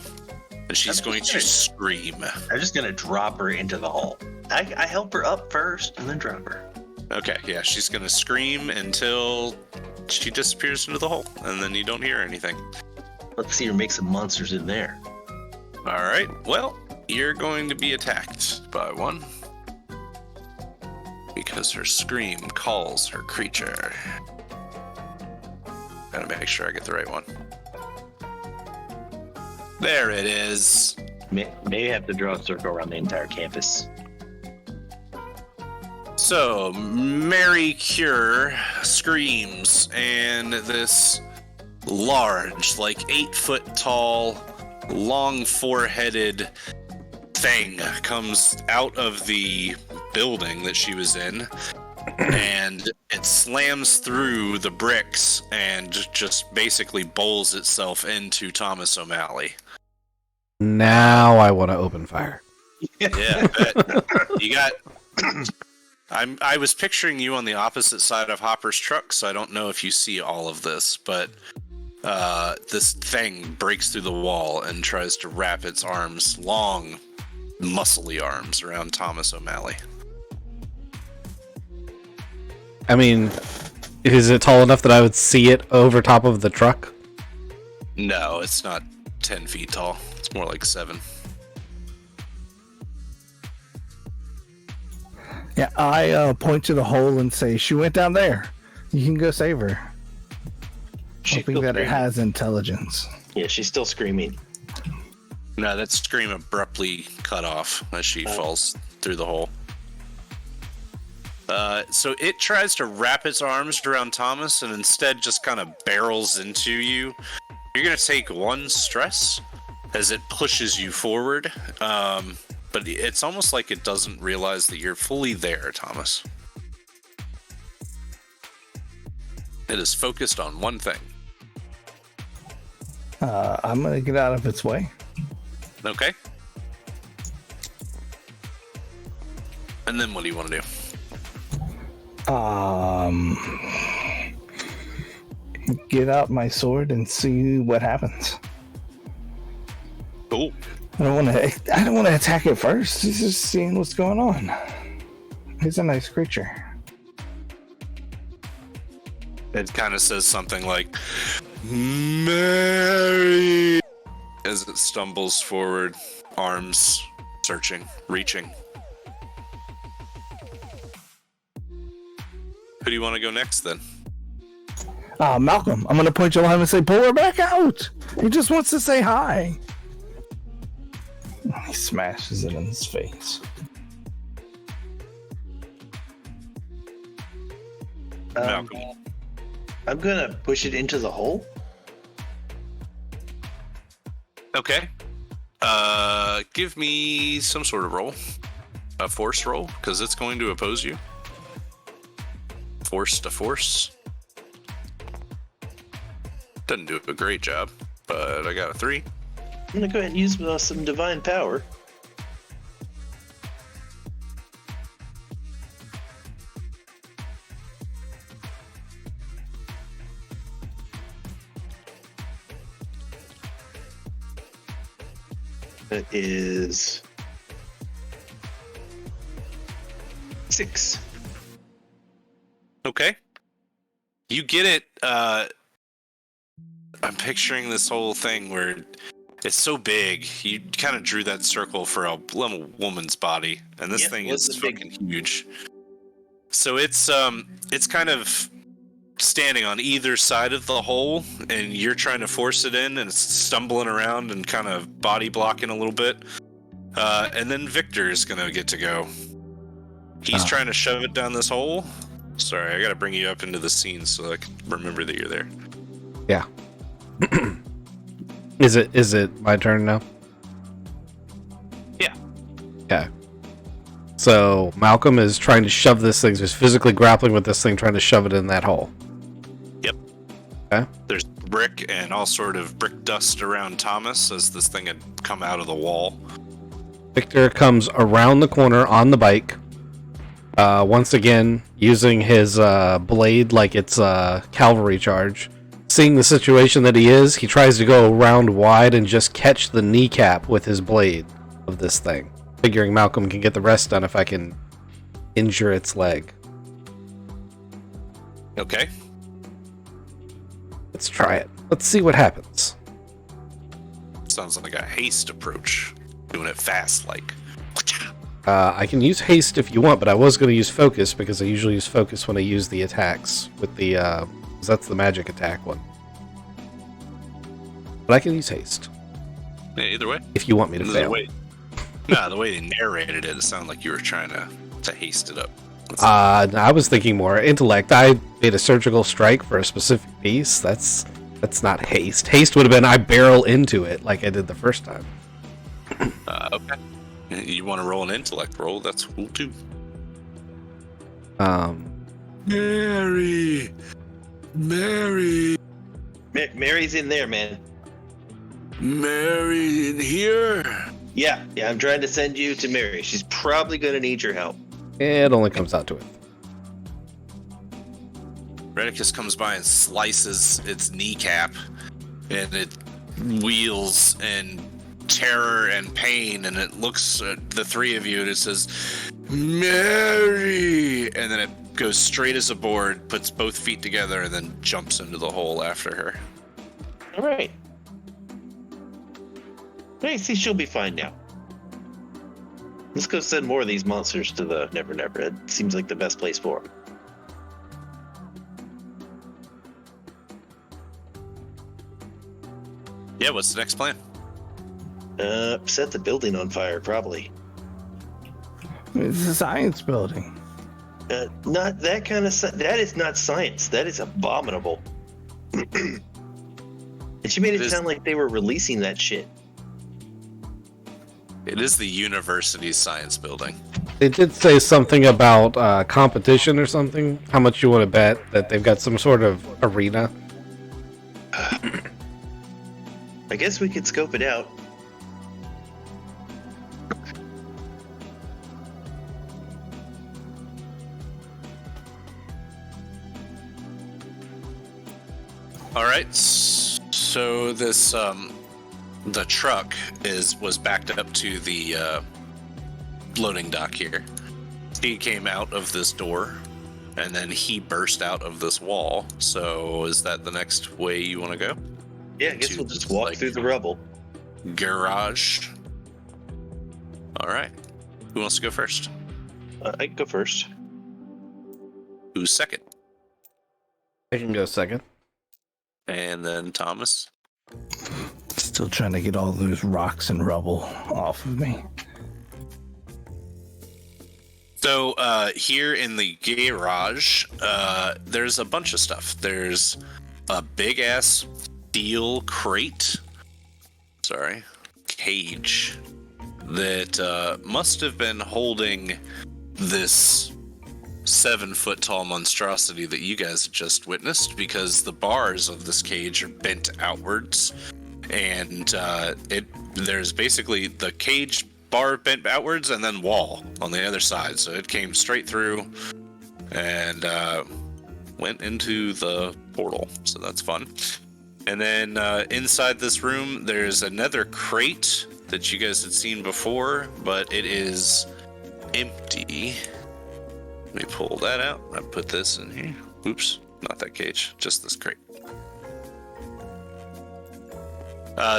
And she's going to scream. I'm just gonna drop her into the hole. I help her up first and then drop her. Okay, yeah, she's gonna scream until she disappears into the hole, and then you don't hear anything. Let's see her make some monsters in there. Alright, well, you're going to be attacked by one. Because her scream calls her creature. Gotta make sure I get the right one. There it is. May have to draw a circle around the entire campus. So, Mary Cure screams, and this large, like 8-foot tall, long four-headed thing comes out of the building that she was in, and it slams through the bricks and just basically bowls itself into Thomas O'Malley. Now I want to open fire. Yeah, but you got. I was picturing you on the opposite side of Hopper's truck, so I don't know if you see all of this, but this thing breaks through the wall and tries to wrap its arms, long, muscly arms, around Thomas O'Malley. I mean, is it tall enough that I would see it over top of the truck? No, it's not 10 feet tall. It's more like 7. Yeah, I point to the hole and say, she went down there. You can go save her. She's Hoping still that it screaming. has intelligence. Yeah, she's still screaming. No, that scream abruptly cut off as she falls through the hole. So it tries to wrap its arms around Thomas and instead just kind of barrels into you. You're going to take 1 stress as it pushes you forward. But it's almost like it doesn't realize that you're fully there, Thomas. It is focused on one thing. I'm going to get out of its way. Okay. And then what do you want to do? Get out my sword and see what happens. Cool. I don't want to attack it first. It's just seeing what's going on. He's a nice creature. It kind of says something like, Mary, as it stumbles forward, arms searching, reaching. Who do you want to go next then? Malcolm, I'm going to point you alive and say, pull her back out. He just wants to say hi. He smashes it in his face. Malcolm. I'm gonna push it into the hole. Okay. Give me some sort of roll. A force roll, because it's going to oppose you. Force to force. Doesn't do a great job, but I got a 3. I'm gonna go ahead and use some divine power. That is 6. Okay. You get it. I'm picturing this whole thing where it's so big. You kind of drew that circle for a little woman's body, and this thing is fucking huge. So it's kind of standing on either side of the hole, and you're trying to force it in, and it's stumbling around and kind of body blocking a little bit. And then Victor is gonna get to go. He's trying to shove it down this hole, Sorry, I gotta bring you up into the scene so I can remember that you're there. Yeah. Is it my turn now? Yeah. Okay. So Malcolm is trying to shove this thing, just physically grappling with this thing, trying to shove it in that hole. Yep. Okay. There's brick and all sort of brick dust around Thomas as this thing had come out of the wall. Victor comes around the corner on the bike. Once again, using his blade like it's a cavalry charge. Seeing the situation that he is, he tries to go around wide and just catch the kneecap with his blade of this thing. Figuring Malcolm can get the rest done if I can injure its leg. Okay. Let's try it. Let's see what happens. Sounds like a haste approach. Doing it fast, like. I can use haste if you want, but I was going to use focus because I usually use focus when I use the attacks with the, 'cause that's the magic attack one. But I can use haste. Yeah, either way. If you want me to fail. The way they narrated it, it sounded like you were trying to haste it up. I was thinking more intellect. I made a surgical strike for a specific piece. That's not haste. Haste would have been I barrel into it like I did the first time. Okay. You want to roll an intellect roll? That's cool too. Mary. Mary's in there, man. Mary in here? Yeah, I'm trying to send you to Mary. She's probably going to need your help. It only comes out to it. Redicus comes by and slices its kneecap, and it wheels in terror and pain, and it looks at the three of you and it says, Mary! And then it goes straight as a board, puts both feet together, and then jumps into the hole after her. All right. Hey, see, she'll be fine now. Let's go send more of these monsters to the Never Never. It seems like the best place for them. Yeah, what's the next plan? Set the building on fire, probably. It's a science building. Not that kind of that is not science. That is abominable. And she made it sound like they were releasing that shit. It is the university's science building. They did say something about competition or something. How much you want to bet that they've got some sort of arena? I guess we could scope it out. All right, so this the truck was backed up to the loading dock here. He came out of this door, and then he burst out of this wall. So is that the next way you want to go? Yeah, I guess we'll just walk through the rubble. Garage. All right. Who wants to go first? I can go first. Who's second? I can go second. And then Thomas. Still trying to get all those rocks and rubble off of me. So here in the garage, there's a bunch of stuff. There's a big ass steel cage that must have been holding this 7-foot tall monstrosity that you guys just witnessed, because the bars of this cage are bent outwards, and there's basically the cage bar bent outwards and then wall on the other side. So it came straight through and went into the portal. So that's fun. And then inside this room, there's another crate that you guys had seen before, but it is empty. Let me pull that out. I put this in here. Oops, not that cage, just this crate.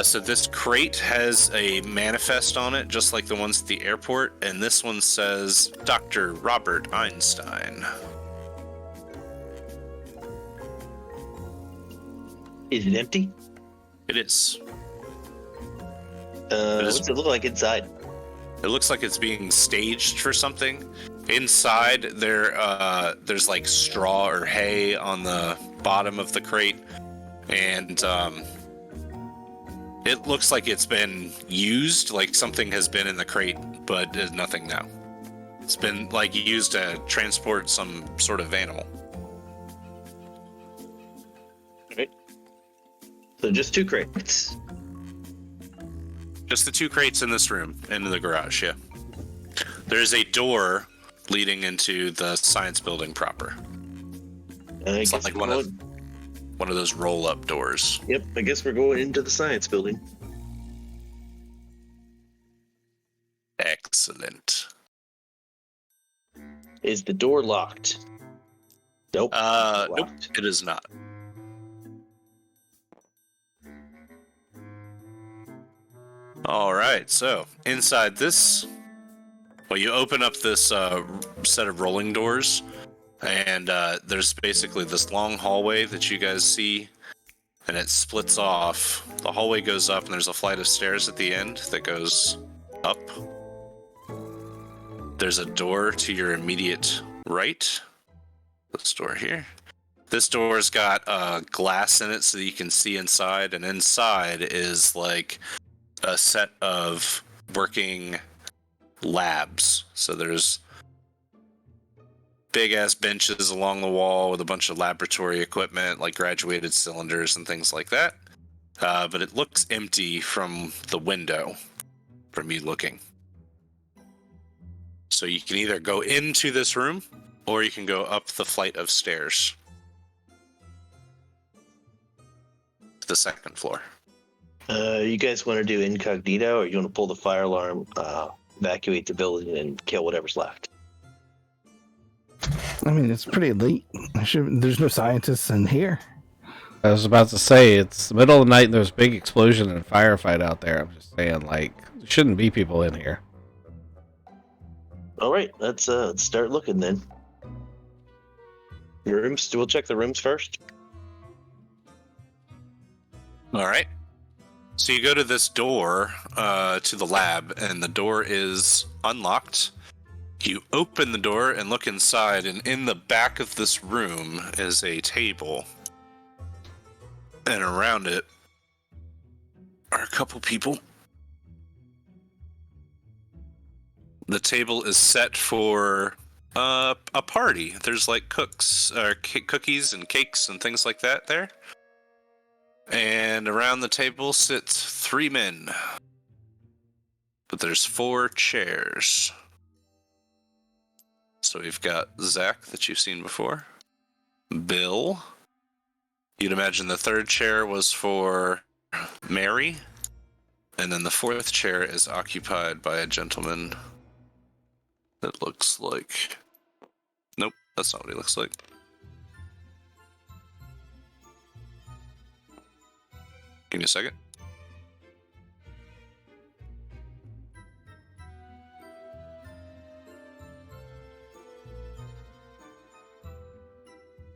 So this crate has a manifest on it, just like the ones at the airport, and this one says Dr. Robert Einstein. Is it empty? It is. What's it look like inside? It looks like it's being staged for something. Inside, there's like straw or hay on the bottom of the crate, and it looks like it's been used, like something has been in the crate, but there's nothing now. It's been like used to transport some sort of animal. Right. So just 2 crates. Just the 2 crates in this room, into the garage, yeah. There's a door leading into the science building proper. It's like one of those roll-up doors. Yep, I guess we're going into the science building. Excellent. Is the door locked? Nope. Nope, it is not. All right, so inside this, well, you open up this set of rolling doors, and there's basically this long hallway that you guys see, and it splits off. The hallway goes up, and there's a flight of stairs at the end that goes up. There's a door to your immediate right. This door here. This door's got glass in it so that you can see inside, and inside is like a set of working labs. So there's big ass benches along the wall with a bunch of laboratory equipment like graduated cylinders and things like that. But it looks empty from the window, from you looking. So you can either go into this room or you can go up the flight of stairs to the second floor. You guys want to do incognito, or you want to pull the fire alarm, evacuate the building, and kill whatever's left? I mean, it's pretty late. There's no scientists in here. I was about to say, it's the middle of the night and there's a big explosion and firefight out there. I'm just saying, like, there shouldn't be people in here. All right, let's start looking then. Rooms. We'll check the rooms first. All right. So you go to this door to the lab, and the door is unlocked. You open the door and look inside, and in the back of this room is a table. And around it are a couple people. The table is set for a party. There's like cookies and cakes and things like that there. And around the table sits 3 men. But there's 4 chairs. So we've got Zach, that you've seen before. Bill. You'd imagine the 3rd chair was for Mary. And then the 4th chair is occupied by a gentleman that looks like... Nope, that's not what he looks like. Give me a second.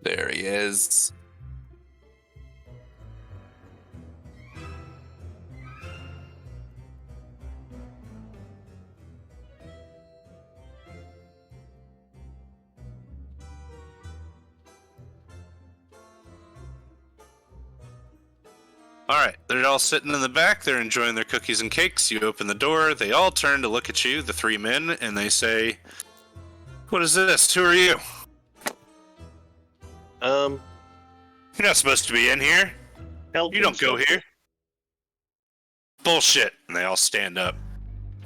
There he is. Alright, they're all sitting in the back, they're enjoying their cookies and cakes. You open the door, they all turn to look at you, the 3 men, and they say, "What is this? Who are you? You're not supposed to be in here. You don't go here." "Bullshit." And they all stand up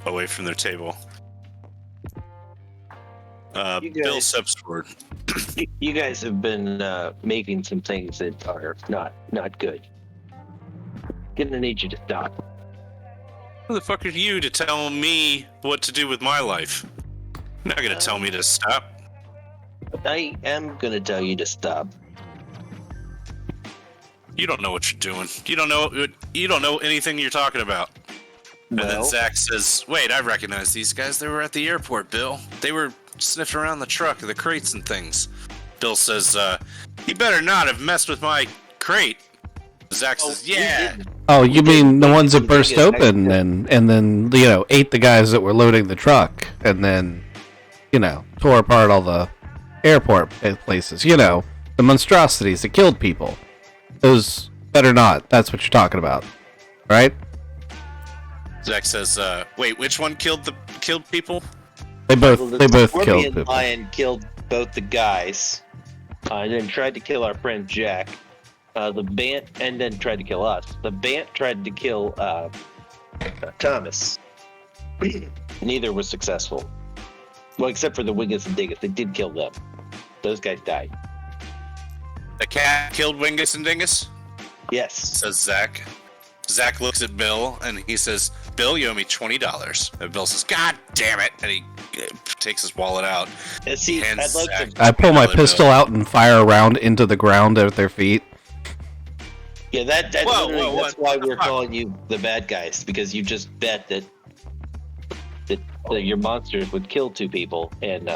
away from their table. Bill steps forward. You guys have been making some things that are not good. Gonna need you to stop. Who the fuck are you to tell me what to do with my life? You're not gonna tell me to stop. I am gonna tell you to stop. You don't know what you're doing. You don't know anything you're talking about. And then Zach says, "Wait, I recognize these guys. They were at the airport, Bill. They were sniffing around the truck, the crates and things." Bill says, "You better not have messed with my crate." Zach says, "Yeah." Oh, you mean the ones that burst open and then ate the guys that were loading the truck, and then tore apart all the airport places, the monstrosities that killed people. Those better not. That's what you're talking about, right? Zach says, "Wait, which one killed people?" They both killed Scorpion people. Lion killed both the guys, and then tried to kill our friend Jack. The Bant, and then tried to kill us. The Bant tried to kill Thomas. Neither was successful. Well, except for the Wingus and Dingus. They did kill them. Those guys died. The cat killed Wingus and Dingus? Yes. Says Zach. Zach looks at Bill and he says, "Bill, you owe me $20. And Bill says, "God damn it." And he takes his wallet out. See, I'd like Zach to. I pull my $1 pistol bill. out and fire a round into the ground at their feet. Yeah, that's Whoa, why what we're the fuck? calling you the bad guys, because you just bet that your monsters would kill two people, and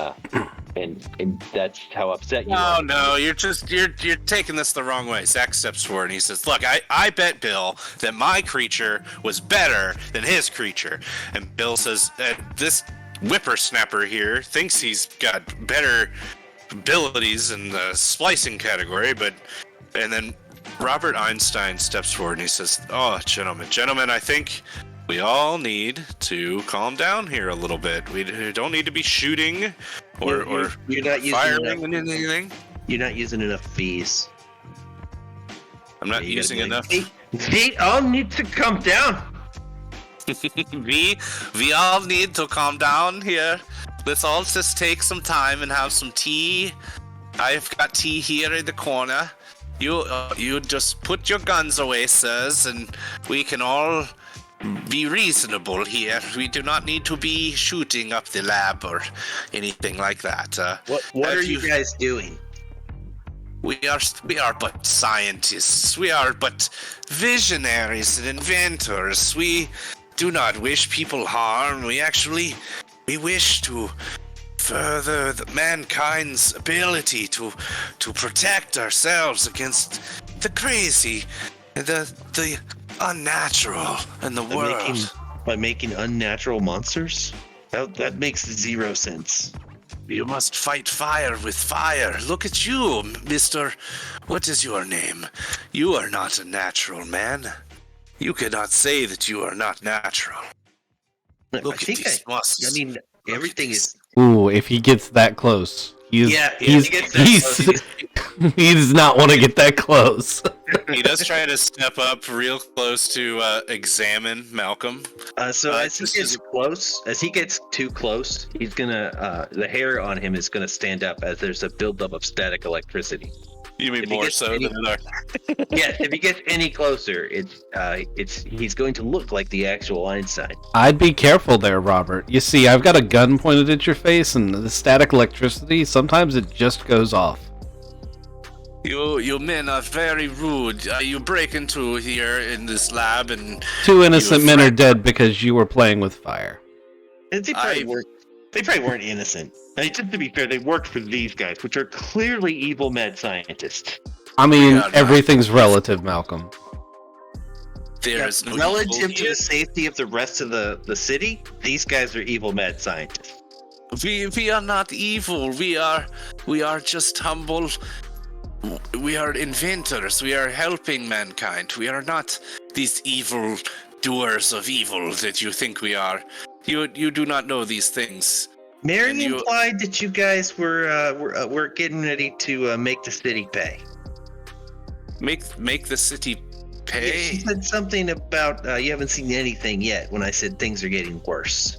that's how upset you Oh are. no, you're taking this the wrong way. Zach steps forward and he says, "Look, I bet Bill that my creature was better than his creature." And Bill says, "This whippersnapper here thinks he's got better abilities in the splicing category, but..." And then Robert Einstein steps forward and he says, "Oh, gentlemen, I think we all need to calm down here a little bit. We don't need to be shooting or You're not using firing enough, and anything. You're not using enough fees. I'm not You gotta using be like, enough. They all need to come down. we all need to calm down here. Let's all just take some time and have some tea. I've got tea here in the corner. You just put your guns away, sirs, and we can all be reasonable here. We do not need to be shooting up the lab or anything like that. What are you guys doing? We are but scientists. We are but visionaries and inventors. We do not wish people harm. We wish to further mankind's ability to protect ourselves against the crazy, the unnatural in the world. By making unnatural monsters? That makes zero sense. You must fight fire with fire. Look at you, Mr. What is your name? You are not a natural man. You cannot say that you are not natural. Look at these muscles. I mean, everything is. Ooh, if he gets that close, he does not want to get that close. He does try to step up real close to examine Malcolm. So as he gets too close, he's gonna the hair on him is gonna stand up as there's a buildup of static electricity. You mean If he more gets so any- than our... Yes, if he gets any closer, he's going to look like the actual Einstein. I'd be careful there, Robert. You see, I've got a gun pointed at your face, and the static electricity, sometimes it just goes off. You men are very rude. You break into here in this lab and... Two innocent men are dead because you were playing with fire. And they probably weren't innocent. I mean, just to be fair, they worked for these guys, which are clearly evil mad scientists. I mean, Yeah, everything's relative, Malcolm. There is no Relative evil to here. the safety of the rest of the city, these guys are evil mad scientists. We are not evil. We are just humble. We are inventors. We are helping mankind. We are not these evil doers of evil that you think we are. You do not know these things. Mary And you- implied that you guys were getting ready to make the city pay. Make the city Yeah, pay. she said something about you haven't seen anything yet when I said things are getting worse.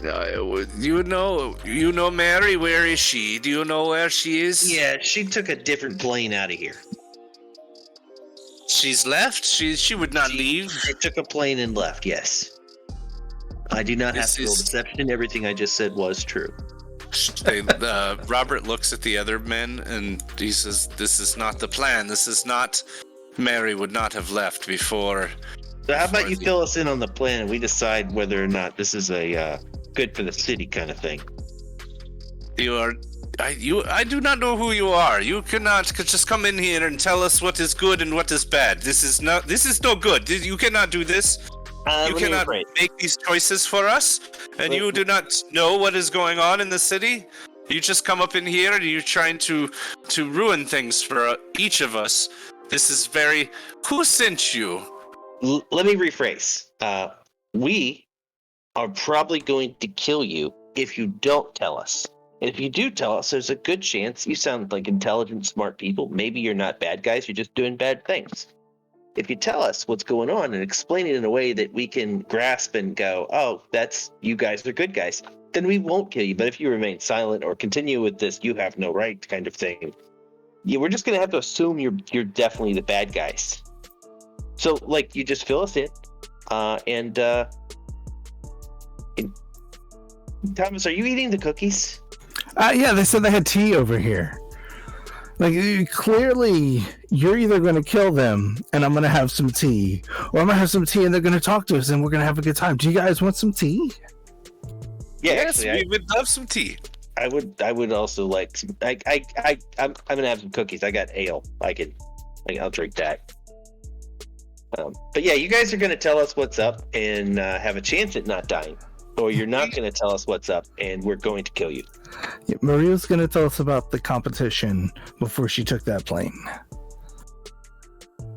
You know Mary. Where is she? Do you know where she is? Yeah, she took a different plane out of here. She's left. She would not leave. She took a plane and left, yes. I do not have This to roll is- deception. Everything I just said was true. Robert looks at the other men and he says, "This is not the plan. This is not. Mary would not have left before." So how about you fill us in on the plan and we decide whether or not this is a good for the city kind of thing. I do not know who you are. You cannot just come in here and tell us what is good and what is bad. This is no good. You cannot do this. You Let me cannot rephrase. make these choices for us, and you do not know what is going on in the city. You just come up in here and you're trying to ruin things for each of us. This is very. Who sent you? Let me rephrase. We are probably going to kill you if you don't tell us. And if you do tell us, there's a good chance you sound like intelligent, smart people. Maybe you're not bad guys, you're just doing bad things. If you tell us what's going on and explain it in a way that we can grasp and go, oh, that's you guys are good guys, then we won't kill you. But if you remain silent or continue with this, you have no right kind of thing, we're just going to have to assume you're definitely the bad guys. So, like, you just fill us in. And Thomas, are you eating the cookies? Yeah, they said they had tea over here. Like, clearly, you're either going to kill them and I'm going to have some tea, or I'm going to have some tea and they're going to talk to us and we're going to have a good time. Do you guys want some tea? Yeah, Yes, actually, we would love some tea. I would also like some. I'm gonna have some cookies. I got ale. I'll drink that. But yeah, you guys are gonna tell us what's up and have a chance at not dying, or you're not gonna tell us what's up and we're going to kill you. Yeah, Maria's going to tell us about the competition before she took that plane.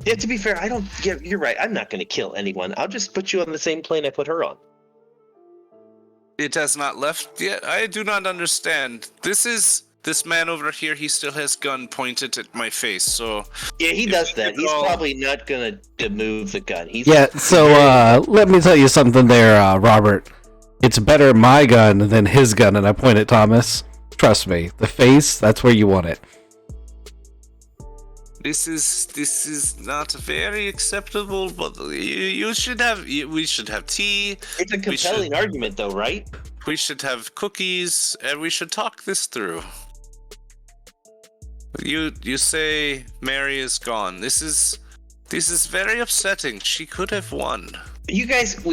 Yeah, to be fair, I don't. Yeah, you're right. I'm not gonna kill anyone. I'll just put you on the same plane I put her on. It has not left yet. I do not understand. This man over here. He still has gun pointed at my face. So Yeah, he does that. He's probably not gonna move the gun. So let me tell you something there, Robert. It's better my gun than his gun, and I point at Thomas. Trust me, the face, that's where you want it. this is not very acceptable. But you should have. We should have tea. It's a compelling argument, though, right? We should have cookies, and we should talk this through. You say Mary is gone. This is very upsetting. She could have won. You guys,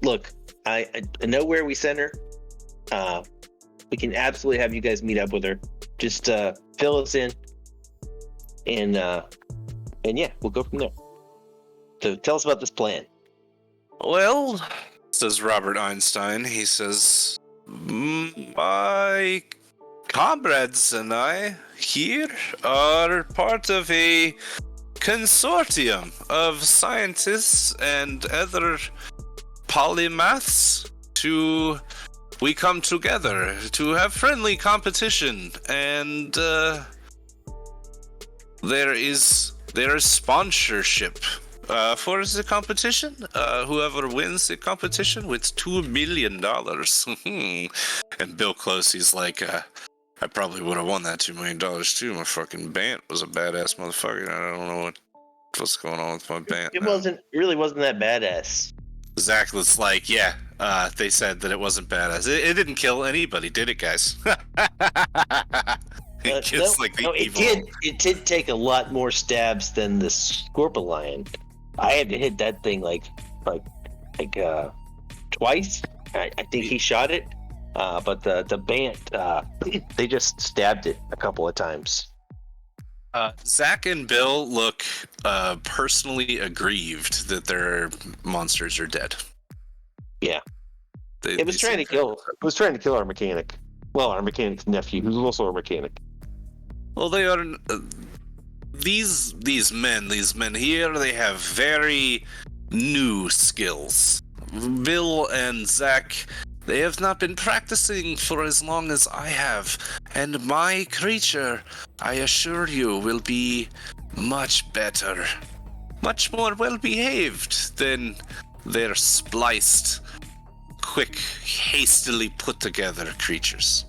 look. I know where we sent her. We can absolutely have you guys meet up with her. Just fill us in, and yeah, we'll go from there. So tell us about this plan. Well, says Robert Einstein. He says, my comrades and I here are part of a consortium of scientists and other polymaths we come together to have friendly competition, and there is sponsorship for the competition. Whoever wins the competition with $2 million. And Bill Closey's like, I probably would have won that $2 million too. My fucking Bant was a badass motherfucker. I don't know what's going on with my Bant. It really wasn't that badass. Zach was like, yeah, they said that it wasn't badass. It didn't kill anybody, did it, guys? It did take a lot more stabs than the Scorpion. I had to hit that thing like twice. I think he shot it, but the Bant, they just stabbed it a couple of times. Zach and Bill look personally aggrieved that their monsters are dead. Yeah, it was trying to kill our mechanic. Well, our mechanic's nephew, who's also a mechanic. Well, they are these men here. They have very new skills. Bill and Zach, they have not been practicing for as long as I have, and my creature, I assure you, will be much better, much more well-behaved than their spliced, quick, hastily put-together creatures.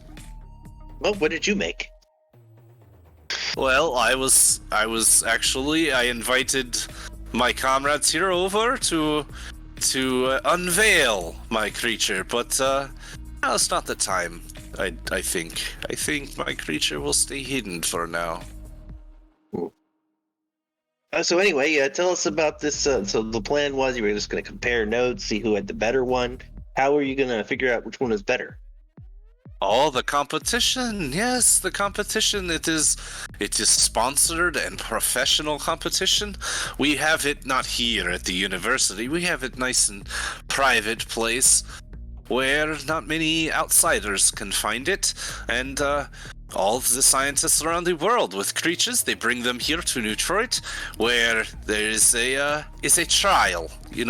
Well, what did you make? Well, I invited my comrades here over to unveil my creature, but now it's not the time. I think my creature will stay hidden for now. So anyway, tell us about this. So the plan was you were just going to compare notes, see who had the better one. How are you going to figure out which one is better? Oh, the competition. Yes, the competition. It is sponsored and professional competition. We have it not here at the university. We have it nice and private place where not many outsiders can find it. And all of the scientists around the world with creatures, they bring them here to Detroit, where there is a trial. You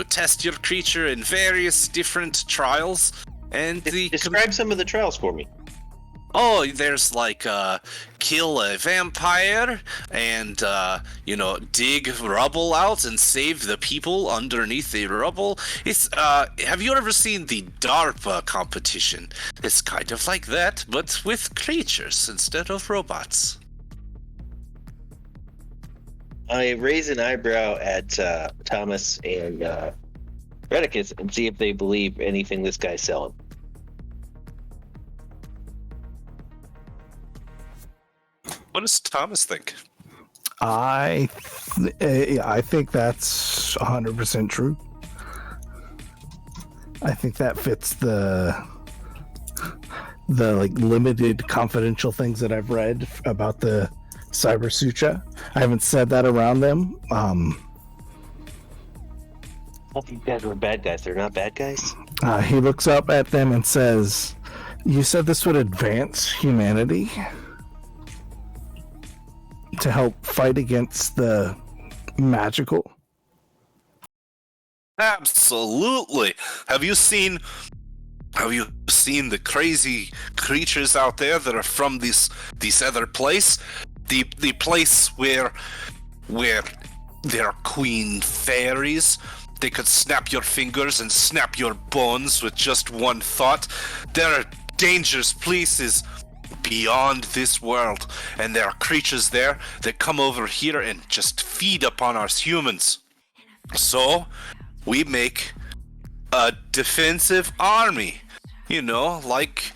test your creature in various different trials. And Describe some of the trials for me. Oh, there's like kill a vampire and dig rubble out and save the people underneath the rubble. It's have you ever seen the DARPA competition? It's kind of like that, but with creatures instead of robots. I raise an eyebrow at Thomas and Redicus and see if they believe anything this guy's selling. What does Thomas think? I think that's 100% true. I think that fits the like limited confidential things that I've read about the Cyber Sutra. I haven't said that around them. I thought these guys were bad guys. They're not bad guys? He looks up at them and says, "You said this would advance humanity to help fight against the magical?" Absolutely. Have you seen the crazy creatures out there that are from this other place? The place where there are queen fairies. They could snap your fingers and snap your bones with just one thought. There are dangerous places beyond this world, and there are creatures there that come over here and just feed upon us humans. So we make a defensive army, like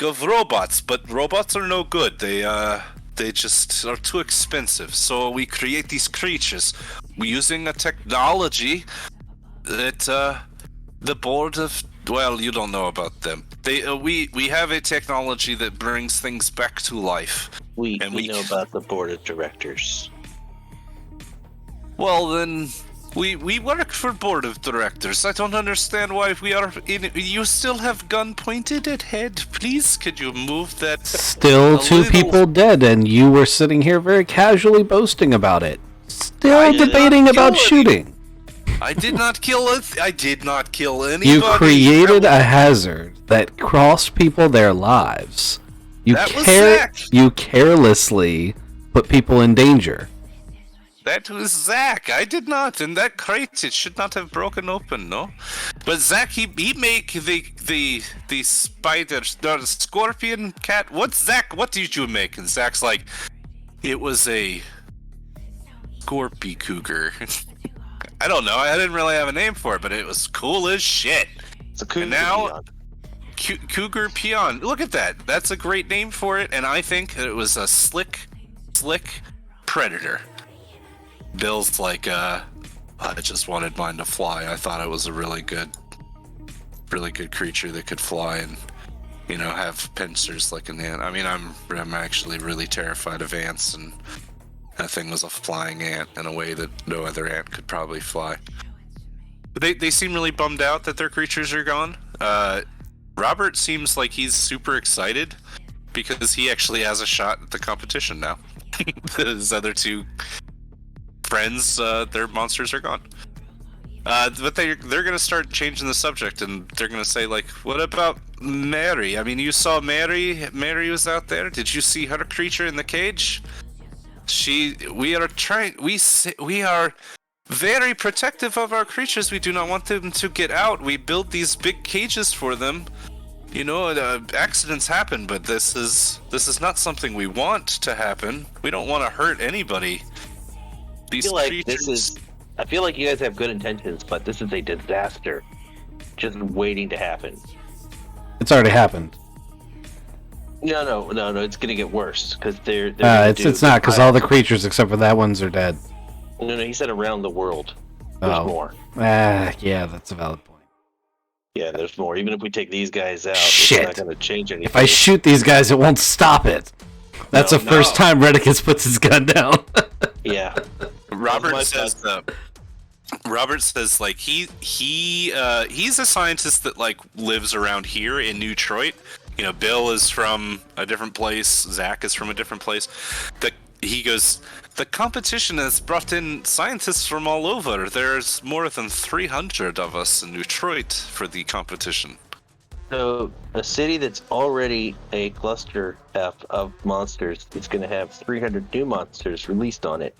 of robots, but robots are no good. They just are too expensive. So we create these creatures using a technology that the board of, well, you don't know about them. We have a technology that brings things back to life. We know about the board of directors. Well, then we work for board of directors. I don't understand why we are in. You still have gun pointed at head. Please, could you move that? Still two people dead, and you were sitting here very casually boasting about it. Still debating about shooting. I did not kill I did not kill anybody. You created a hazard that cost people their lives. You carelessly put people in danger. That was Zach. I did not. And that crate, it should not have broken open, no? But Zach, he make the spider, the scorpion cat. What did you make? And Zach's like, it was a Scorpy Cougar. I don't know. I didn't really have a name for it, but it was cool as shit. It's a cougar. And now, Cougar Peon. Look at that. That's a great name for it. And I think it was a slick predator. Bill's like, I just wanted mine to fly. I thought it was a really good creature that could fly and, have pincers like an ant. I mean, I'm actually really terrified of ants, and that thing was a flying ant in a way that no other ant could probably fly. But they seem really bummed out that their creatures are gone. Robert seems like he's super excited because he actually has a shot at the competition now. His other two friends, their monsters are gone. But they're gonna start changing the subject, and they're gonna say, like, what about Mary? I mean, you saw Mary. Mary was out there. Did you see her creature in the cage? We are very protective of our creatures. We do not want them to get out. We build these big cages for them. Accidents happen, but this is not something we want to happen. We don't want to hurt anybody. These creatures. I feel like you guys have good intentions, but this is a disaster just waiting to happen. It's already happened. No, it's gonna get worse because they're it's not, because all the creatures except for that ones are dead. No, he said around the world. There's more. Yeah, that's a valid point. Yeah, there's more. Even if we take these guys out, Shit. it's not going to change anything. If I shoot these guys, it won't stop it. That's No, the first time Redicus puts his gun down. Yeah. Robert says like he's a scientist that like lives around here in Detroit. You know, Bill is from a different place. Zach is from a different place. He goes, the competition has brought in scientists from all over. There's more than 300 of us in Detroit for the competition. So a city that's already a cluster F of monsters is going to have 300 new monsters released on it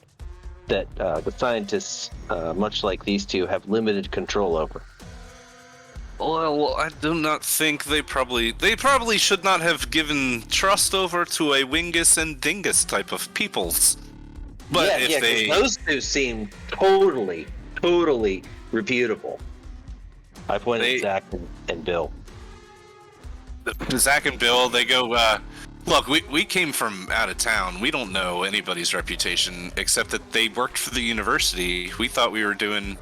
that the scientists, much like these two, have limited control over. Well, I do not think they probably should not have given trust over to a Wingus and Dingus type of peoples. But if 'cause those two seem totally reputable. I pointed at Zach and Bill. Zach and Bill, they go, look, we came from out of town. We don't know anybody's reputation except that they worked for the university. We thought we were doing,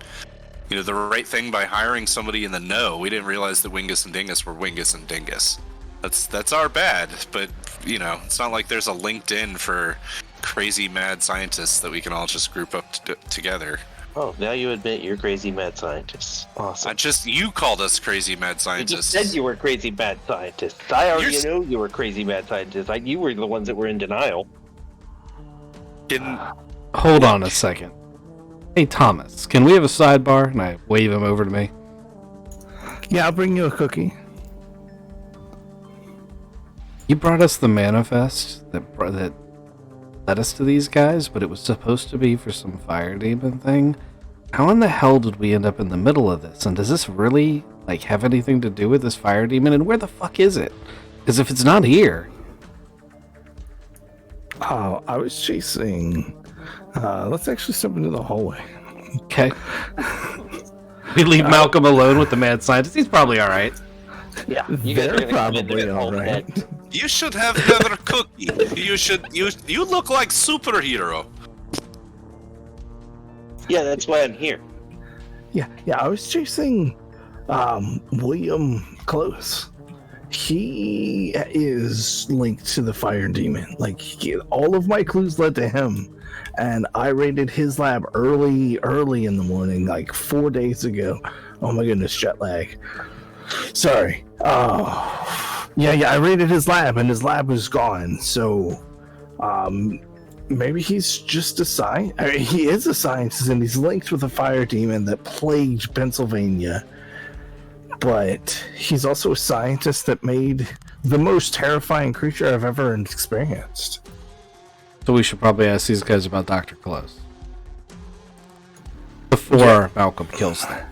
you know, the right thing by hiring somebody in the know. We didn't realize that Wingus and Dingus were Wingus and Dingus. That's our bad, but, you know, it's not like there's a LinkedIn for crazy mad scientists that we can all just group up together. Oh, now you admit you're crazy mad scientists. Awesome. You called us crazy mad You scientists. just said you were crazy mad scientists. I already knew you were crazy mad scientists. You were the ones that were in denial. Hold on a second. Hey, Thomas, can we have a sidebar? And I wave him over to me. Yeah, I'll bring you a cookie. You brought us the manifest that led us to these guys, but it was supposed to be for some fire demon thing. How in the hell did we end up in the middle of this? And does this really, like, have anything to do with this fire demon? And where the fuck is it? Because if it's not here... Oh, I was chasing... let's actually step into the hallway. Okay. We leave Malcolm alone with the mad scientist. He's probably alright. Yeah, you guys are They're gonna come in probably there all alright. dead. You should have another cookie. You look like superhero. Yeah, that's why I'm here. Yeah, I was chasing William Close. He is linked to the fire demon. Like, all of my clues led to him. And I raided his lab early in the morning, like 4 days ago. Oh my goodness, jet lag. Sorry. Yeah, I raided his lab, and his lab was gone. So, maybe he's just he is a scientist, and he's linked with a fire demon that plagued Pennsylvania. But he's also a scientist that made the most terrifying creature I've ever experienced. So we should probably ask these guys about Dr. Close. Before Malcolm kills them.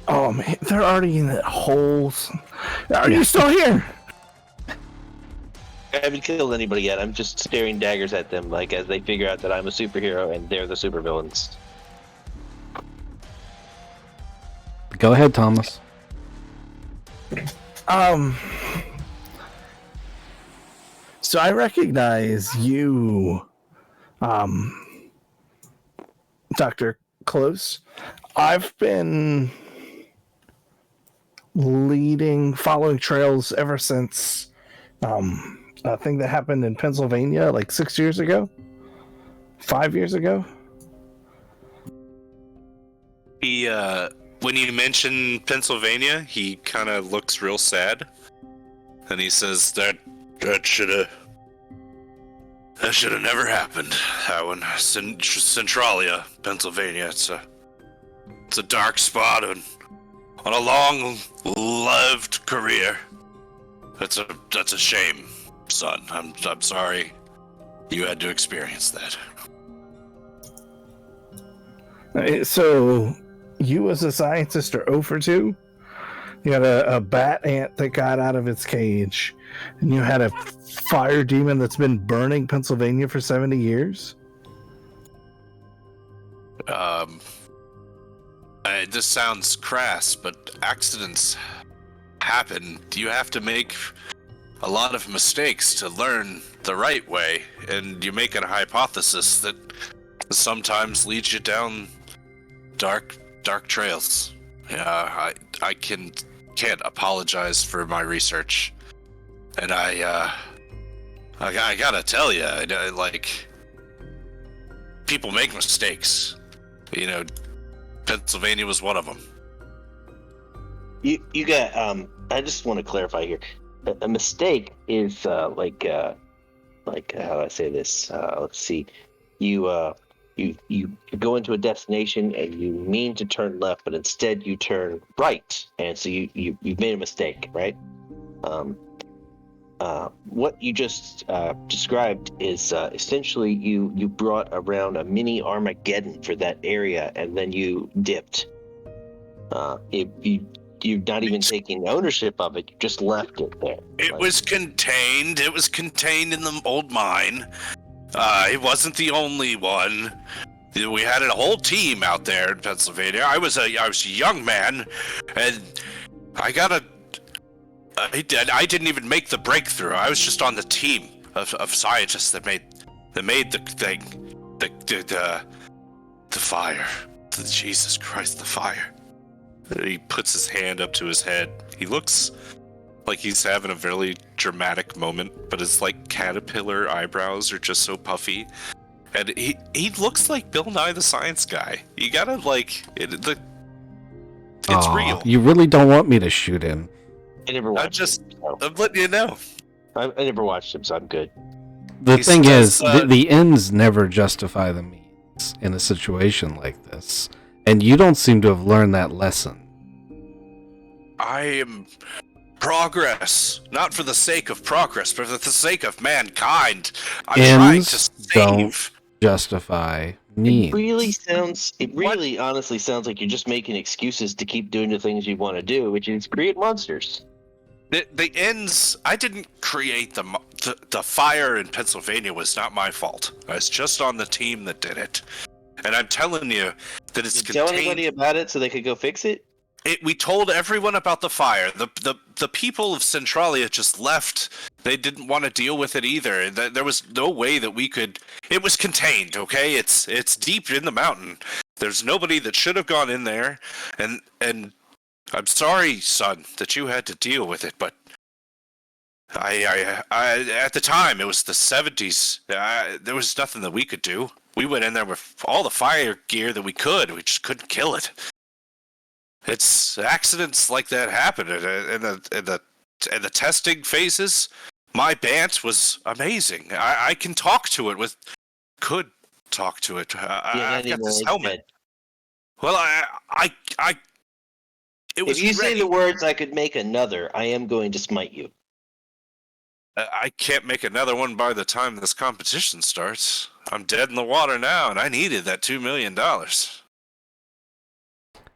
Oh man, they're already in the holes. Are you still here? I haven't killed anybody yet. I'm just staring daggers at them, like as they figure out that I'm a superhero and they're the supervillains. Go ahead, Thomas. So I recognize you, Dr. Close. I've been following trails ever since a thing that happened in Pennsylvania like 6 years ago, 5 years ago. He, when you mention Pennsylvania, he kind of looks real sad, and he says that should have never happened. That one, Centralia, Pennsylvania. It's a dark spot on a long-lived career. That's a shame, son. I'm sorry you had to experience that. So, you as a scientist are 0 for 2? You had a bat ant that got out of its cage, and you had a fire demon that's been burning Pennsylvania for 70 years? This sounds crass, but accidents happen. You have to make a lot of mistakes to learn the right way, and you make a hypothesis that sometimes leads you down dark trails. Yeah, I can can't apologize for my research. And I gotta tell you, like, people make mistakes. You know, Pennsylvania was one of them. You got. I just want to clarify here. A mistake is like how do I say this? Let's see. You go into a destination and you mean to turn left, but instead you turn right, and so you've made a mistake, right? What you just described is essentially you brought around a mini Armageddon for that area, and then you dipped. You're not even taking ownership of it. You just left it there. It was contained. It was contained in the old mine. It wasn't the only one. We had a whole team out there in Pennsylvania. I was a young man, and I didn't even make the breakthrough. I was just on the team of scientists that made the thing, the fire. Jesus Christ, the fire. He puts his hand up to his head. He looks like he's having a very dramatic moment, but his like caterpillar eyebrows are just so puffy, and he looks like Bill Nye the Science Guy. You gotta like it. It's real. You really don't want me to shoot him. I never watched I'm letting you know. I never watched him, so I'm good. The thing is, the ends never justify the means in a situation like this. And you don't seem to have learned that lesson. I am progress, not for the sake of progress, but for the sake of mankind. I'm trying to Ends save. don't justify means. It really honestly sounds like you're just making excuses to keep doing the things you want to do, which is create monsters. The ends. I didn't create the fire in Pennsylvania. Was not my fault. I was just on the team that did it. And I'm telling you that it's Did you tell anybody about it so they could go fix it? We told everyone about the fire. The people of Centralia just left. They didn't want to deal with it either. There was no way that we could. It was contained. Okay, it's deep in the mountain. There's nobody that should have gone in there. And I'm sorry, son, that you had to deal with it. But I at the time it was the 70s. There was nothing that we could do. We went in there with all the fire gear that we could. We just couldn't kill it. It's accidents like that happen in the testing phases. My bant was amazing. I can talk to it could talk to it. I've got this helmet. Well, it was. If you ready. say the words, I could make another. I am going to smite you. I can't make another one by the time this competition starts. I'm dead in the water now, and I needed that $2 million.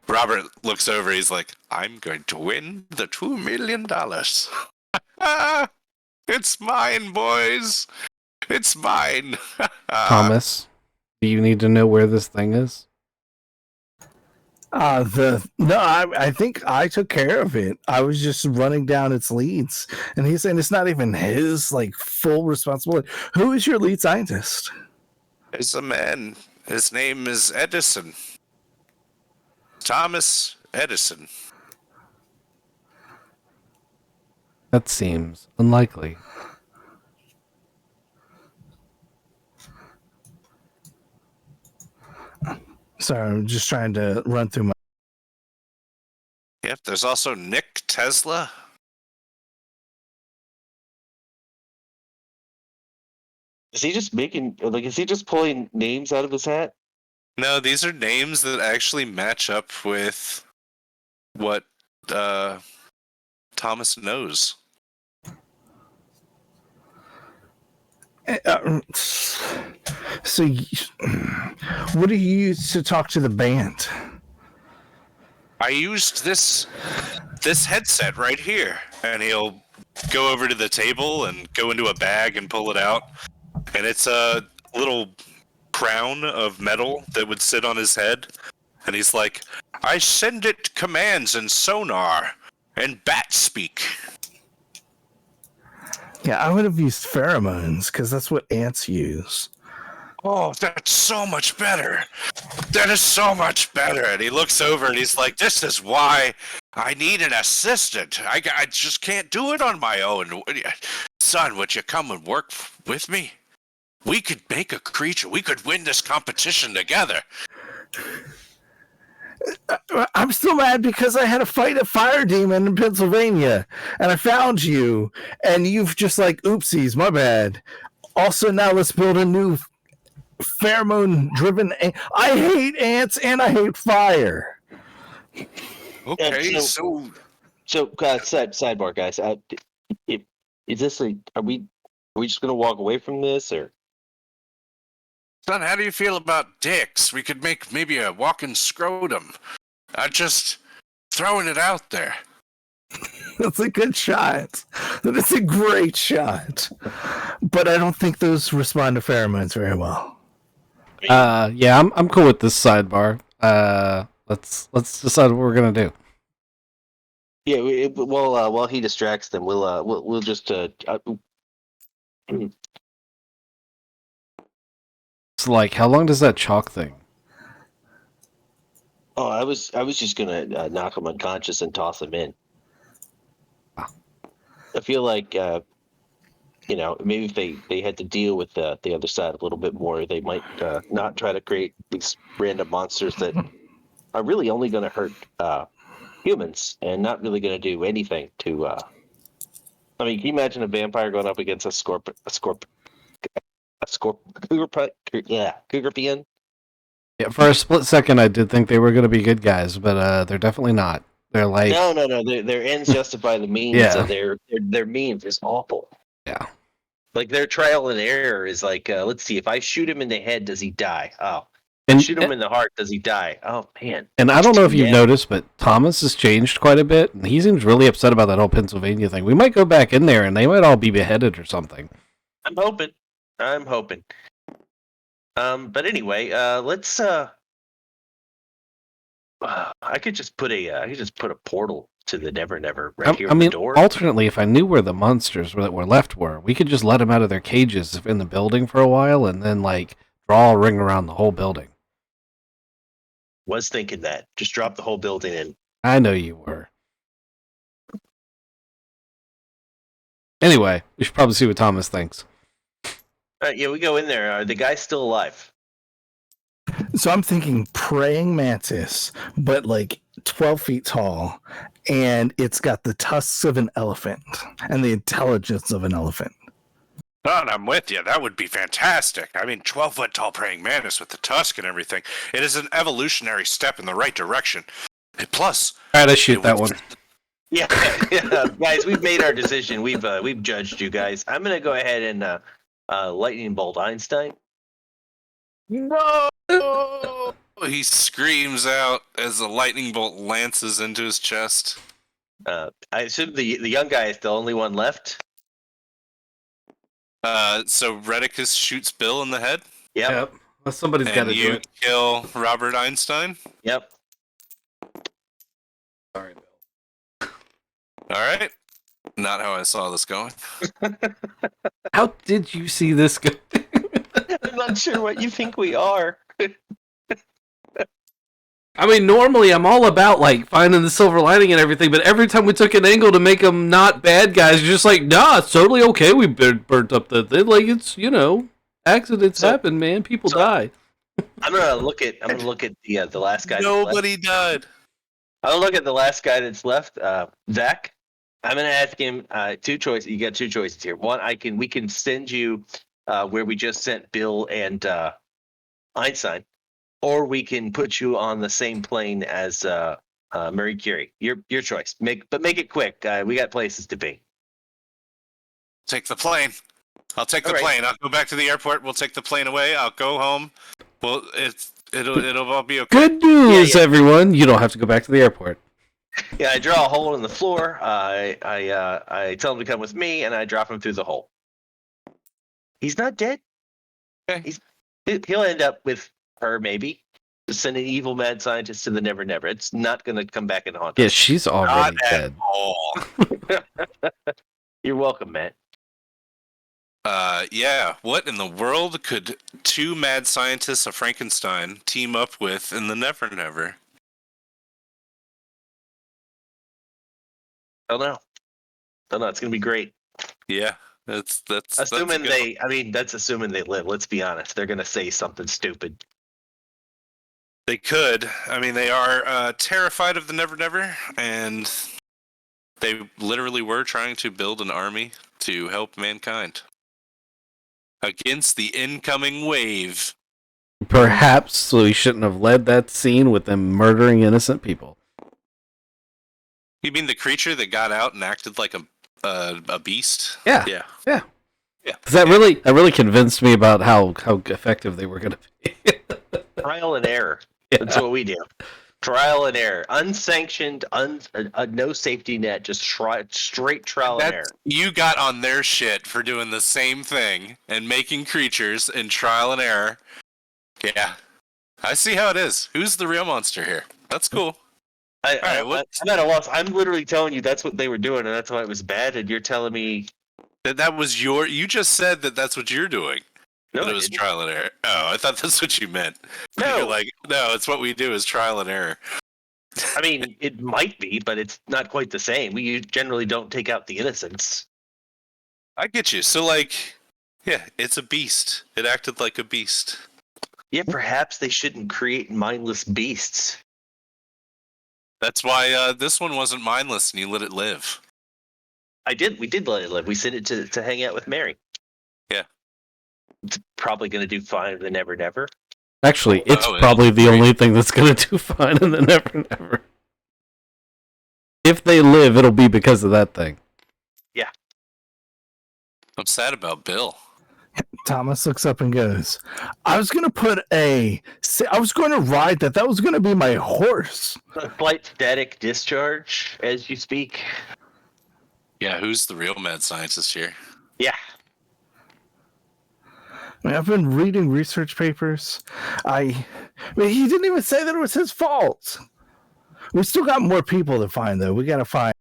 Robert looks over. He's like, I'm going to win the $2 million. It's mine, boys. It's mine. Thomas, do you need to know where this thing is? I think I took care of it. I was just running down its leads, and he's saying it's not even his like full responsibility. Who is your lead scientist? It's a man. His name is Edison. Thomas Edison. That seems unlikely. Sorry, I'm just trying to run through my. Yep, there's also Nick Tesla. Is he just is he just pulling names out of his hat? No, these are names that actually match up with what Thomas knows. So, what do you use to talk to the band? I used this headset right here, and he'll go over to the table and go into a bag and pull it out, and it's a little crown of metal that would sit on his head, and he's like, I send it commands and sonar and bat speak. Yeah, I would have used pheromones because that's what ants use. Oh, that's so much better. That is so much better. And he looks over and he's like, this is why I need an assistant. I just can't do it on my own. Son, would you come and work with me? We could make a creature. We could win this competition together. I'm still mad because I had to fight a fire demon in Pennsylvania, and I found you, and you've just like, oopsies, my bad. Also, now let's build a new pheromone-driven. I hate ants and I hate fire. Okay, so sidebar, guys. Is this are we just gonna walk away from this, or? Son, how do you feel about dicks? We could make maybe a walking scrotum. I just throwing it out there. That's a good shot. That is a great shot. But I don't think those respond to pheromones very well. Yeah, I'm cool with this sidebar. Let's decide what we're gonna do. Yeah, while he distracts them, we'll just It's like, how long does that chalk thing? Oh, I was just gonna knock him unconscious and toss him in. I feel like maybe if they had to deal with the other side a little bit more, they might not try to create these random monsters that are really only going to hurt humans and not really going to do anything to. I mean, can you imagine a vampire going up against a scorpion? Cougarpian? Yeah, for a split second, I did think they were gonna be good guys, but they're definitely not. They're like, No. Their ends justify the means, Yeah. and their means is awful. yeah. Like their trial and error is like, let's see, if I shoot him in the head, does he die? Oh, And shoot him in the heart, does he die? Oh man. and I don't know if you've Yeah. noticed, but Thomas has changed quite a bit, and he seems really upset about that whole Pennsylvania thing. We might go back in there, and they might all be beheaded or something. I'm hoping. But anyway, let's. I could just put a portal to the Never Never right here I at mean, the door. alternately, if I knew where the monsters that were left were, we could just let them out of their cages in the building for a while, and then like draw a ring around the whole building. Was thinking that. Just drop the whole building in. I know you were. Anyway, we should probably see what Thomas thinks. All right, yeah, we go in there. Are the guys still alive? So I'm thinking praying mantis, but like 12 feet tall, and it's got the tusks of an elephant and the intelligence of an elephant. Son, I'm with you. That would be fantastic. I mean, 12-foot tall praying mantis with the tusk and everything. It is an evolutionary step in the right direction. And plus, All right, I shoot that one. Yeah, guys, we've made our decision. We've judged you guys. I'm gonna go ahead and lightning bolt Einstein. No! He screams out as the lightning bolt lances into his chest. I assume the young guy is the only one left. So Redicus shoots Bill in the head. Yep. Well, somebody's got And to do you it. kill Robert Einstein. Yep. Sorry, Bill. All right. Not how I saw this going. How did you see this go? I'm not sure what you think we are. I mean, normally I'm all about like finding the silver lining and everything, but every time we took an angle to make them not bad guys, you're just like, nah, it's totally okay. We burnt up the thing. Like it's accidents happen, man. People die. I'm gonna look at the last guy. Nobody died. I'll look at the last guy that's left. Zach. I'm gonna ask him two choices. You got two choices here. One, we can send you where we just sent Bill and Einstein, or we can put you on the same plane as Marie Curie. Your choice. Make it quick. We got places to be. Take the plane. I'll take the plane. I'll go back to the airport. We'll take the plane away. I'll go home. Well, it'll all be okay. Good news, everyone. You don't have to go back to the airport. Yeah, I draw a hole in the floor. I tell him to come with me, and I drop him through the hole. He's not dead. Okay. He'll end up with her, maybe. Just send an evil mad scientist to the Never Never. It's not going to come back and haunt us. Yeah, she's already Not dead. at all. You're welcome, Matt. Yeah. What in the world could two mad scientists of Frankenstein team up with in the Never Never? I don't know. It's gonna be great. Yeah, that's Assuming good. they, I mean, that's assuming they live. Let's be honest. They're gonna say something stupid. They could. I mean, they are terrified of the Never Never, and they literally were trying to build an army to help mankind against the incoming wave. Perhaps we shouldn't have led that scene with them murdering innocent people. You mean the creature that got out and acted like a beast? Yeah. Yeah. Yeah. Yeah. 'Cause that really convinced me about how effective they were going to be. Trial and error. Yeah. That's what we do. Trial and error, unsanctioned, no safety net, just straight trial and error. You got on their shit for doing the same thing and making creatures in trial and error. Yeah, I see how it is. Who's the real monster here? That's cool. I'm at a loss. I'm literally telling you that's what they were doing, and that's why it was bad. And you're telling me that was your. You just said that that's what you're doing. no, it was trial and error. Oh, I thought that's what you meant. No, You're like, no, it's what we do is trial and error. I mean, it might be, but it's not quite the same. We generally don't take out the innocents. I get you. So, like, yeah, it's a beast. It acted like a beast. Yeah, perhaps they shouldn't create mindless beasts. That's why this one wasn't mindless, and you let it live. We did let it live. We sent it to hang out with Mary. Yeah. It's probably going to do fine in the Never Never. Actually, it's probably the only thing that's going to do fine in the Never Never. If they live, it'll be because of that thing. Yeah. I'm sad about Bill. Thomas looks up and goes, I was going to ride that. That was going to be my horse. A slight static discharge as you speak. Yeah, who's the real mad scientist here? Yeah. I mean, I've been reading research papers. I mean, he didn't even say that it was his fault. We still got more people to find, though. We got to find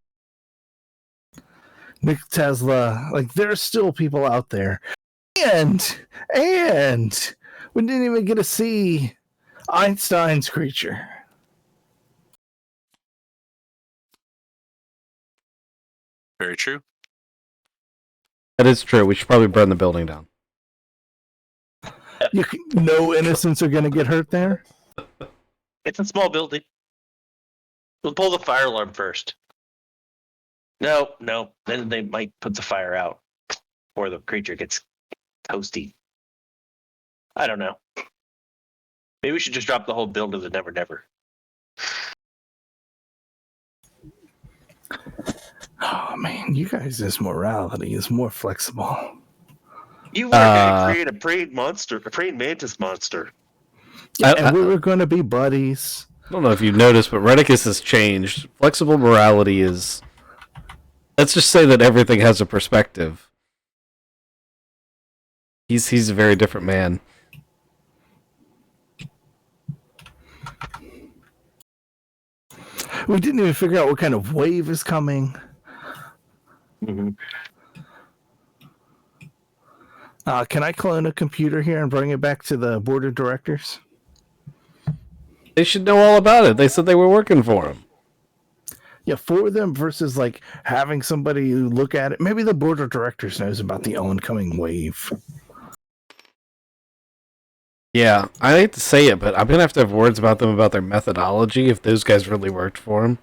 Nick Tesla. Like, there's still people out there. And we didn't even get to see Einstein's creature. Very true. That is true. We should probably burn the building down. No innocents are going to get hurt there? It's a small building. We'll pull the fire alarm first. No. Then they might put the fire out. Or the creature gets toasty. I don't know. Maybe we should just drop the whole build to the Never Never. Oh, man. You guys' morality is more flexible. You were going to create a praying mantis monster. Yeah, and we were going to be buddies. I don't know if you've noticed, but Redicus has changed. Flexible morality is... Let's just say that everything has a perspective. He's a very different man. We didn't even figure out what kind of wave is coming. Mm-hmm. Can I clone a computer here and bring it back to the board of directors? They should know all about it. They said they were working for him. Yeah, for them versus like having somebody look at it. Maybe the board of directors knows about the oncoming wave. Yeah, I hate to say it, but I'm going to have words about them about their methodology if those guys really worked for him.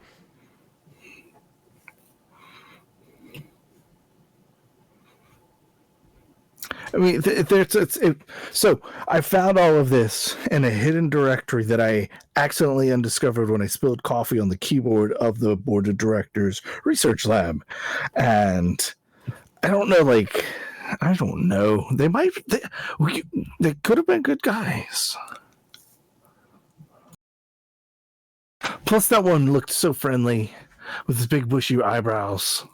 I mean, so I found all of this in a hidden directory that I accidentally undiscovered when I spilled coffee on the keyboard of the board of directors research lab. And I don't know, I don't know. They could have been good guys. Plus, that one looked so friendly with his big bushy eyebrows.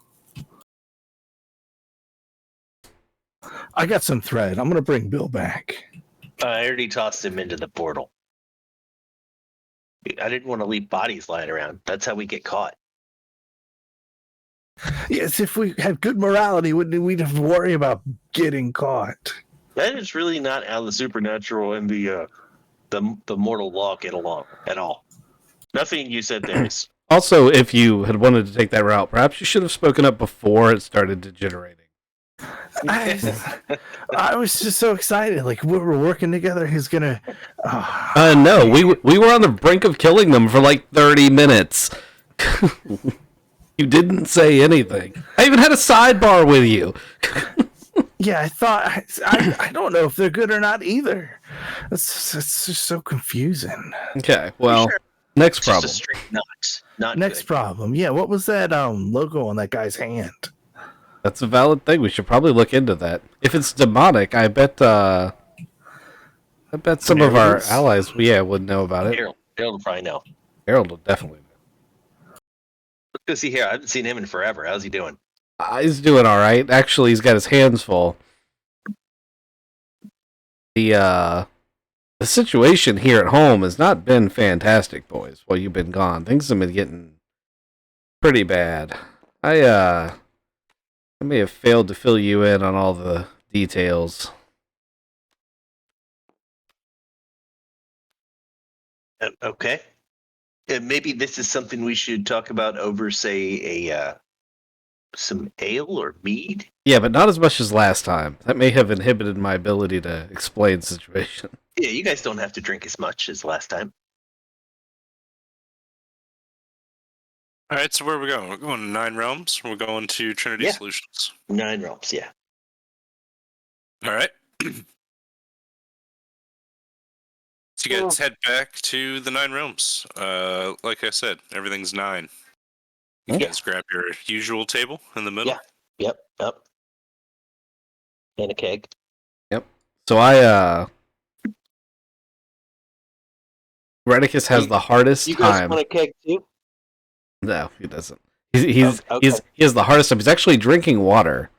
I got some thread. I'm going to bring Bill back. I already tossed him into the portal. I didn't want to leave bodies lying around. That's how we get caught. Yes, if we had good morality, we'd have to worry about getting caught. That is really not how the supernatural and the mortal law get along at all. Nothing you said there is Also, if you had wanted to take that route, perhaps you should have spoken up before it started degenerating. I was just so excited. Like we were working together. He's gonna. No, we were on the brink of killing them for like 30 minutes. You didn't say anything. I even had a sidebar with you. Yeah, I thought. I don't know if they're good or not either. It's just so confusing. Okay, well, next It's just a problem. straight not Next good. problem. Yeah, what was that logo on that guy's hand? That's a valid thing. We should probably look into that. If it's demonic, I bet some of our Harold's? allies, would know about it. Harold will probably know. Harold will definitely know. Let's go see here. I haven't seen him in forever. How's he doing? He's doing all right. Actually, he's got his hands full. The situation here at home has not been fantastic, boys. While you've been gone, things have been getting pretty bad. I may have failed to fill you in on all the details. Okay. Maybe this is something we should talk about over, say, some ale or mead. Yeah, but not as much as last time. That may have inhibited my ability to explain the situation. Yeah, you guys don't have to drink as much as last time. All right, so where are we going? We're going to Nine Realms. We're going to Trinity Yeah. Solutions. 9 realms, yeah. All right. So you guys head back to the Nine Realms. Like I said, everything's 9. You Yeah. guys grab your usual table in the middle. Yeah. Yep. And a keg. So Redicus has the hardest You guys time. want a keg too? No, he doesn't. He Okay. has the hardest time. He's actually drinking water,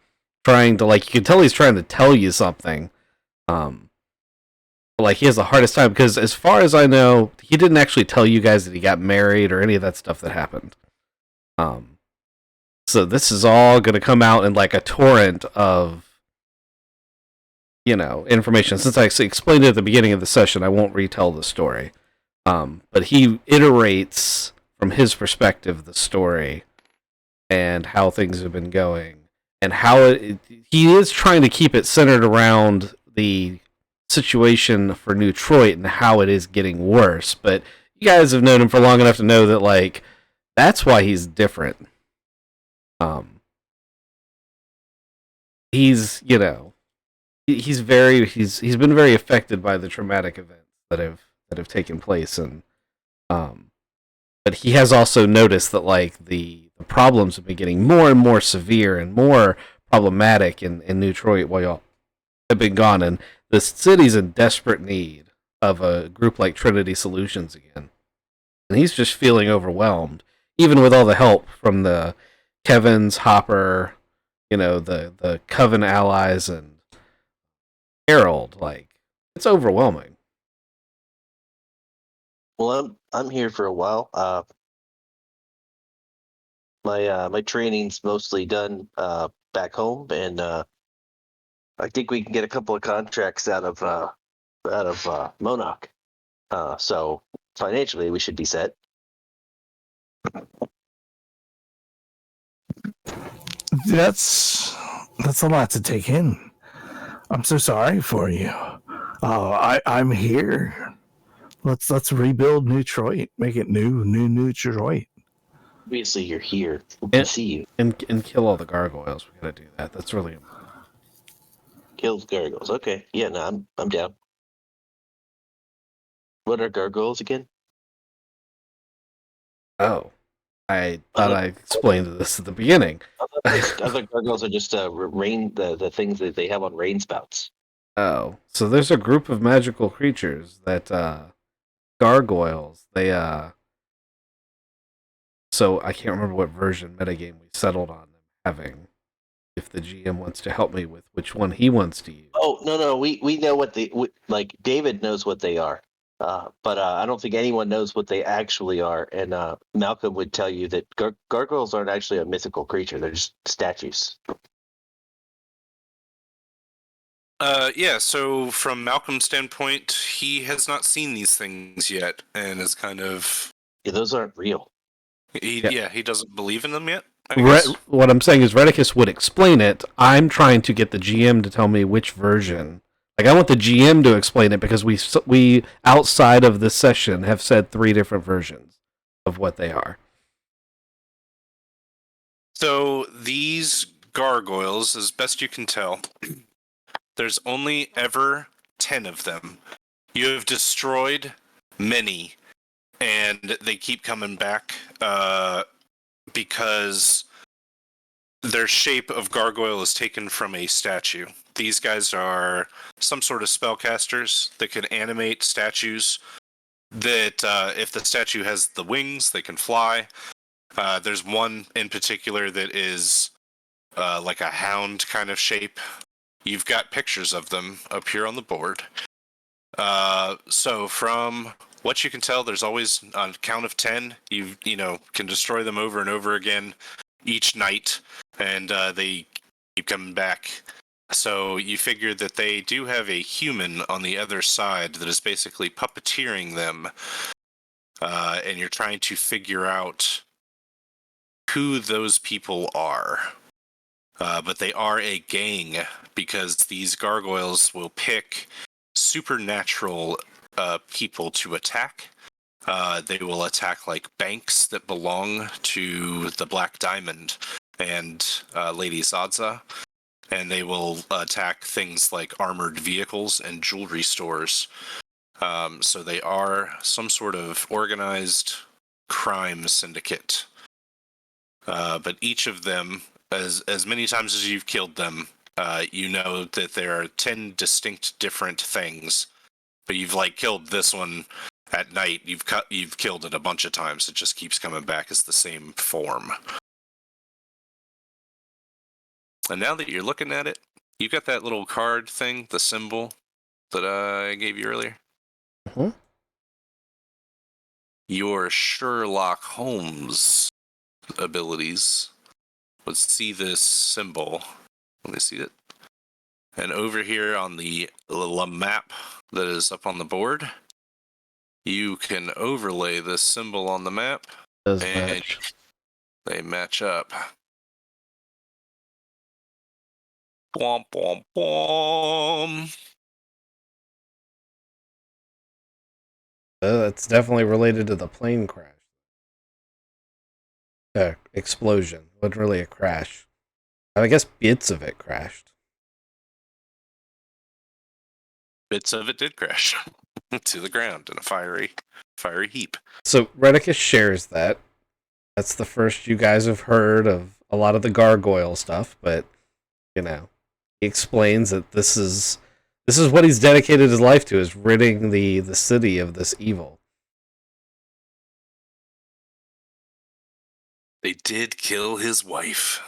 trying to you can tell he's trying to tell you something. But he has the hardest time because, as far as I know, he didn't actually tell you guys that he got married or any of that stuff that happened. So this is all going to come out in like a torrent of, information. Since I explained it at the beginning of the session, I won't retell the story. But he iterates from his perspective the story and how things have been going and how he is trying to keep it centered around the situation for New Detroit and how it is getting worse. But you guys have known him for long enough to know that that's why he's different. He's he's been very affected by the traumatic events that have taken place, and but he has also noticed that the problems have been getting more and more severe and more problematic in New Detroit while y'all have been gone, and the city's in desperate need of a group like Trinity Solutions again, and he's just feeling overwhelmed, even with all the help from the Kevin's, Hopper, the Coven allies and Harold. It's overwhelming. Well, I'm here for a while. My training's mostly done back home, and I think we can get a couple of contracts out of Monarch. So financially, we should be set. That's a lot to take in. I'm so sorry for you. I'm here. Let's rebuild New Detroit. Make it new Detroit. Obviously, you're here. We can see you. And kill all the gargoyles. We gotta do that. That's really important. Kill gargoyles. Okay. Yeah, no, I'm down. What are gargoyles again? Oh, I thought I explained this at the beginning. I thought gargoyles are just rain the things that they have on rain spouts. Oh, so there's a group of magical creatures that gargoyles. They So I can't remember what version metagame we settled on them having. If the GM wants to help me with which one he wants to use. Oh no, we know what like. David knows what they are, but I don't think anyone knows what they actually are. And Malcolm would tell you that gargoyles aren't actually a mythical creature; they're just statues. Yeah, so from Malcolm's standpoint, he has not seen these things yet and is kind of... Yeah, those aren't real. He doesn't believe in them yet. I guess. What I'm saying is Redicus would explain it. I'm trying to get the GM to tell me which version. Like I want the GM to explain it because we outside of this session have said 3 different versions of what they are. So these gargoyles, as best you can tell, there's only ever 10 of them. You have destroyed many, and they keep coming back because their shape of gargoyle is taken from a statue. These guys are some sort of spellcasters that can animate statues that if the statue has the wings, they can fly. There's one in particular that is like a hound kind of shape. You've got pictures of them up here on the board. So from what you can tell, there's always on count of 10. You can destroy them over and over again each night, and they keep coming back. So you figure that they do have a human on the other side that is basically puppeteering them, and you're trying to figure out who those people are. But they are a gang because these gargoyles will pick supernatural people to attack. They will attack like banks that belong to the Black Diamond and Lady Zadza, and they will attack things like armored vehicles and jewelry stores. So they are some sort of organized crime syndicate. But each of them, as many times as you've killed them, you know that there are 10 distinct different things. But you've killed this one at night. You've killed it a bunch of times. It just keeps coming back as the same form. And now that you're looking at it, you got that little card thing, the symbol that I gave you earlier. Mm-hmm. Your Sherlock Holmes abilities would see this symbol. Let me see it. And over here on the map that is up on the board, you can overlay this symbol on the map, Does and match. they match up. Bwomp, bwomp, bwomp. That's definitely related to the plane crash. Explosion. Wasn't really a crash. I guess bits of it crashed. Bits of it did crash to the ground in a fiery heap. So Redicus shares that. That's the first you guys have heard of a lot of the gargoyle stuff, but he explains that this is what he's dedicated his life to, is ridding the city of this evil. They did kill his wife.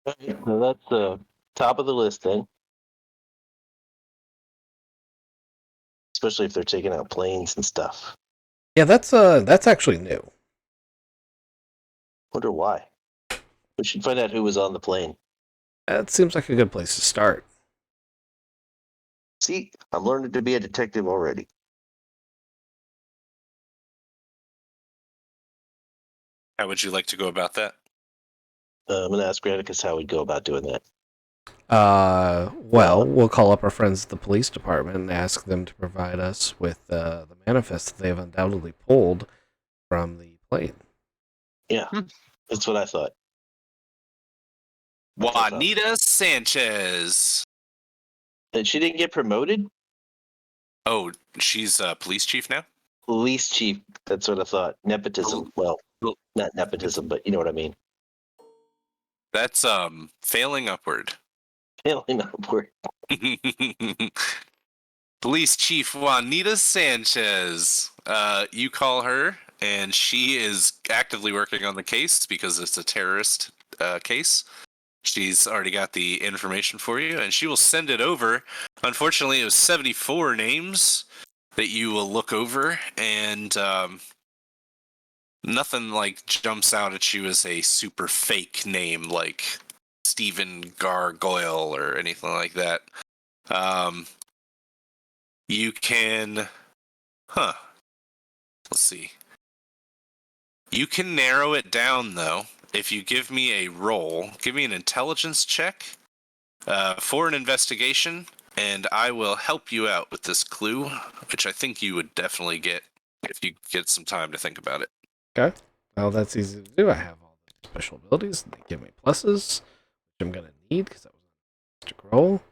So that's the top of the list then. Especially if they're taking out planes and stuff. Yeah, that's actually new. Wonder why. We should find out who was on the plane. That seems like a good place to start. See, I'm learning to be a detective already. How would you like to go about that? I'm going to ask Granicus how we'd go about doing that. Well, we'll call up our friends at the police department and ask them to provide us with the manifest that they've undoubtedly pulled from the plane. Yeah, that's what I thought. Juanita Sanchez. And she didn't get promoted? Oh, she's police chief now? Police chief, that's what I thought. Nepotism. Well, not nepotism, but you know what I mean. That's failing upward. Failing upward. Police Chief Juanita Sanchez. You call her, and she is actively working on the case because it's a terrorist case. She's already got the information for you, and she will send it over. Unfortunately, it was 74 names that you will look over, and nothing jumps out at you as a super fake name like Stephen Gargoyle or anything like that. You can, let's see. You can narrow it down, though, if you give me a roll. Give me an intelligence check for an investigation, and I will help you out with this clue, which I think you would definitely get if you get some time to think about it. Okay. Well, that's easy to do. I have all the special abilities, and they give me pluses, which I'm going to need because that was a magic roll.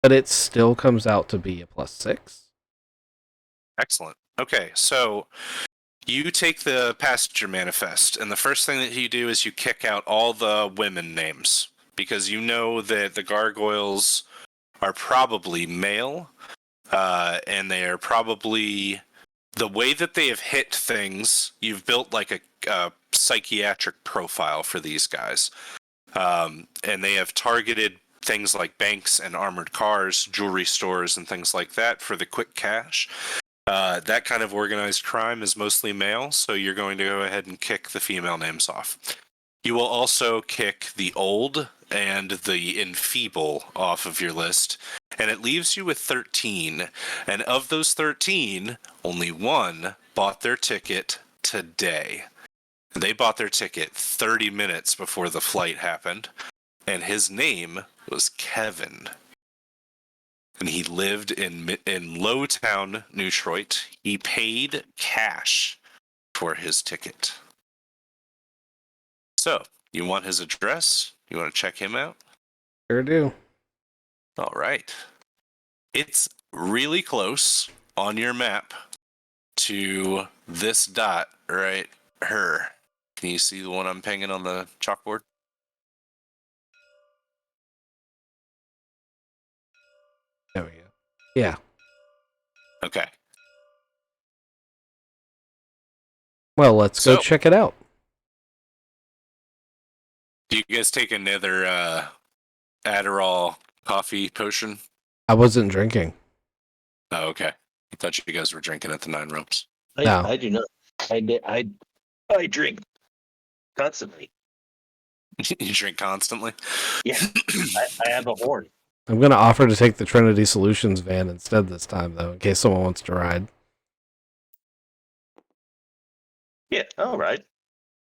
But it still comes out to be a +6. Excellent. Okay, so you take the passenger manifest, and the first thing that you do is you kick out all the women names, because you know that the gargoyles are probably male, and they are probably, the way that they have hit things, you've built like a psychiatric profile for these guys. And they have targeted things like banks and armored cars, jewelry stores, and things like that for the quick cash. That kind of organized crime is mostly male, so you're going to go ahead and kick the female names off. You will also kick the old and the enfeeble off of your list, and it leaves you with 13. And of those 13, only one bought their ticket today. They bought their ticket 30 minutes before the flight happened, and his name was Kevin. And he lived in Lowtown, New Detroit. He paid cash for his ticket. So, you want his address? You want to check him out? Sure do. All right. It's really close on your map to this dot right here. Can you see the one I'm pinging on the chalkboard? There we go. Yeah. Okay. Well, let's go So- check it out. Do you guys take another Adderall coffee potion? I wasn't drinking. Oh, okay. I thought you guys were drinking at the Nine Ropes. No. I do not. I drink constantly. You drink constantly? Yeah, I have a horn. I'm going to offer to take the Trinity Solutions van instead this time, though, in case someone wants to ride. Yeah, all right.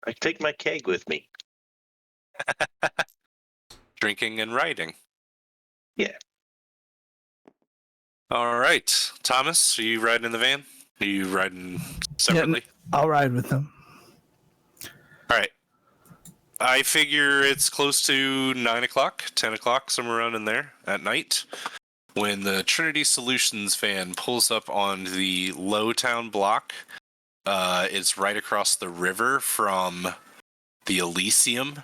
I take my keg with me. Drinking and riding. Yeah. All right. Thomas, are you riding in the van? Are you riding separately? I'll ride with them. All right. I figure it's close to 9 o'clock, 10 o'clock, somewhere around in there at night, when the Trinity Solutions van pulls up on the Lowtown block. It's right across the river from the Elysium.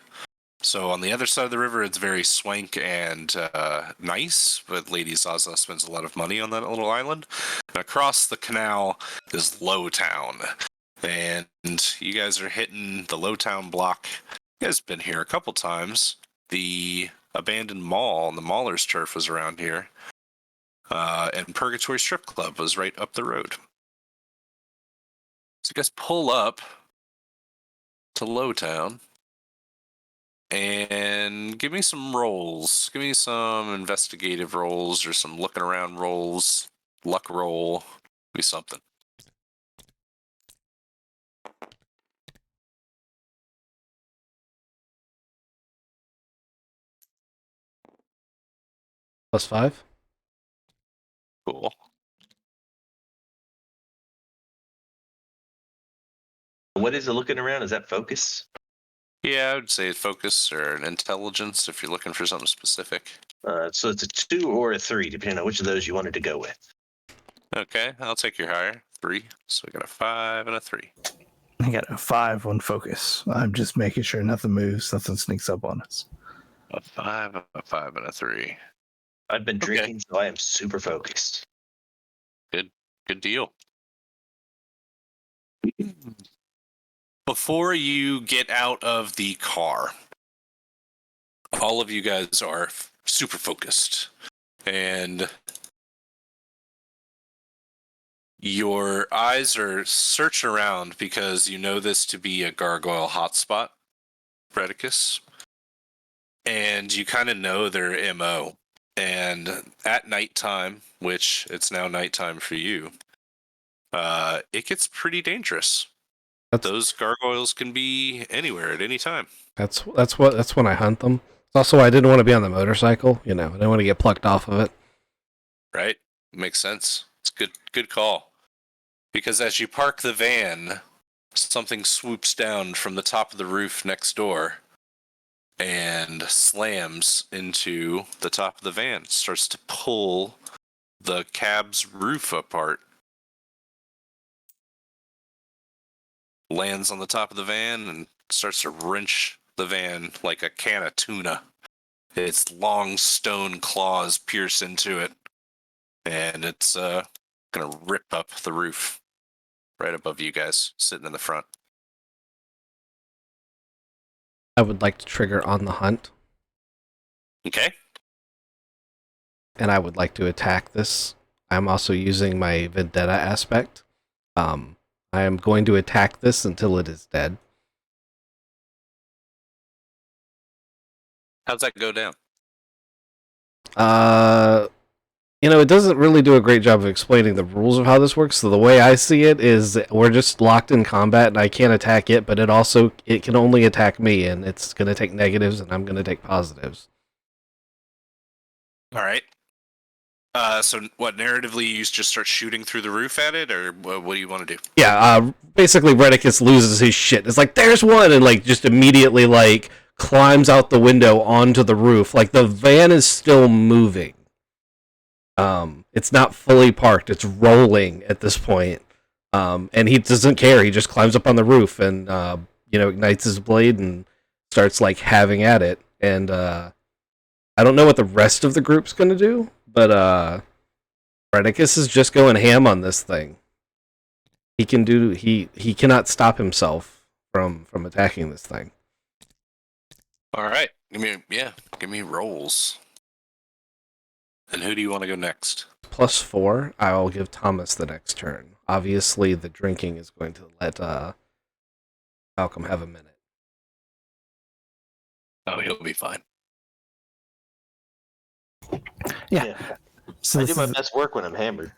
So on the other side of the river, it's very swank and nice, but Lady Zaza spends a lot of money on that little island. And across the canal is Lowtown. And you guys are hitting the Lowtown block. You guys have been here a couple times. The abandoned mall, the Mallers Turf, was around here. And Purgatory Strip Club was right up the road. So you guys pull up to Lowtown. And give me some rolls. Give me some investigative rolls or some looking around rolls. Luck roll. Be something. +5. Cool. What is it looking around? Is that focus? Yeah, I would say focus or an intelligence if you're looking for something specific. So it's a 2 or a 3, depending on which of those you wanted to go with. Okay, I'll take your higher. 3. So we got a 5 and a 3. I got a 5 on focus. I'm just making sure nothing moves, nothing sneaks up on us. A 5, a 5, and a 3. I've been Okay. drinking, so I am super focused. Good deal. Before you get out of the car, all of you guys are super focused. And your eyes are searching around because you know this to be a gargoyle hotspot, Redicus. And you kind of know their MO. And at nighttime, which it's now nighttime for you, it gets pretty dangerous. those gargoyles can be anywhere at any time. That's when I hunt them. It's also why I didn't want to be on the motorcycle. I didn't want to get plucked off of it. Right? Makes sense. It's good call. Because as you park the van, something swoops down from the top of the roof next door and slams into the top of the van. Starts to pull the cab's roof apart. Lands on the top of the van and starts to wrench the van like a can of tuna. Its long stone claws pierce into it, and it's gonna rip up the roof right above you guys sitting in the front. I would like to trigger on the hunt, Okay. and I would like to attack this. I'm also using my vendetta aspect. I am going to attack this until it is dead. How's that go down? It doesn't really do a great job of explaining the rules of how this works. So the way I see it is we're just locked in combat and I can't attack it, but it can only attack me, and it's going to take negatives and I'm going to take positives. All right. So what, narratively you just start shooting through the roof at it, or what do you want to do? Yeah, basically Redicus loses his shit. It's like, there's one, and just immediately climbs out the window onto the roof. The van is still moving. It's not fully parked. It's rolling at this point. And he doesn't care. He just climbs up on the roof and, ignites his blade and starts having at it. And, I don't know what the rest of the group's gonna do, but, Redicus is just going ham on this thing. He cannot stop himself from attacking this thing. All right. Give me rolls. And who do you want to go next? +4, I will give Thomas the next turn. Obviously, the drinking is going to let Malcolm have a minute. Oh, he'll be fine. Yeah. So I this do my is best work when I'm hammered.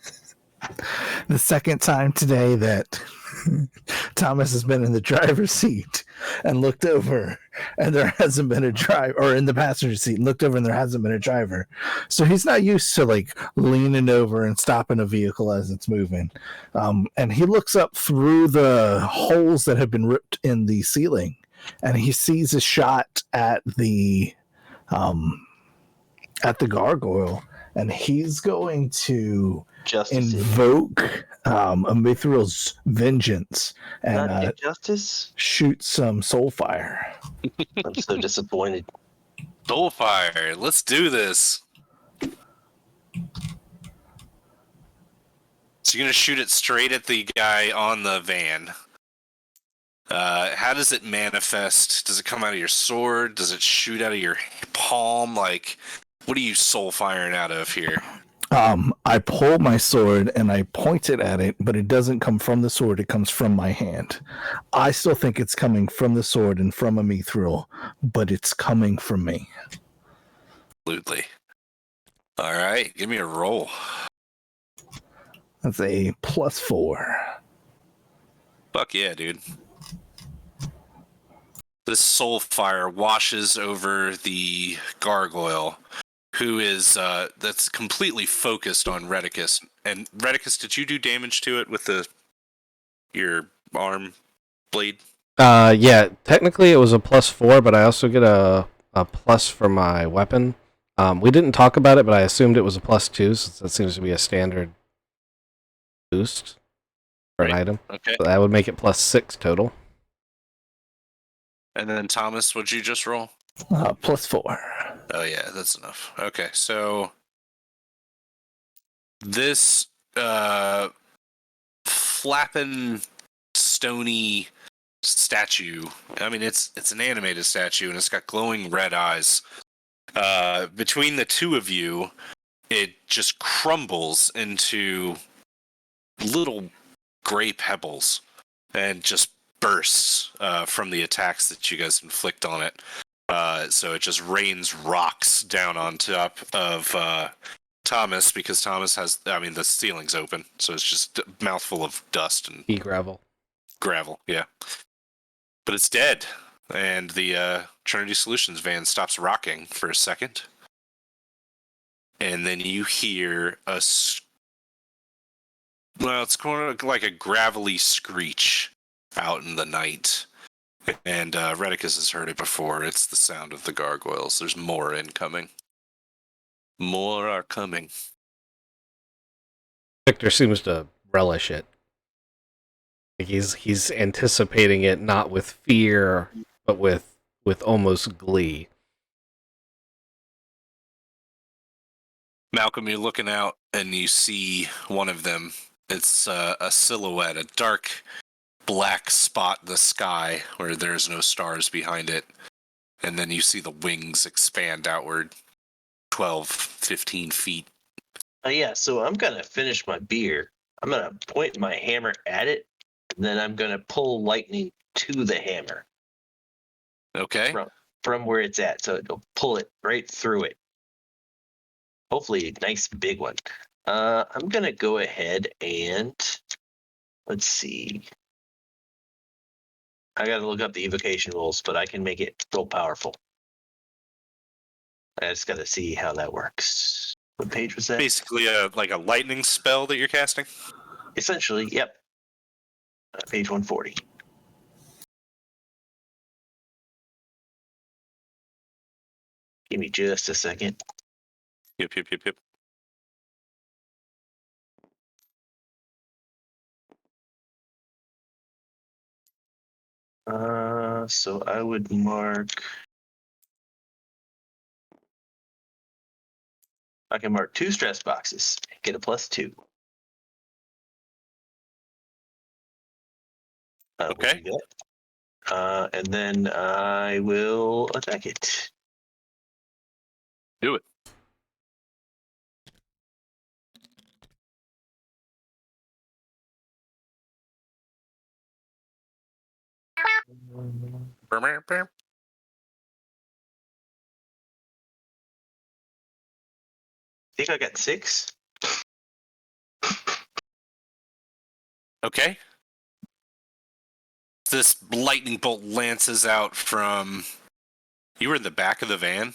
the second time today that Thomas has been in the driver's seat and looked over, and there hasn't been a driver, or in the passenger seat and looked over, and there hasn't been a driver. So he's not used to leaning over and stopping a vehicle as it's moving. And he looks up through the holes that have been ripped in the ceiling, and he sees a shot at the gargoyle, and he's going to Justice. invoke a Mithril's vengeance Not and injustice. shoot some soul fire. I'm so disappointed. Soulfire, let's do this. So you're gonna shoot it straight at the guy on the van. How does it manifest? Does it come out of your sword? Does it shoot out of your palm? What are you soul firing out of here? I pull my sword and I point it at it, but it doesn't come from the sword. It comes from my hand. I still think it's coming from the sword and from a Mithril, but it's coming from me. Absolutely. All right, give me a roll. That's a +4. Fuck yeah, dude. This soul fire washes over the gargoyle, who is that's completely focused on Redicus. And Redicus, did you do damage to it with your arm blade? Yeah, technically it was a +4, but I also get a plus for my weapon. We didn't talk about it, but I assumed it was a +2, since that seems to be a standard boost for an item. Okay. So that would make it +6 total. And then Thomas, what'd you just roll? +4. Oh yeah, that's enough. Okay, so this flapping stony statue. I mean, it's an animated statue and it's got glowing red eyes. Between the two of you, it just crumbles into little gray pebbles and just bursts from the attacks that you guys inflict on it. So it just rains rocks down on top of Thomas, because Thomas has, the ceiling's open, so it's just a mouthful of dust and Pea gravel. Gravel, yeah. But it's dead, and the Trinity Solutions van stops rocking for a second, and then you hear well, it's kind of like a gravelly screech out in the night. And Redicus has heard it before. It's the sound of the gargoyles. There's more incoming. More are coming. Victor seems to relish it. Like he's anticipating it not with fear, but with almost glee. Malcolm, you're looking out and you see one of them. It's a silhouette, a dark black spot in the sky where there's no stars behind it. And then you see the wings expand outward 12, 15 feet. Yeah, so I'm going to finish my beer. I'm going to point my hammer at it, and then I'm going to pull lightning to the hammer. Okay. From where it's at. So it'll pull it right through it. Hopefully a nice big one. I'm going to go ahead and let's see. I got to look up the evocation rules, but I can make it real powerful. I just got to see how that works. What page was that? Basically, like a lightning spell that you're casting? Essentially, yep. Page 140. Give me just a second. Yep. So I would mark. I can mark 2 stress boxes. Get a +2. Okay. We'll do that. And then I will attack it. Do it. I think I got 6. Okay. This lightning bolt lances out from. You were in the back of the van.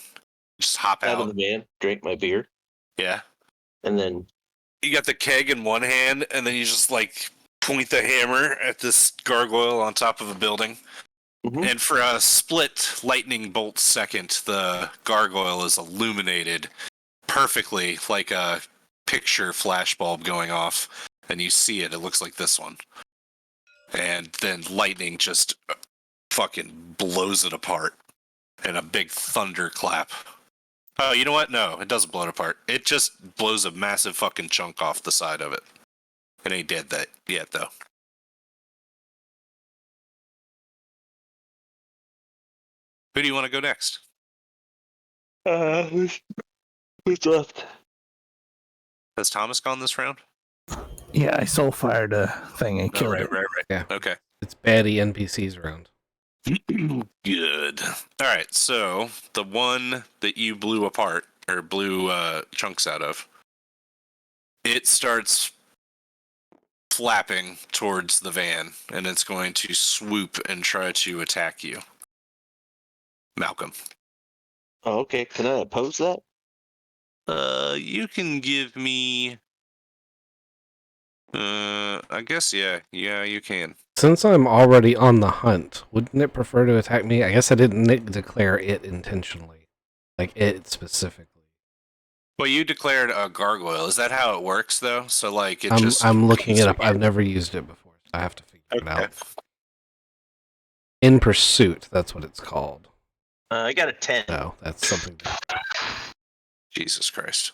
Just hop Out of out. the van, drink my beer, Yeah. and then You got the keg in one hand, and then you just like point the hammer at this gargoyle on top of a building. Mhm. And for a split lightning bolt second, the gargoyle is illuminated perfectly, like a picture flashbulb going off. And you see it. It looks like this one. And then lightning just fucking blows it apart in a big thunderclap. Oh, you know what? No, it doesn't blow it apart. It just blows a massive fucking chunk off the side of it. It ain't dead that yet, though. Who do you want to go next? who's left? Has Thomas gone this round? Yeah, I soul fired a thing and killed it. Right. Yeah. Okay. It's baddie NPCs around. Good. All right, so the one that you blew apart, or blew chunks out of, it starts flapping towards the van, and it's going to swoop and try to attack you. Malcolm. Oh, okay. Can I oppose that? You can give me... I guess, yeah, you can. Since I'm already on the hunt, wouldn't it prefer to attack me? I guess I didn't declare it intentionally. Like, it specifically. Well, you declared a gargoyle. Is that how it works, though? So, like, it just... I'm looking it up. I've never used it before, so I have to figure it Okay. out. In Pursuit, that's what it's called. I got a 10. No, that's something different. Jesus Christ.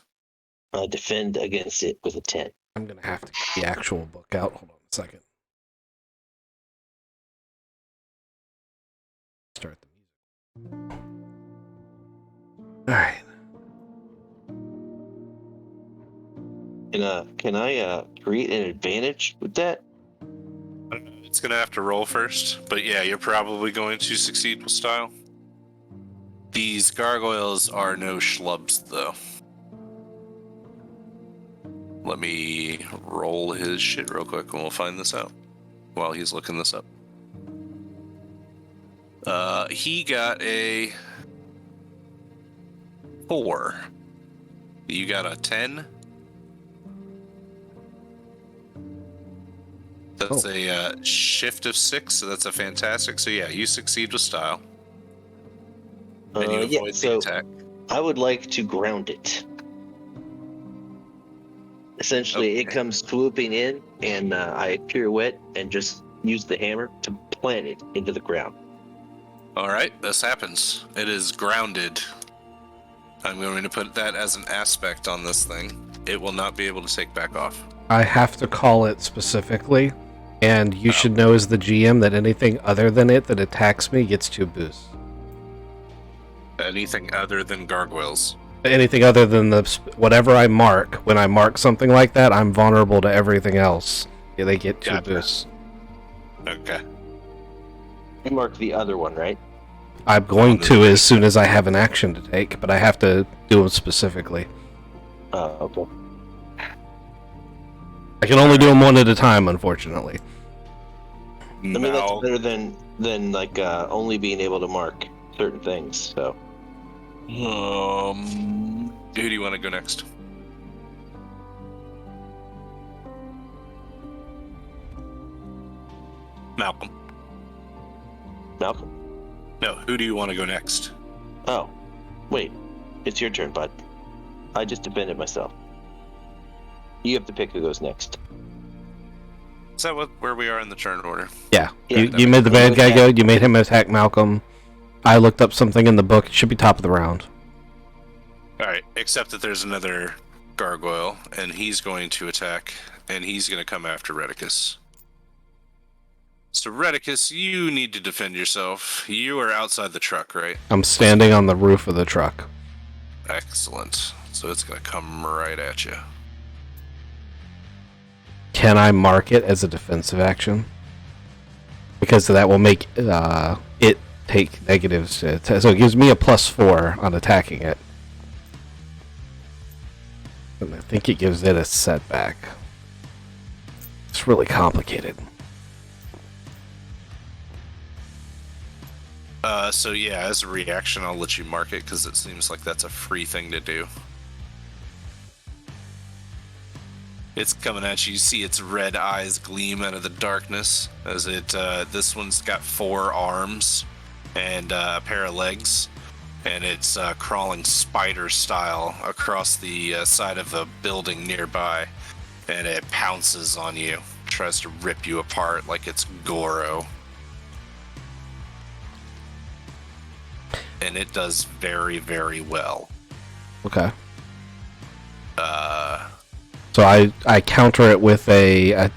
Defend against it with a 10. I'm going to have to get the actual book out. Hold on a second. Start the music. All right. Can I create an advantage with that? It's going to have to roll first, but yeah, you're probably going to succeed with style. These gargoyles are no schlubs, though. Let me roll his shit real quick and we'll find this out. while he's looking this up. He got a 4. You got a 10. That's a shift of 6, so that's a fantastic. So yeah, you succeed with style. And you avoid the attack. I would like to ground it. Essentially, it comes swooping in, and I pirouette and just use the hammer to plant it into the ground. All right, this happens. It is grounded. I'm going to put that as an aspect on this thing. It will not be able to take back off. I have to call it specifically, and you should know as the GM that anything other than it that attacks me gets 2 boosts. Anything other than gargoyles. Anything other than whatever I mark, when I mark something like that, I'm vulnerable to everything else. Yeah, they get 2 boosts. Okay. You mark the other one, right? I'm going to as soon as I have an action to take, but I have to do them specifically. Okay. I can only do them one at a time, unfortunately. I mean, that's better than like only being able to mark certain things. So, who do you want to go next? Malcolm. No, who do you want to go next? Oh, wait. It's your turn, bud. I just defended myself. You have to pick who goes next. Is that where we are in the turn order? Yeah. You made the bad guy go. You made him attack Malcolm. I looked up something in the book. It should be top of the round. All right, except that there's another gargoyle, and he's going to attack, and he's going to come after Redicus. So, Redicus, you need to defend yourself. You are outside the truck, right? I'm standing on the roof of the truck. Excellent. So it's going to come right at you. Can I mark it as a defensive action? Because that will make it take negatives. So it gives me a +4 on attacking it. And I think it gives it a setback. It's really complicated. So yeah, as a reaction, I'll let you mark it because it seems like that's a free thing to do. It's coming at you. You see its red eyes gleam out of the darkness as it. This one's got 4 arms and a pair of legs, and it's crawling spider style across the side of a building nearby, and it pounces on you, tries to rip you apart like it's Goro. And it does very, very well. Okay. So I counter it with a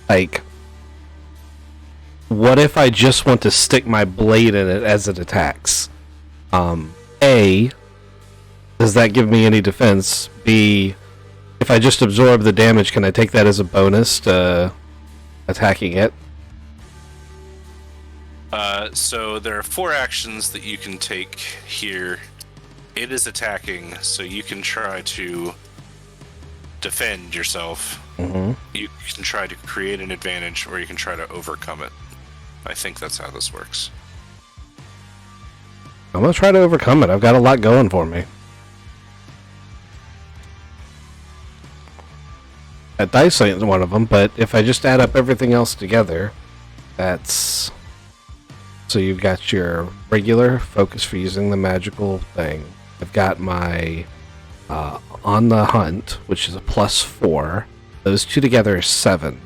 like. What if I just want to stick my blade in it as it attacks? A, does that give me any defense? B, if I just absorb the damage, can I take that as a bonus to attacking it? So there are 4 actions that you can take here. It is attacking, so you can try to defend yourself. Mm-hmm. You can try to create an advantage, or you can try to overcome it. I think that's how this works. I'm going to try to overcome it. I've got a lot going for me. That dice ain't one of them, but if I just add up everything else together, that's... So you've got your regular focus for using the magical thing. I've got my on the hunt, which is a +4. Those two together are 7.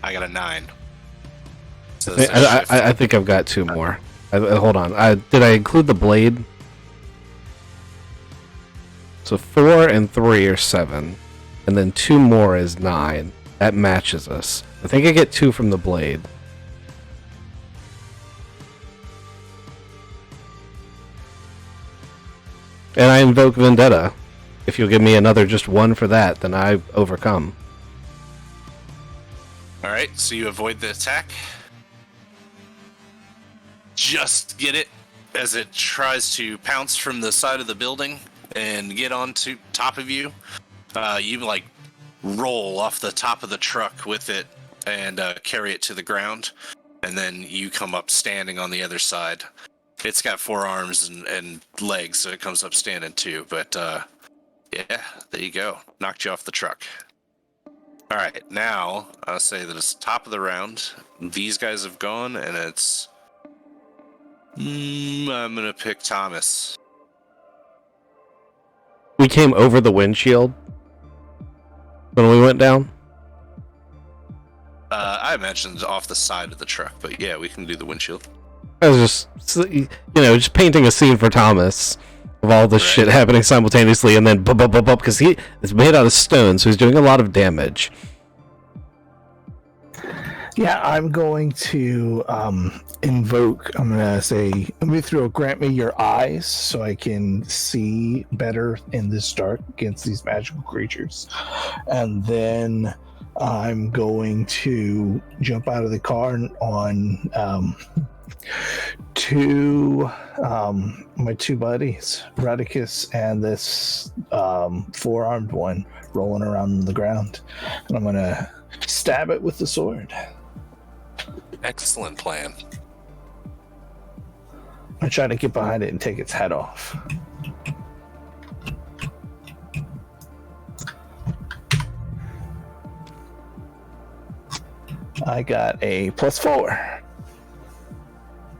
I got a 9. So I think I've got 2 more. Hold on. Did I include the blade? So 4 and 3 are 7. And then 2 more is 9. That matches us. I think I get 2 from the blade. And I invoke Vendetta. If you'll give me another just 1 for that, then I overcome. Alright, so you avoid the attack. Just get it as it tries to pounce from the side of the building and get onto top of you. You roll off the top of the truck with it and carry it to the ground, and then you come up standing on the other side. It's got 4 arms and legs, so it comes up standing too. But yeah, there you go. Knocked you off the truck. All right, now I'll say that it's top of the round. These guys have gone, and it's... I'm going to pick Thomas. We came over the windshield when we went down. I mentioned off the side of the truck, but yeah, we can do the windshield. I was just painting a scene for Thomas of all this shit happening simultaneously, and then because he is made out of stone, so he's doing a lot of damage. Yeah, I'm going to invoke. I'm going to say, Mithril, grant me your eyes so I can see better in this dark against these magical creatures. And then I'm going to jump out of the car on my 2 buddies, Radicus and this 4-armed one rolling around on the ground. And I'm going to stab it with the sword. Excellent plan. I try to get behind it and take its head off. I got a +4.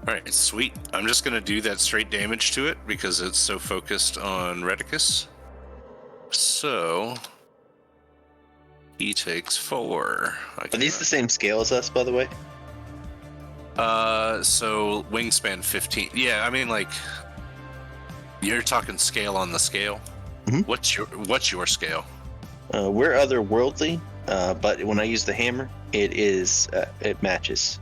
All right, sweet. I'm just going to do that straight damage to it because it's so focused on Redicus. So he takes 4. Are these the same scale as us, by the way? So wingspan 15. Yeah, I mean, like, you're talking scale on the scale. Mm-hmm. What's your scale? We're otherworldly, but when I use the hammer, it matches.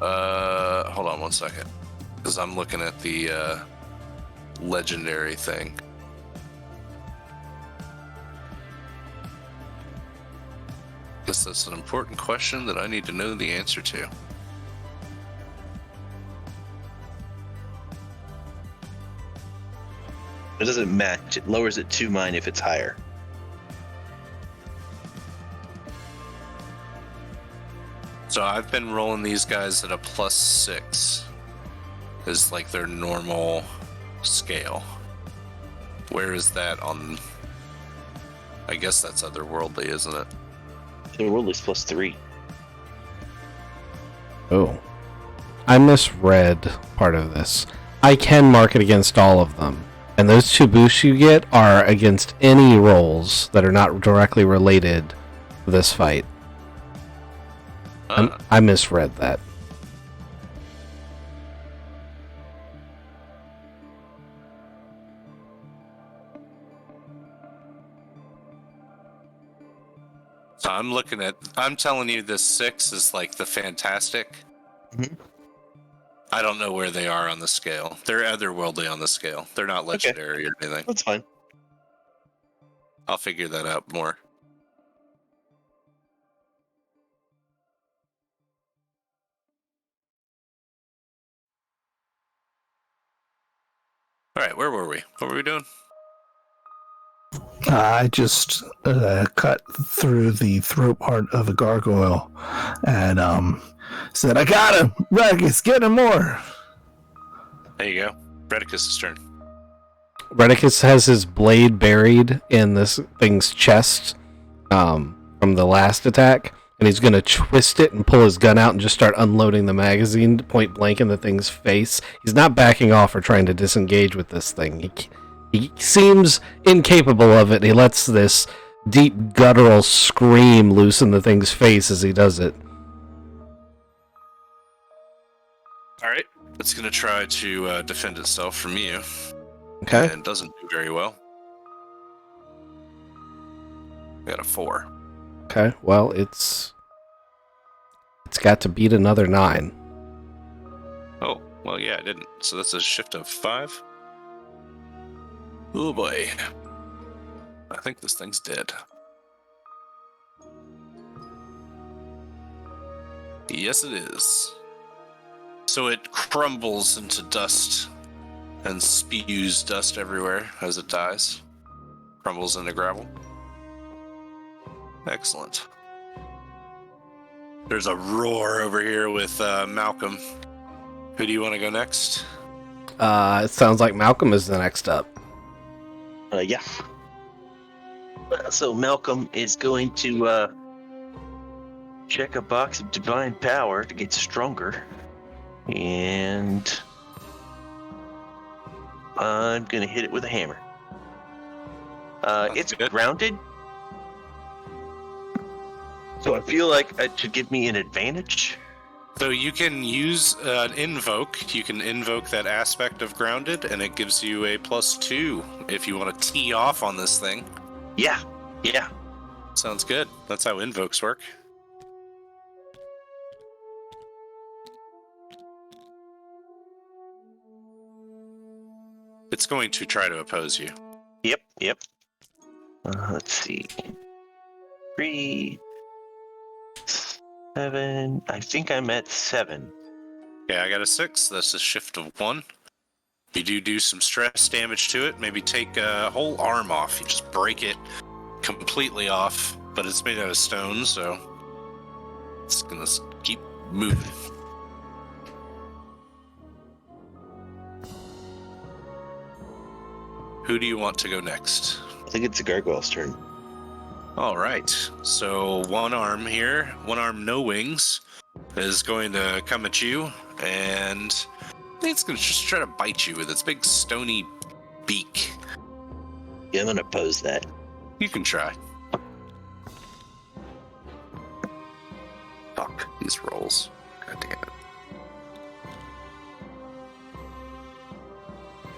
Hold on one second, because I'm looking at the legendary thing. Guess that's an important question that I need to know the answer to. It doesn't match. It lowers it to mine if it's higher. So I've been rolling these guys at a +6. Is like their normal scale. Where is that on? I guess that's otherworldly, isn't it? Otherworldly's +3. Oh. I misread part of this. I can mark it against all of them. And those 2 boosts you get are against any rolls that are not directly related to this fight. I misread that. So I'm telling you this 6 is like the fantastic. Mm-hmm. I don't know where they are on the scale. They're otherworldly on the scale. They're not legendary or anything. That's fine. I'll figure that out more. All right, where were we? What were we doing? I just cut through the throat part of a gargoyle and said, I got him! Radicus, get him more! There you go. Redicus' turn. Redicus has his blade buried in this thing's chest from the last attack, and he's going to twist it and pull his gun out and just start unloading the magazine point blank in the thing's face. He's not backing off or trying to disengage with this thing. He seems incapable of it. He lets this deep guttural scream loose in the thing's face as he does it. All right. It's going to try to defend itself from you. Okay. And doesn't do very well. Got a 4. Okay, well, it's got to beat another 9. Oh, well, yeah, I didn't. So that's a shift of 5. Oh boy. I think this thing's dead. Yes, it is. So it crumbles into dust and spews dust everywhere as it dies. Crumbles into gravel. Excellent. There's a roar over here with Malcolm. Who do you want to go next? It sounds like Malcolm is the next up. Yeah. So Malcolm is going to check a box of divine power to get stronger. And I'm going to hit it with a hammer. It's good. grounded. So I feel like it should give me an advantage. So you can use an invoke. You can invoke that aspect of grounded, and it gives you a +2 if you want to tee off on this thing. Yeah. Sounds good. That's how invokes work. It's going to try to oppose you. Yep. Let's see. 3, 7. I think I'm at 7. Okay, I got a 6. That's a shift of 1. You do some stress damage to it. Maybe take a whole arm off. You just break it completely off, but it's made out of stone, so it's gonna keep moving. Who do you want to go next? I think it's the gargoyle's turn. All right. So one arm here, one arm, no wings, is going to come at you, and I think it's going to just try to bite you with its big stony beak. Yeah, I'm going to oppose that. You can try. Fuck these rolls. God damn it.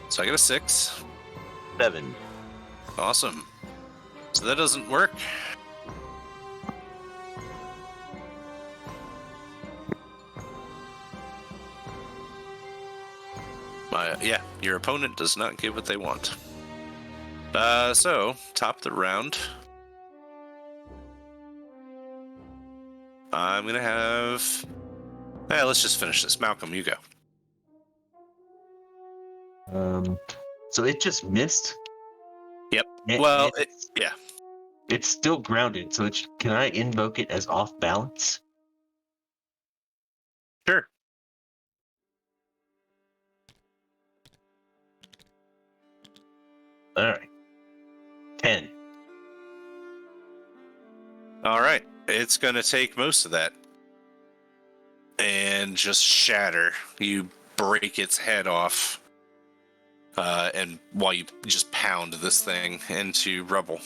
So I got a 6. 7. Awesome. So that doesn't work. Yeah, your opponent does not get what they want. So, top the round. I'm gonna have... let's just finish this. Malcolm, you go. So it just missed? Yep. And- Well, and yeah. It's still grounded, so can I invoke it as off balance? Sure. Alright. 10. Alright. It's gonna take most of that. And just shatter. You break its head off. And while you just pound this thing into rubble.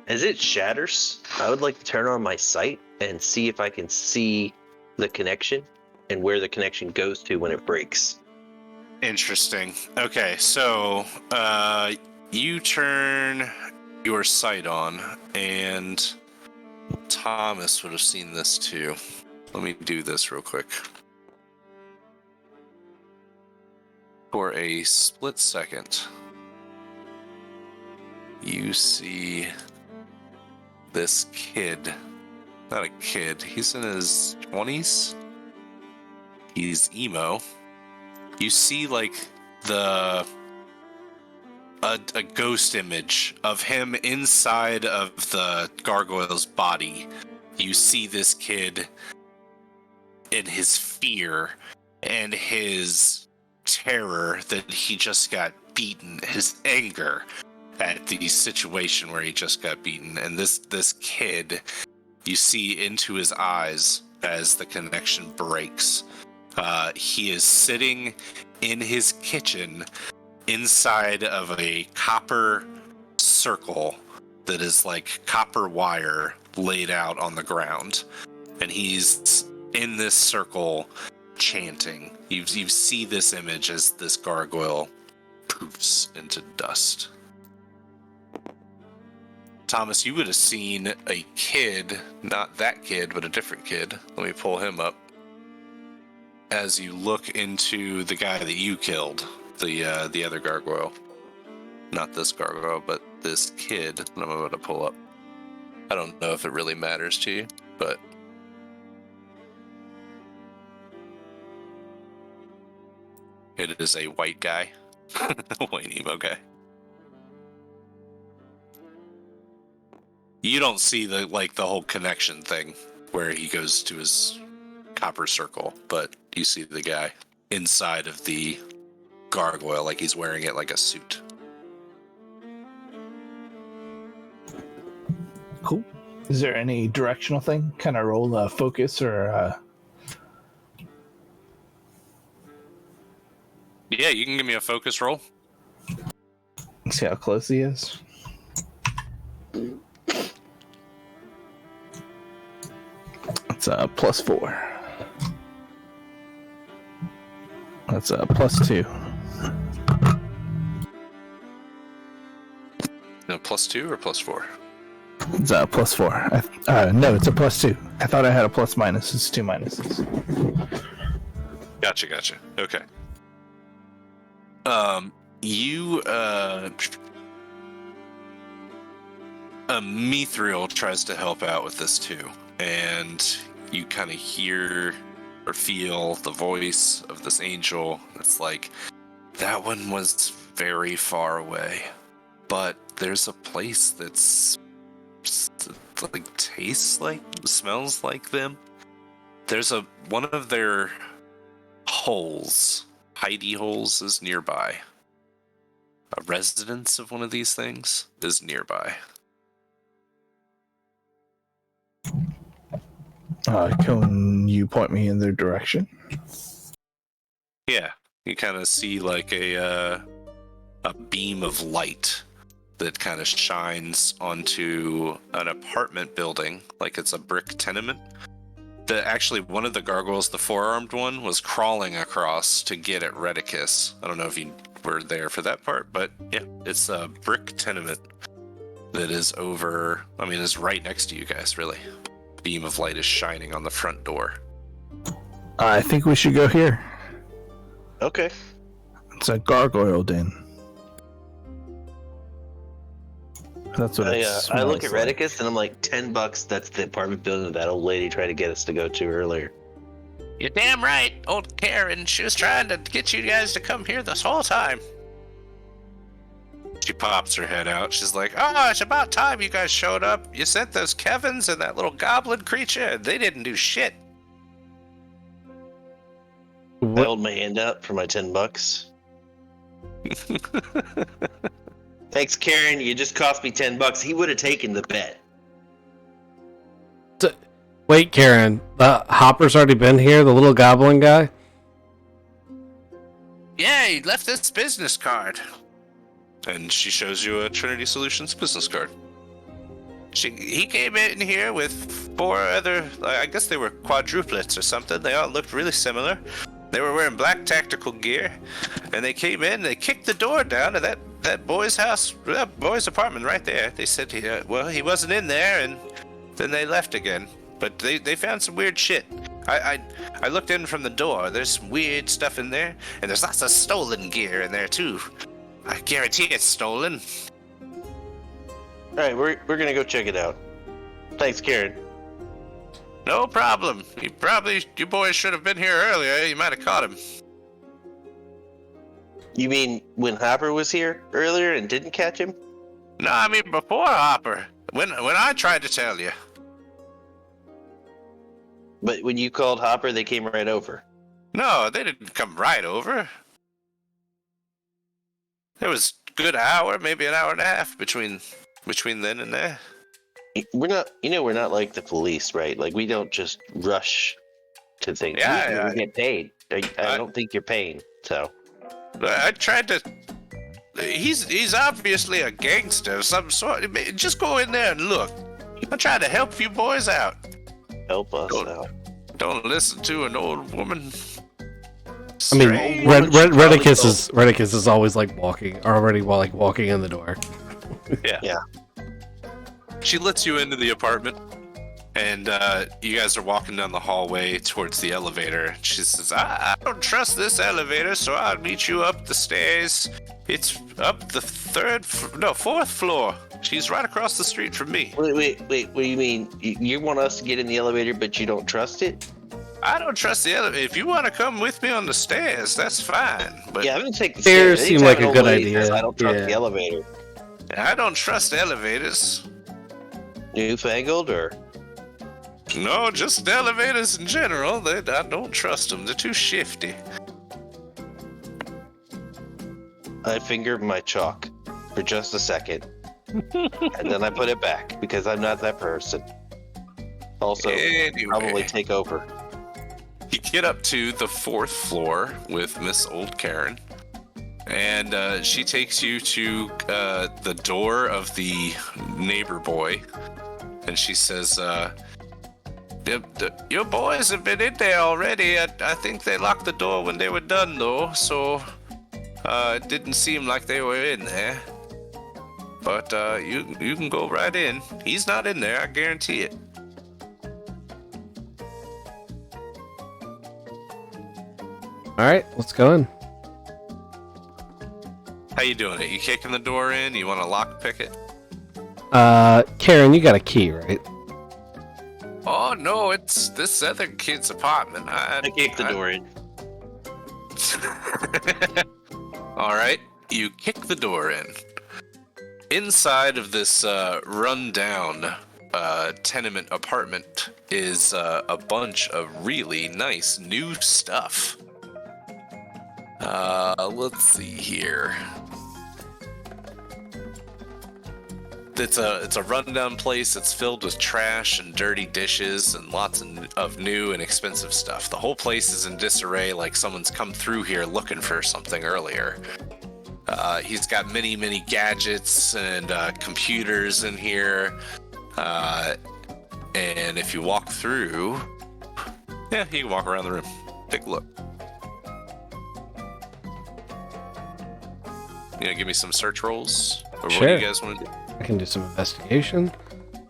As it shatters, I would like to turn on my sight and see if I can see the connection and where the connection goes to when it breaks. Interesting. Okay, so you turn your sight on, and Thomas would have seen this too. Let me do this real quick. For a split second, you see this kid. Not a kid, he's in his 20s. He's emo. You see like a ghost image of him inside of the gargoyle's body. You see this kid in his fear and his terror that he just got beaten, his anger at the situation where he just got beaten. And this kid, you see into his eyes as the connection breaks. He is sitting in his kitchen inside of a copper circle that is like copper wire laid out on the ground. And he's in this circle chanting. You see this image as this gargoyle poofs into dust. Thomas, you would have seen a kid, not that kid, but a different kid. Let me pull him up. As you look into the guy that you killed, the other gargoyle. Not this gargoyle, but this kid that I'm about to pull up. I don't know if it really matters to you, but it is a white guy. A white emo guy. You don't see the whole connection thing where he goes to his copper circle, but you see the guy inside of the gargoyle, like he's wearing it like a suit. Cool. Is there any directional thing? Can I roll a focus or? Yeah, you can give me a focus roll. See how close he is. It's a +4. That's a +2. No, +2 or +4? It's a +4. No, it's a +2. I thought I had a plus minus. It's 2 minuses. Gotcha. Okay. Mithril tries to help out with this too, and you kind of hear or feel the voice of this angel. It's like, that one was very far away, but there's a place that's like tastes like, smells like them. There's one of their holes, hidey holes, is nearby. A residence of one of these things is nearby. Can you point me in their direction? Yeah, you kind of see like a beam of light that kind of shines onto an apartment building, like it's a brick tenement. Actually, one of the gargoyles, the four-armed one, was crawling across to get at Redicus. I don't know if you were there for that part, but yeah, it's a brick tenement that is is right next to you guys, really. Beam of light is shining on the front door. I think we should go here. Okay. It's a gargoyle den. That's what I look at Redicus and I'm like, $10. That's the apartment building that old lady tried to get us to go to earlier. You're damn right, old Karen. She was trying to get you guys to come here this whole time. She pops her head out. She's like, "Oh, it's about time you guys showed up. You sent those Kevins and that little goblin creature, and they didn't do shit." I hold my hand out for my $10. Thanks, Karen. You just cost me $10. He would have taken the bet. Wait, Karen. The Hopper's already been here. The little goblin guy. Yeah, he left this business card. And she shows you a Trinity Solutions business card. He came in here with 4 other, I guess they were quadruplets or something. They all looked really similar. They were wearing black tactical gear, and they came in. They kicked the door down to that boy's house, that boy's apartment right there. They said he wasn't in there, and then they left again. But they found some weird shit. I looked in from the door. There's some weird stuff in there, and there's lots of stolen gear in there too. I guarantee it's stolen. All right, we're gonna go check it out. Thanks, Karen. No problem. You boys should have been here earlier. You might have caught him. You mean when Hopper was here earlier and didn't catch him? No, I mean before Hopper. When I tried to tell you. But when you called Hopper, they came right over. No, they didn't come right over. There was a good hour, maybe an hour and a half between then and there. We're not like the police, right? Like, we don't just rush to things. Yeah, we get paid. I don't think you're paying, so. I tried to... He's obviously a gangster of some sort. Just go in there and look. I'm trying to help you boys out. Help us out. Don't listen to an old woman. I mean, Redicus is always walking in the door. Yeah. She lets you into the apartment, and you guys are walking down the hallway towards the elevator. She says, I don't trust this elevator, so I'll meet you up the stairs. It's up the 4th floor. She's right across the street from me. Wait, what do you mean? You want us to get in the elevator, but you don't trust it? I don't trust the elevator. If you want to come with me on the stairs, that's fine. But yeah, I'm going to take the stairs. Stairs seem like a good idea. I don't trust the elevator. I don't trust elevators. Newfangled, or? No, just elevators in general. I don't trust them. They're too shifty. I fingered my chalk for just a second, and then I put it back because I'm not that person. Also, Anyway. probably take over. You get up to the 4th floor with Miss Old Karen, and she takes you to the door of the neighbor boy, and she says, your boys have been in there already. I think they locked the door when they were done, though, so it didn't seem like they were in there. But you can go right in. He's not in there, I guarantee it. All right, let's go in. How you doing it? You kicking the door in? You want to lock pick it? Karen, you got a key, right? Oh no, it's this other kid's apartment. I kicked the door in. All right, you kick the door in. Inside of this rundown tenement apartment is a bunch of really nice new stuff. Let's see here. It's a rundown place. It's filled with trash and dirty dishes and lots of new and expensive stuff. The whole place is in disarray, like someone's come through here looking for something earlier. He's got many gadgets and computers in here. And if you walk through, yeah, you can walk around the room. Take a look. You know, give me some search rolls. Or Sure. what do you guys want to do? I can do some investigation.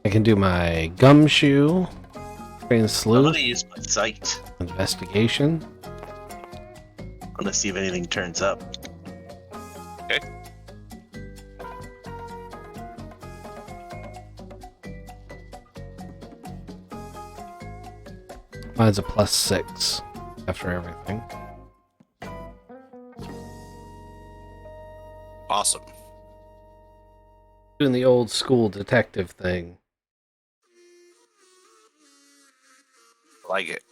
I can do my gumshoe, train I'm sleuth, gonna use my sight. investigation. Let's see if anything turns up. Okay. Mine's a +6 after everything. Awesome. Doing the old school detective thing. Like it.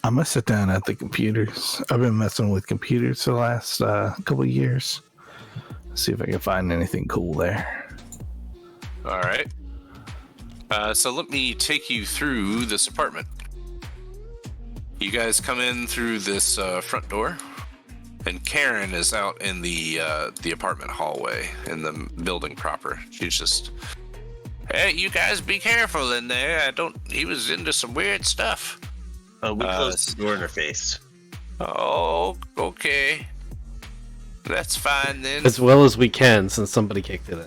I'm gonna sit down at the computers. I've been messing with computers for the last couple of years. See if I can find anything cool there. All right. So let me take you through this apartment. You guys come in through this front door, and Karen is out in the apartment hallway in the building proper. She's just, hey, you guys be careful in there. He was into some weird stuff. Oh, we closed the door in her face. Oh, okay. That's fine then. As well as we can, since somebody kicked it in.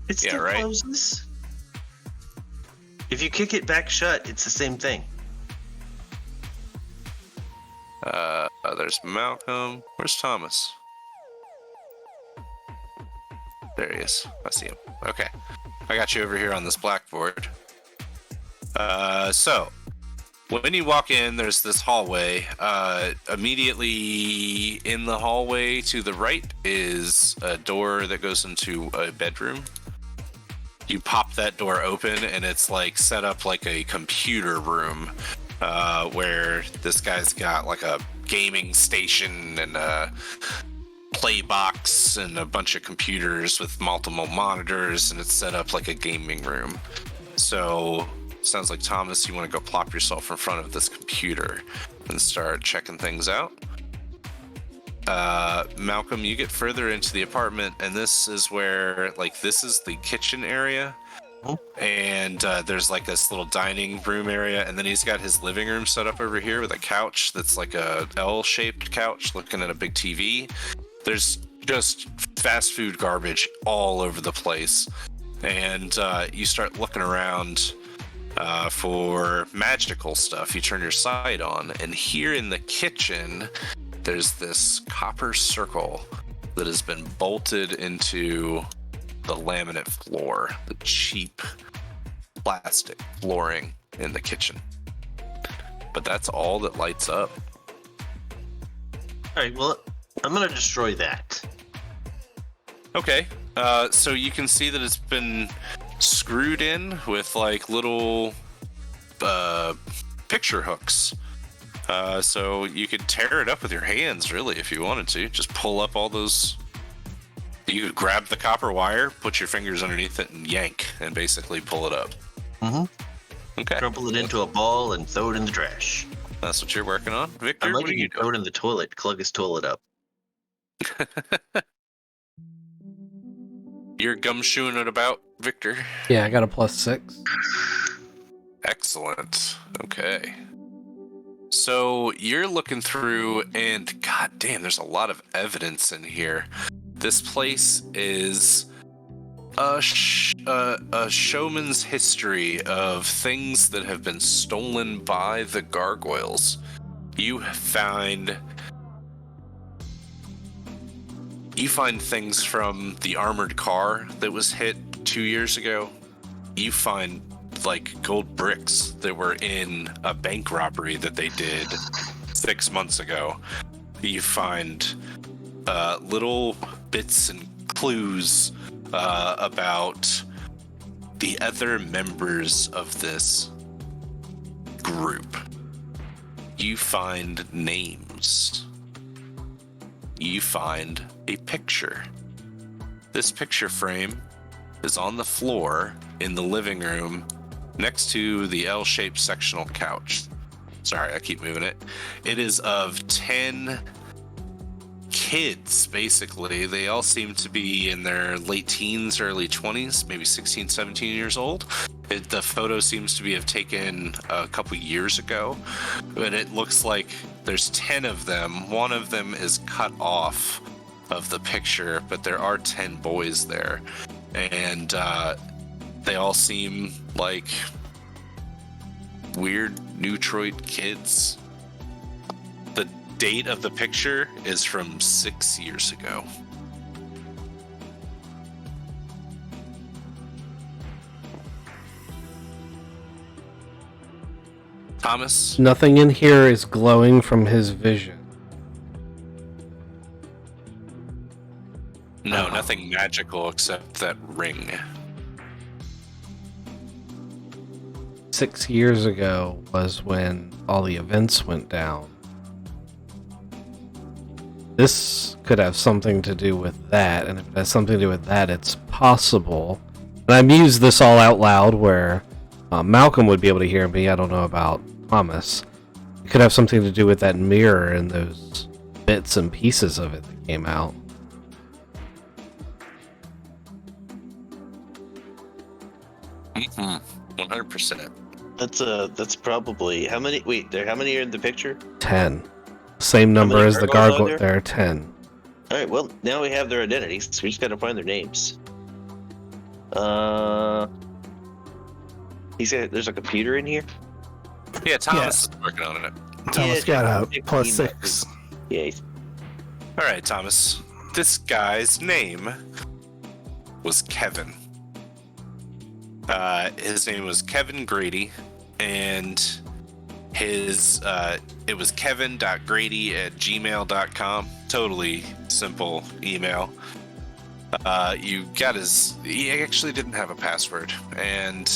It Yeah, still right. closes. If you kick it back shut, it's the same thing. There's Malcolm. Where's Thomas? There he is. I see him. Okay. I got you over here on this blackboard. So, when you walk in, there's this hallway. Immediately in the hallway to the right is a door that goes into a bedroom. You pop that door open, and it's like set up like a computer room. Where this guy's got like a gaming station and a play box and a bunch of computers with multiple monitors, and it's set up like a gaming room. So, sounds like, Thomas, you want to go plop yourself in front of this computer and start checking things out. Malcolm, you get further into the apartment, and this is where, like, this is the kitchen area. And there's like this little dining room area, and then he's got his living room set up over here with a couch that's like a L-shaped couch looking at a big TV. There's just fast food garbage all over the place, and you start looking around for magical stuff. You turn your sight on, and here in the kitchen there's this copper circle that has been bolted into the laminate floor, the cheap plastic flooring in the kitchen. But that's all that lights up. All right, well, I'm going to destroy that. Okay, so you can see that it's been screwed in with like little picture hooks. So you could tear it up with your hands, really, if you wanted to. Just pull up all those. You could grab the copper wire, put your fingers underneath it, and yank, and basically pull it up. Mm-hmm. Okay. Crumple it into a ball and throw it in the trash. That's what you're working on. Victor, I might what are even you throw it in the toilet, plug his toilet up. You're gumshoeing it about, Victor? Yeah, I got a +6. Excellent. Okay. So you're looking through, and god damn, there's a lot of evidence in here. This place is a showman's history of things that have been stolen by the gargoyles. You find things from the armored car that was hit 2 years ago. You find like gold bricks that were in a bank robbery that they did 6 months ago. You find little bits and clues about the other members of this group. You find names. You find a picture. This picture frame is on the floor in the living room next to the L-shaped sectional couch. Sorry, I keep moving it. It is of 10 kids, basically. They all seem to be in their late teens, early 20s, maybe 16, 17 years old. The photo seems to be taken a couple years ago, but it looks like there's 10 of them. One of them is cut off of the picture, but there are 10 boys there. And they all seem like weird Neutroid kids. The date of the picture is from 6 years ago. Thomas? Nothing in here is glowing from his vision. No, nothing magical except that ring. 6 years ago was when all the events went down. This could have something to do with that, and if it has something to do with that, it's possible. And I mused this all out loud where Malcolm would be able to hear me. I don't know about Thomas. It could have something to do with that mirror and those bits and pieces of it that came out. Mm-hmm. 100%. That's probably how many? Wait, how many are in the picture? 10. Same number many as the gargoyles gargoyle. are There are 10. All right. Well, now we have their identities. So we just got to find their names. There's a computer in here. Yeah, Thomas is working on it. Thomas got a +6. Yeah. All right, Thomas. This guy's name was Kevin. His name was Kevin Grady, and it was kevin.grady@gmail.com. Totally simple email. He actually didn't have a password, and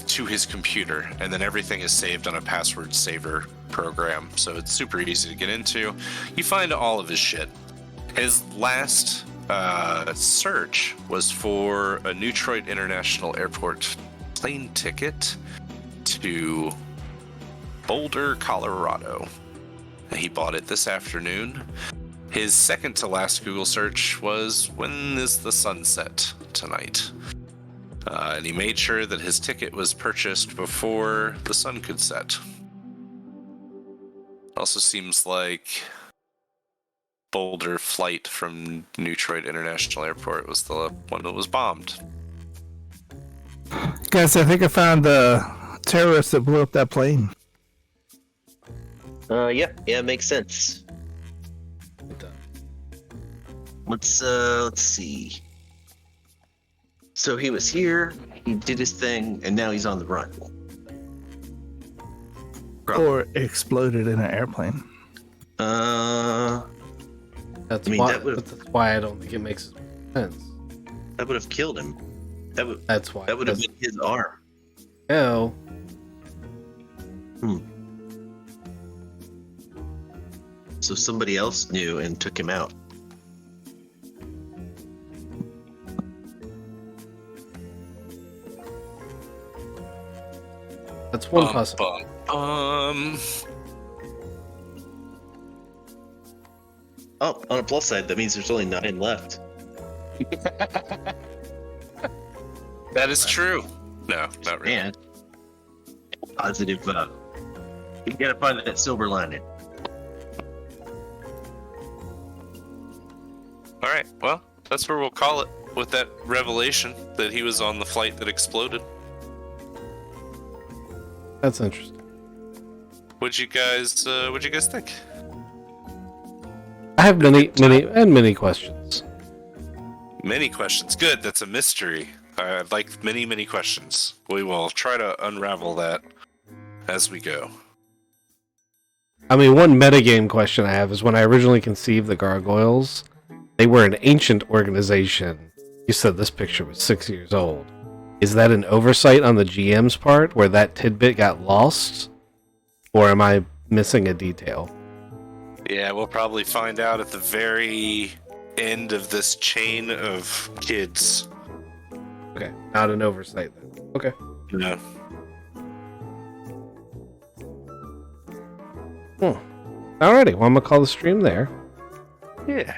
to his computer, and then everything is saved on a password saver program, so it's super easy to get into. You find all of his shit. His last search was for a Neutroid International Airport plane ticket to Boulder, Colorado. He bought it this afternoon. His second to last Google search was, when is the sunset tonight? And he made sure that his ticket was purchased before the sun could set. Also seems like Boulder flight from Neutroid International Airport was the one that was bombed. Guys, I think I found the terrorist that blew up that plane. Yeah, makes sense. Let's see. So he was here, he did his thing, and now he's on the run. Or exploded in an airplane. That's I mean, why. that would've- That's why I don't think it makes sense. That would have killed him. That's why. That would have been his arm. Oh. So somebody else knew and took him out. That's one possibility. Oh, on a plus side, that means there's only 9 left. That is true. No, not really. And positive. You gotta find that silver lining. All right. Well, that's where we'll call it with that revelation that he was on the flight that exploded. That's interesting. What'd you guys think? I have many questions. Many questions. Good. That's a mystery. I'd like many questions. We will try to unravel that as we go. I mean, one metagame question I have is when I originally conceived the Gargoyles, they were an ancient organization. You said this picture was 6 years old. Is that an oversight on the GM's part where that tidbit got lost? Or am I missing a detail? Yeah, we'll probably find out at the very end of this chain of kids. Okay, not an oversight then. Okay. Yeah. Alrighty, well I'm gonna call the stream there. Yeah.